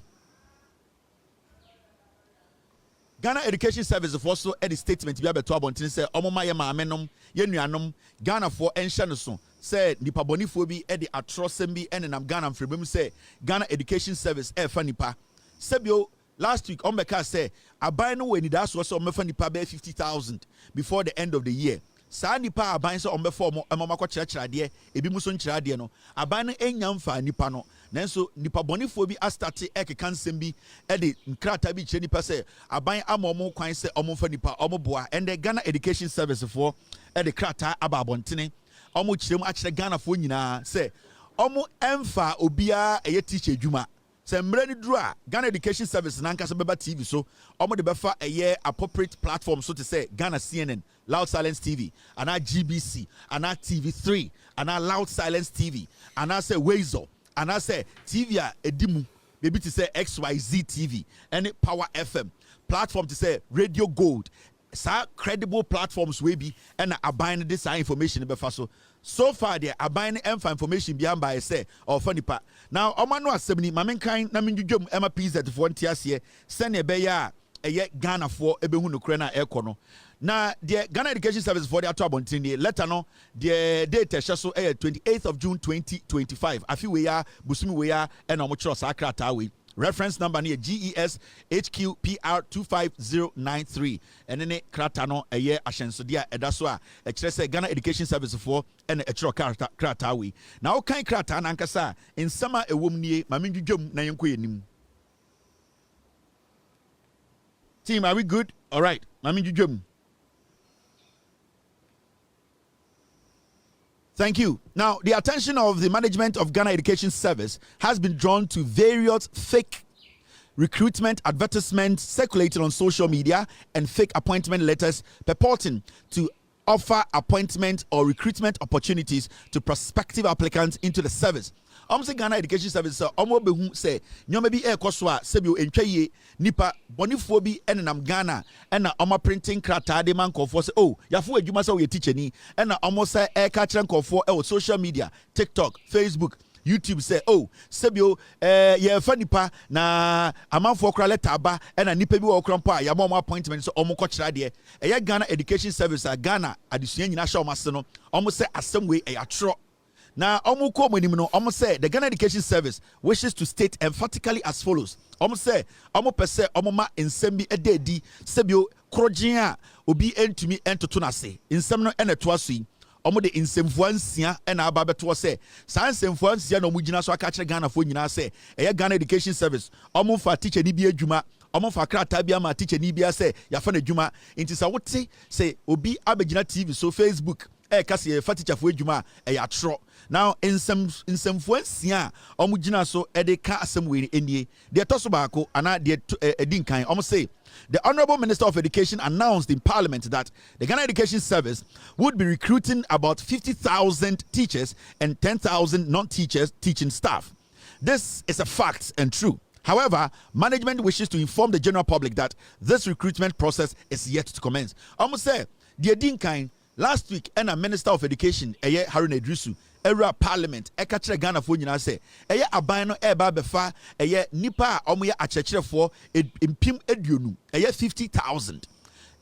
Ghana Education Service also a statement bi abeto abontin say omoma ye maamenom ye nuanom Ghana for ensha no so say nipa bonifo bi e de atrosem bi enenam Ghana mfrebem say Ghana Education Service fa nipa sebio last week Ombeka say aban no when that's was omefa nipa be 50,000 before the end of the year. Saa nipa aban so ombefo mo emama kyerɛkyerɛ de ebi mu so nkyerɛ de no aban no enya mfa nipa no nanso nipa bɔnefo bi astarte ekeka nsɛm bi de nkrata bi kyerɛ nipa sɛ aban ama ɔmo kwan sɛ ɔmo fa nipa ɔmo boa and the Ghana Education Service for de krata aba abɔntene ɔmo kyerɛ mu akyerɛ Ghana fo nyinaa sɛ ɔmo emfa obia eye teacher dwuma sɛ mmerɛ ni duru a Ghana Education Service nankasa bɛba TV so ɔmo de bɛfa ɛyɛ appropriate platform so to say Ghana CNN, Loud Silence TV, and our GBC, and our TV3, and our Loud Silence TV, and I say Wezo, and I say TV Edimu, maybe to say XYZ TV, and Power FM platform to say Radio Gold. Credible platforms will be and abide this information so far they abide information beyond by say or funny part now omano assembly mamenkan na minjum emma pz for ntiasie send ebeya eye Ghana for ebehu no kre na ekono na the Ghana Education Service for the atobontin letter no the date so 28th of June 2025 afi we ya busumi we ya and omochro sakrata we reference number near GES HQPR 25093 and then krata no eye ahyensodia edaso a kyerɛ Ghana Education Service for and a chro krata we now kan krata na ankasa in summer ewom nie ma menjudwam na yenko yenim. Team, are we good? All right. Ma menjudwam. Thank you. Now, the attention of the management of Ghana Education Service has been drawn to various fake recruitment advertisements circulated on social media and fake appointment letters purporting to offer appointment or recruitment opportunities to prospective applicants into the service. Say Ghana Education Service behu say nyoma bi ekoso a sebio entwaye nipa bonifo bi enenam Ghana ena printing krata de man kofo say oh yafo adwuma say we teacher ni ena say ka kire nkofo social media TikTok, Facebook, YouTube say oh sebio ye fa nipa na amanfo kra letter ba ena nipa bi wo krampa ya mo appointment so ko kira de Ghana Education Service Ghana adesua nyina hye omase no say asem we atro. Now, say the Ghana Education Service wishes to state emphatically as follows. Say, pese ma insembi ededi sebio krojia obi entumi entotonase. Insem no ene toasui. De insemfuansia ena ababeto se. Sa insemfuansia no mugina so aka kire Ghana fo nyina se. Ghana Education Service. Fa teacher ni bi adwuma. Fa krata bi ama teacher ni bi se ya fa na adwuma. Inti sa wote se obi abegina TV so Facebook. Kasi fa teacher fo adwuma ya tro. Now, in some fuensia, omujina so edeka assemwe enie. De tosobako ana de edinkan. Say the Honorable Minister of Education announced in Parliament that the Ghana Education Service would be recruiting about 50,000 teachers and 10,000 non-teachers teaching staff. This is a fact and true. However, management wishes to inform the general public that this recruitment process is yet to commence. Say the edinkan last week, and a Minister of Education, Haruna Idrisu, era Parliament, Ekatre Ghana for nyina say, abano eba befa, nipa omoye achechere for impim eduonum, 50,000.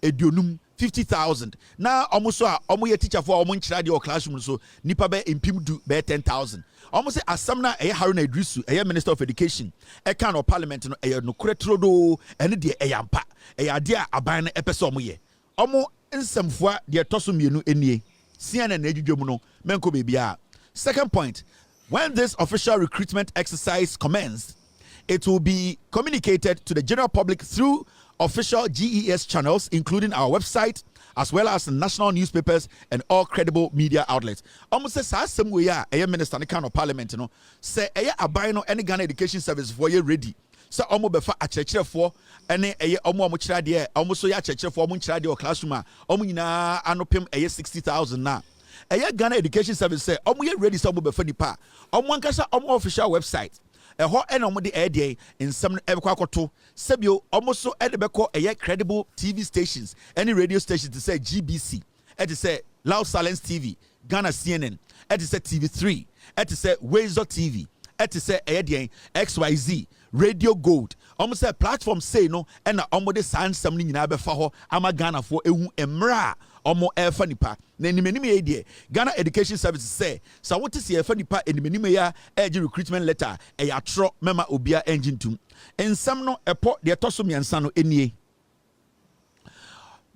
Eduonum 50,000. Now almost omoye teacher for omo nkyira de classroom so nipa be impim do be 10,000. Almost say asamna Haruna Idrisu, Minister of Education, eka no Parliament no no kretrodo, ene de yampa, ade abano epese omoye. Omo nsemfua de toso mienu enie. CNN na edwudwom no menko bebia. Second point, when this official recruitment exercise commenced, it will be communicated to the general public through official GES channels, including our website, as well as national newspapers and all credible media outlets. Almost say some way Minister of Parliament, say abino any Ghana Education Service for you ready. So befa achechere for ene omo kyira de omo so ya achechere for omo kyira de classroom omo nyina anopem 60,000 na Ghana Education Service say omo ye ready so befa nipa omo ankasa omo official website ho ene omo de de nsem ebekwa akoto sebio omo so edebeko credible TV stations any radio stations to say GBC to say Loud Silence TV, Ghana CNN, to say TV3, to say Wezo TV, to say XYZ, Radio Gold, Almost say platform say no, and almost sign something in Abefaho, ama Ghana for emra, omo efa nipa. Na ni idea. Ghana Education Service say, so what is efa nipa in the ya recruitment letter, tro mema obia engine tum. And some no epo de tosum yansano enye.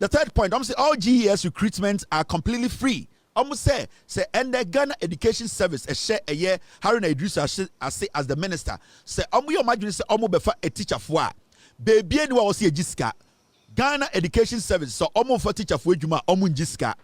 The third point, I'm say all GES recruitments are completely free. Almost say and the Ghana Education Service a share a year Haruna Idris as the minister say you imagine say befa a teacher for baby and was a jiska Ghana Education Service so for teacher for juma jiska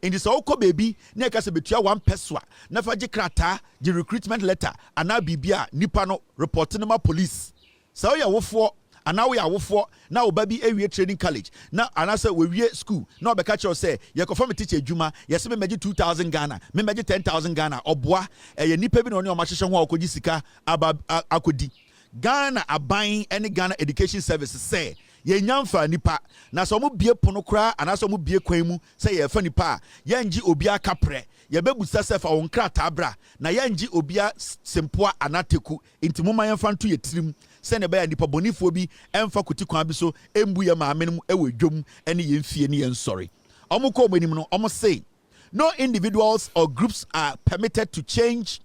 in this oko baby na ka se betua one peswa na fa je krata the recruitment letter ana bibia nipa no report no ma police so ya wofo and now we are for now baby a training college now and I said we school now be catch you say you confirm teacher Juma yes me meji 2,000 Ghana me meji 10,000 Ghana obwa e nipa bi no o ma hwehwe ho akogi sika akodi Ghana aban any Ghana Education Service say ye nyamfa nipa na so mo bie pono kra ana so mo bie kwan mu say ye fa nipa ye ngi obia kapre ye bebusa se fa won krata bra na ye ngi obia sempoa anateku inti mo man fa nto ye tirim se ne ba ya nipa bonifo bi emfa kuti kwan bi so embu ye maame no e wedwom ene ye mfie ne ye nsori omo ko manim no omo say no individuals or groups are permitted to charge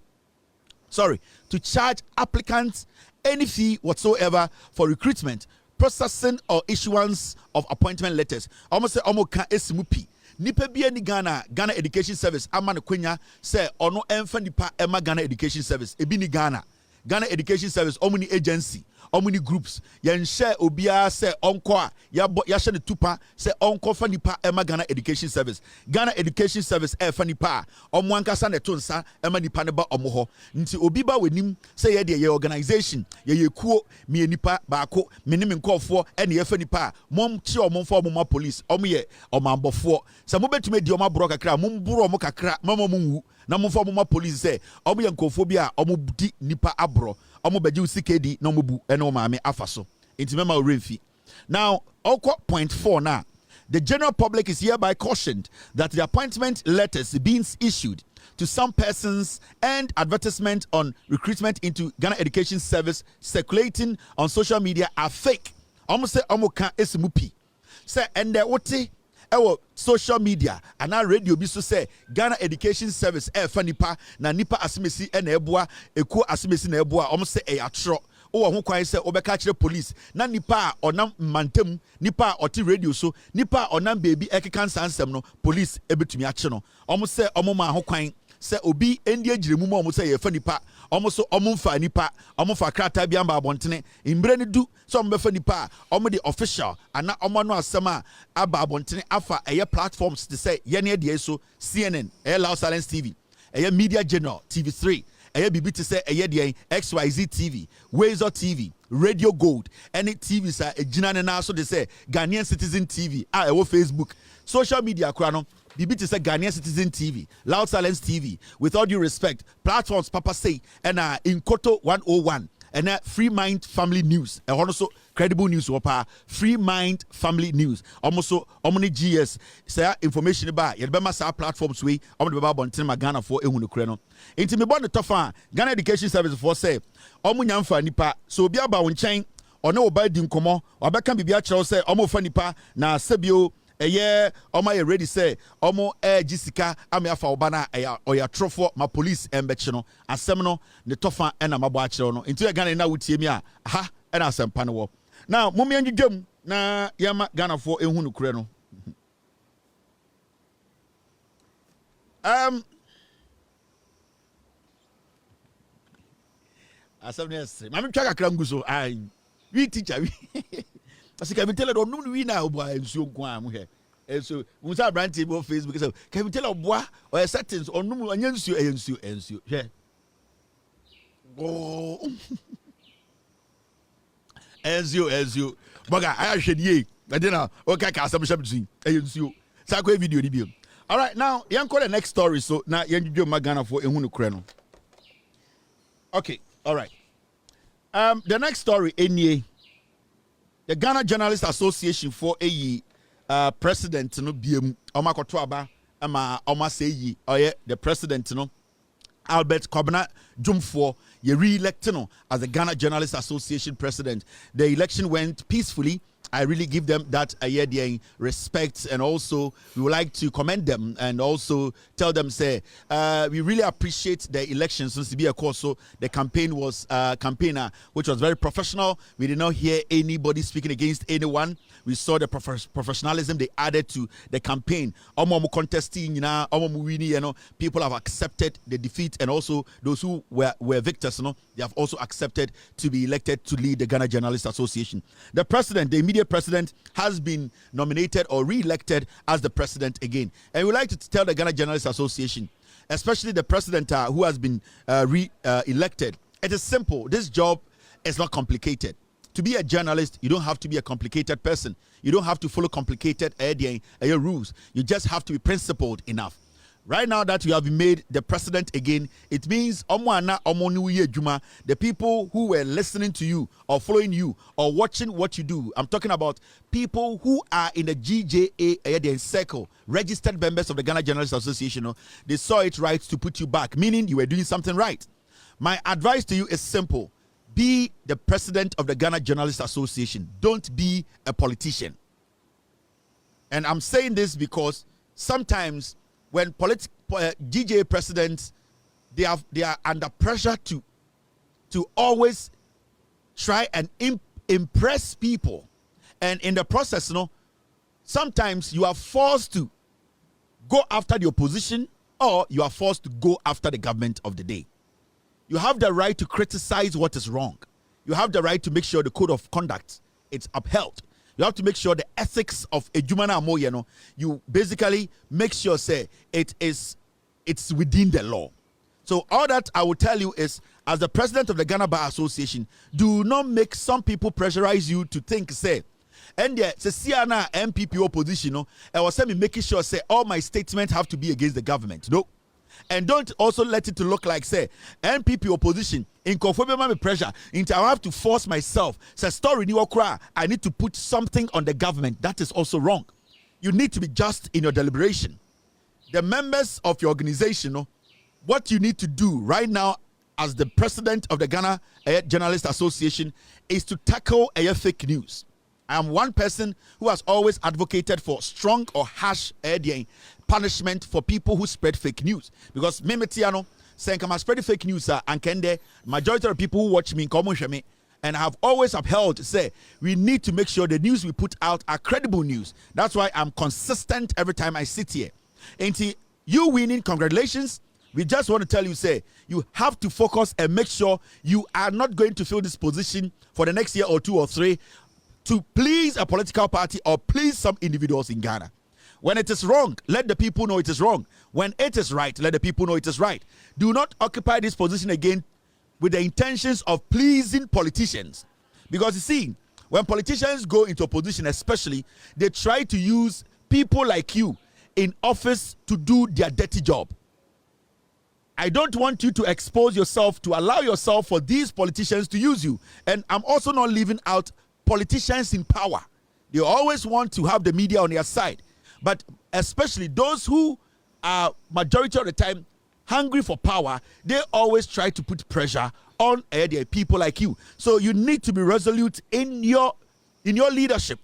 applicants any fee whatsoever for recruitment, processing or issuance of appointment letters. Almost say almost can esimupi. Nipa bi any Ghana Education Service amane kwenya say ono emfa nipa ema Ghana Education Service ebi ni Ghana Education Service omuni agency omuni groups yen share obia say onko a ya hye ne tupa say onko fa nipa ema Ghana Education Service e fa nipa omo ankasa ne tonsa ema nipa ne ba omo ho nti obi ba wenim say ye de ye organization ye kuo me nipa baako me ne nkofo ene ye fa nipa mom chi omo fo omo police omo ye omambofo say mo betume di omo bro kakra mom buro omo kakra mama munwu na mo fo omo police say omo ye nkofo bi a omo di nipa abro omo beji usikedi na omo bu ene o maame afaso inti mema o remfi. Now point 4 now. The general public is hereby cautioned that the appointment letters being issued to some persons and advertisement on recruitment into Ghana Education Service circulating on social media are fake. Almost say kan esimupi. Say and wote social media and our radio bi so say Ghana Education Service fa nipa na nipa asimesi na eboa eko asimesi na eboa almost say atro o ho kwan say obeka kire police na nipa onam mantem nipa oti radio so nipa onam baby ekeka nsansem no police ebetumi ache no almost say ma ho kwan say obi endi agiremu mo almost say ye fa nipa almost so mfa nipa fa krata bi amba abontene imbre ne du so befa nipa the official ana no asema aba abontene afa eye platforms to say ye ne de so CNN Loud Silence TV Media General TV3 BB to say XYZ TV, Wazer TV, Radio Gold, any TV sa ejina na so they say Ghanaian Citizen TV, Facebook, social media krano, BB to say Ghanaian Citizen TV, Loud Silence TV, with all due respect, platforms Papa say and in Koto 101 and Free Mind Family News, and also credible news wapa Free Mind Family News. Almost so omni GS say information about yebema sa platforms we omni baba bonten Ghana for ehunu kreno. Inti me bon the tofa Ghana Education Service for say omu nyamfa nipa so obi aba wo nchen ono oba di nkomo obeka bibia kire say omu fa nipa na sebio oma ye ready say omo jisika ame afa oba na oya trofo ma police embechi no asem no ne tofa na mabo akire no inti Ghana na wutie mi a ha na asem pa no wo now mummy anjudwam na yama Ghana for ehunu kure no asem yes mami twa kakra nguso ai we teacher we parce que tell do no we na obo ensuo nko am he ensuo unsa brand table Facebook say can tell obo or settings on no anya ensuo he go ensuo boga ayahwedie medina okay ka asem sham tun ensuo sa ko video ni bi. All right, now yan call the next story so na yan dwedwe magana for ehunu kure no. Okay, all right. The next story enie the Ghana Journalists Association for Eeii president no biem omakoto aba ama oma say yi oye the president no Albert Kwabena Jumfo, ye re-elected as the Ghana Journalists Association president. The election went peacefully. I really give them that respect, and also we would like to commend them and also tell them, say, we really appreciate the election since to be a course. So the campaign was campaigner, which was very professional. We did not hear anybody speaking against anyone. We saw the professionalism they added to the campaign. Contesting, people have accepted the defeat, and also those who were victors, they have also accepted to be elected to lead the Ghana Journalists Association. The president, the immediate president, has been nominated or re-elected as the president again. And we like to tell the Ghana Journalists Association, especially the president who has been re-elected, it is simple. This job is not complicated. To be a journalist, you don't have to be a complicated person. You don't have to follow complicated rules. You just have to be principled enough. Right now that you have been made the president again, it means the people who were listening to you or following you or watching what you do. I'm talking about people who are in the GJA circle, registered members of the Ghana Journalists Association. They saw it right to put you back, meaning you were doing something right. My advice to you is simple. Be the president of the Ghana Journalists Association. Don't be a politician. And I'm saying this because sometimes when GJA presidents, they are under pressure to always try and impress people. And in the process, sometimes you are forced to go after the opposition, or you are forced to go after the government of the day. You have the right to criticize what is wrong. You have the right to make sure the code of conduct is upheld. You have to make sure the ethics of Ejumana Amoye, you basically make sure, say, it's within the law. So all that I will tell you is, as the president of the Ghana Bar Association, do not make some people pressurize you to think, say, and the Siana MPP opposition, I was saying making sure, say, all my statements have to be against the government. No. And don't also let it to look like, say, NPP opposition in conformity pressure into I have to force myself. Say story ni okra, I need to put something on the government. That is also wrong. You need to be just in your deliberation. The members of your organization, what you need to do right now as the president of the Ghana Journalists Association is to tackle fake news. I am one person who has always advocated for strong or harsh punishment for people who spread fake news. Because Memetiano saying I'm spreading fake news and kende majority of people who watch me in common me, and I have always upheld say we need to make sure the news we put out are credible news. That's why I'm consistent every time I sit here. And you winning, congratulations. We just want to tell you, say, you have to focus and make sure you are not going to fill this position for the next year or 2 or 3 to please a political party or please some individuals in Ghana. When it is wrong, let the people know it is wrong. When it is right, let the people know it is right. Do not occupy this position again with the intentions of pleasing politicians. Because you see, when politicians go into opposition especially, they try to use people like you in office to do their dirty job. I don't want you to expose yourself, to allow yourself for these politicians to use you. And I'm also not leaving out politicians in power. They always want to have the media on their side. But especially those who are majority of the time hungry for power, they always try to put pressure on people like you. So you need to be resolute in your leadership.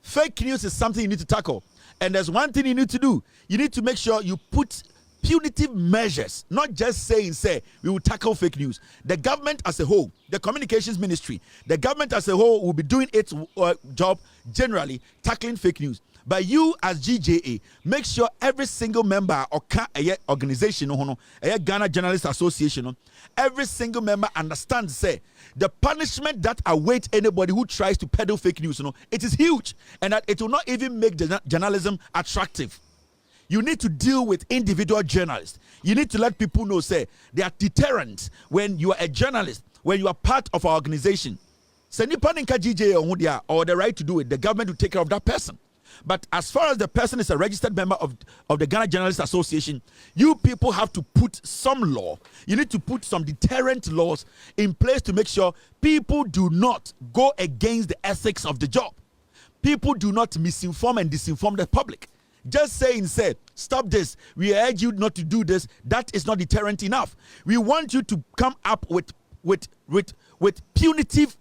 Fake news is something you need to tackle. And there's one thing you need to do. You need to make sure you put punitive measures, not just say we will tackle fake news. The government as a whole, the communications ministry, the government as a whole will be doing its job generally tackling fake news. But you as GJA, make sure every single member or organization, Ghana Journalists Association, every single member understands, say, the punishment that awaits anybody who tries to peddle fake news, it is huge, and that it will not even make the journalism attractive. You need to deal with individual journalists. You need to let people know, say, they are deterrent when you are a journalist, when you are part of our organization. Say, Nipaninka GJA or the right to do it, the government will take care of that person. But as far as the person is a registered member of the Ghana Journalists Association, you people have to put some law. You need to put some deterrent laws in place to make sure people do not go against the ethics of the job. People do not misinform and disinform the public. Just saying, say, stop this. We urge you not to do this. That is not deterrent enough. We want you to come up with punitive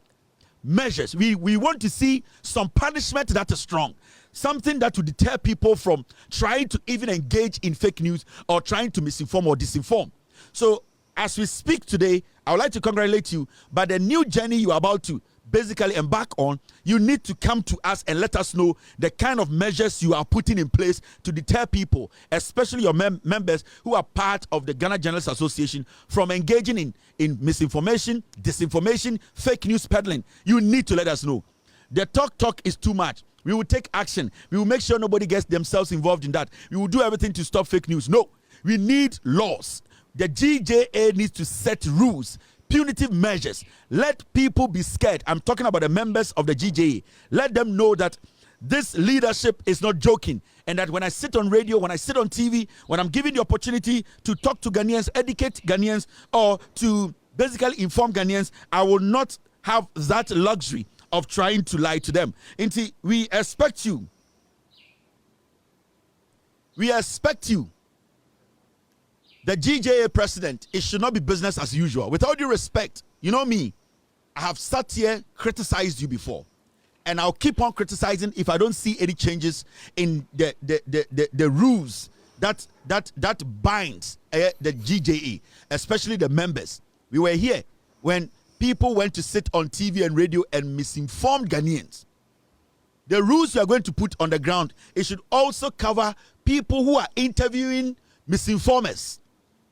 measures. We want to see some punishment that is strong. Something that will deter people from trying to even engage in fake news or trying to misinform or disinform. So, as we speak today, I would like to congratulate you, but the new journey you are about to basically embark on, you need to come to us and let us know the kind of measures you are putting in place to deter people, especially your members who are part of the Ghana Journalists Association, from engaging in misinformation, disinformation, fake news peddling. You need to let us know. The talk is too much. We will take action. We will make sure nobody gets themselves involved in that. We will do everything to stop fake news. No, we need laws. The GJA needs to set rules, punitive measures. Let people be scared. I'm talking about the members of the GJA. Let them know that this leadership is not joking, and that when I sit on radio, when I sit on TV, when I'm given the opportunity to talk to Ghanaians, educate Ghanaians, or to basically inform Ghanaians, I will not have that luxury of trying to lie to them. Inti, we expect you. We expect you. The GJA president, it should not be business as usual. With all due respect, you know me, I have sat here, criticized you before, and I'll keep on criticizing if I don't see any changes in the rules that binds the GJA, especially the members. We were here when people went to sit on TV and radio and misinformed Ghanaians. The rules you are going to put on the ground, it should also cover people who are interviewing misinformers.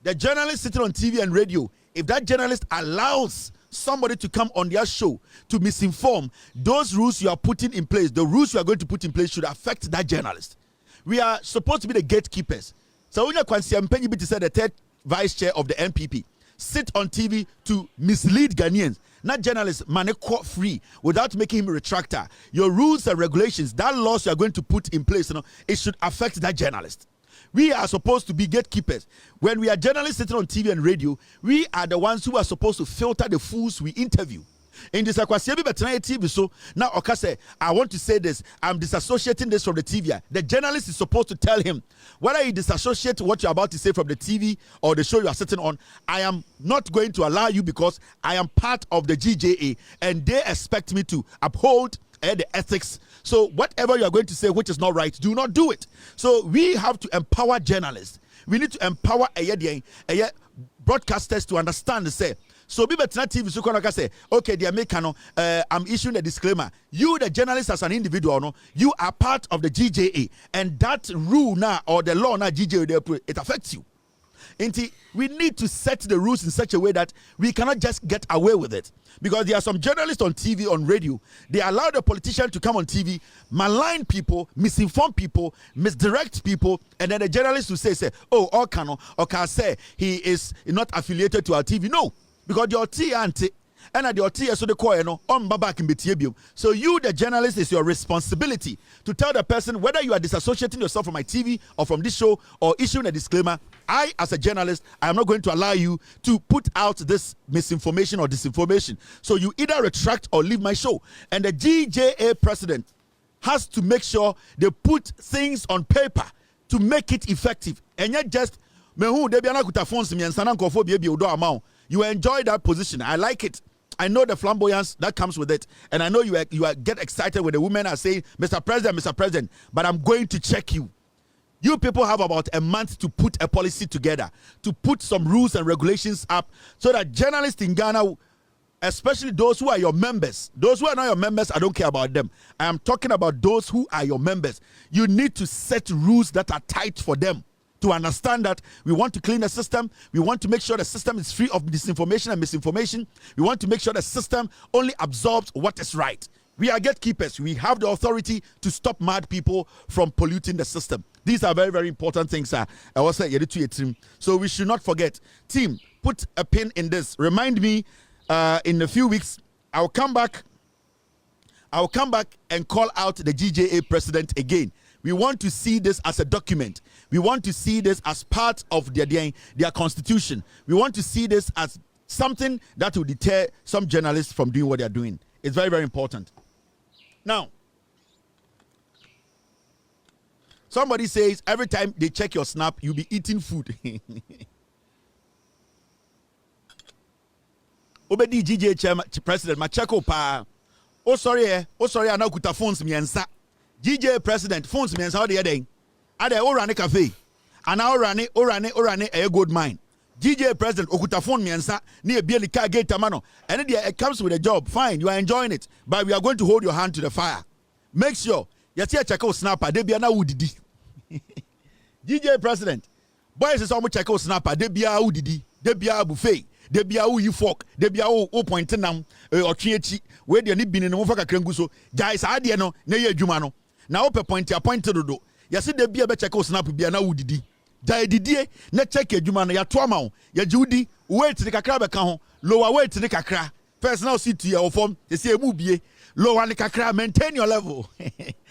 The journalist sitting on TV and radio, if that journalist allows somebody to come on their show to misinform, those rules you are putting in place, the rules you are going to put in place should affect that journalist. We are supposed to be the gatekeepers. So when Kwansi Ampenyi said the third vice chair of the NPP, sit on TV to mislead Ghanaians, not journalists, caught free without making him a retractor. Your rules and regulations, that laws you are going to put in place, it should affect that journalist. We are supposed to be gatekeepers. When we are journalists sitting on TV and radio, we are the ones who are supposed to filter the fools we interview. In this TV, so now Okase, I want to say this. I'm disassociating this from the TV. The journalist is supposed to tell him whether he disassociate what you're about to say from the TV or the show you are sitting on. I am not going to allow you because I am part of the GJA and they expect me to uphold the ethics. So whatever you are going to say which is not right, do not do it. So we have to empower journalists. We need to empower broadcasters to understand the say. So be better TV so can say, okay, they are making I'm issuing a disclaimer. You, the journalist, as an individual, no, you are part of the GJA, and that rule now or the law now GJA it affects you. We need to set the rules in such a way that we cannot just get away with it. Because there are some journalists on TV, on radio, they allow the politician to come on TV, malign people, misinform people, misdirect people, and then the journalist will say, oh, Okano, or say he is not affiliated to our TV. No, because your T anti and at your T so the coin on back in BTB. So you, the journalist, is your responsibility to tell the person whether you are disassociating yourself from my TV or from this show or issuing a disclaimer. I, as a journalist, I am not going to allow you to put out this misinformation or disinformation. So you either retract or leave my show. And the GJA president has to make sure they put things on paper to make it effective. And not just you enjoy that position. I like it. I know the flamboyance that comes with it, and I know you get excited when the women are saying, Mr. President, but I'm going to check you. You people have about a month to put a policy together, to put some rules and regulations up so that journalists in Ghana, especially those who are your members, those who are not your members, I don't care about them. I am talking about those who are your members. You need to set rules that are tight for them to understand that we want to clean the system. We want to make sure the system is free of disinformation and misinformation. We want to make sure the system only absorbs what is right. We are gatekeepers. We have the authority to stop mad people from polluting the system. These are very, very important things. I was saying, so we should not forget. Team, put a pin in this. Remind me in a few weeks. I'll come back and call out the GJA president again. We want to see this as a document. We want to see this as part of their constitution. We want to see this as something that will deter some journalists from doing what they are doing. It's very, very important. Now, Somebody says every time they check your snap, you'll be eating food. Obedi GJ chairman president machako pa. Oh sorry, anakuta phones miensa. GJ president phones miensa how they dey. Ade o run cafe. Ana o run a good mind. GJ president okuta phone miensa ni ebie ni car gate amano. And it comes with a job. Fine, you are enjoying it, but we are going to hold your hand to the fire. Make sure you see a check out snapper. They be na udidi. GJ president. Boys is almost check out snapper. They be a udidi. They be a buffet. They be a you fork. They be a pointing nam or chichi. Where they need been in the Mofaka Krenguso. Guys, I didn't know. Neye Jumano. Now up a point to do. You see, they be a better snap. Be a na udidi. Jai didie na check Jumano ya twama ya Judy wait the kakra ka lower weight the kakra first now sit to your form they say mubie lower the kakra maintain your level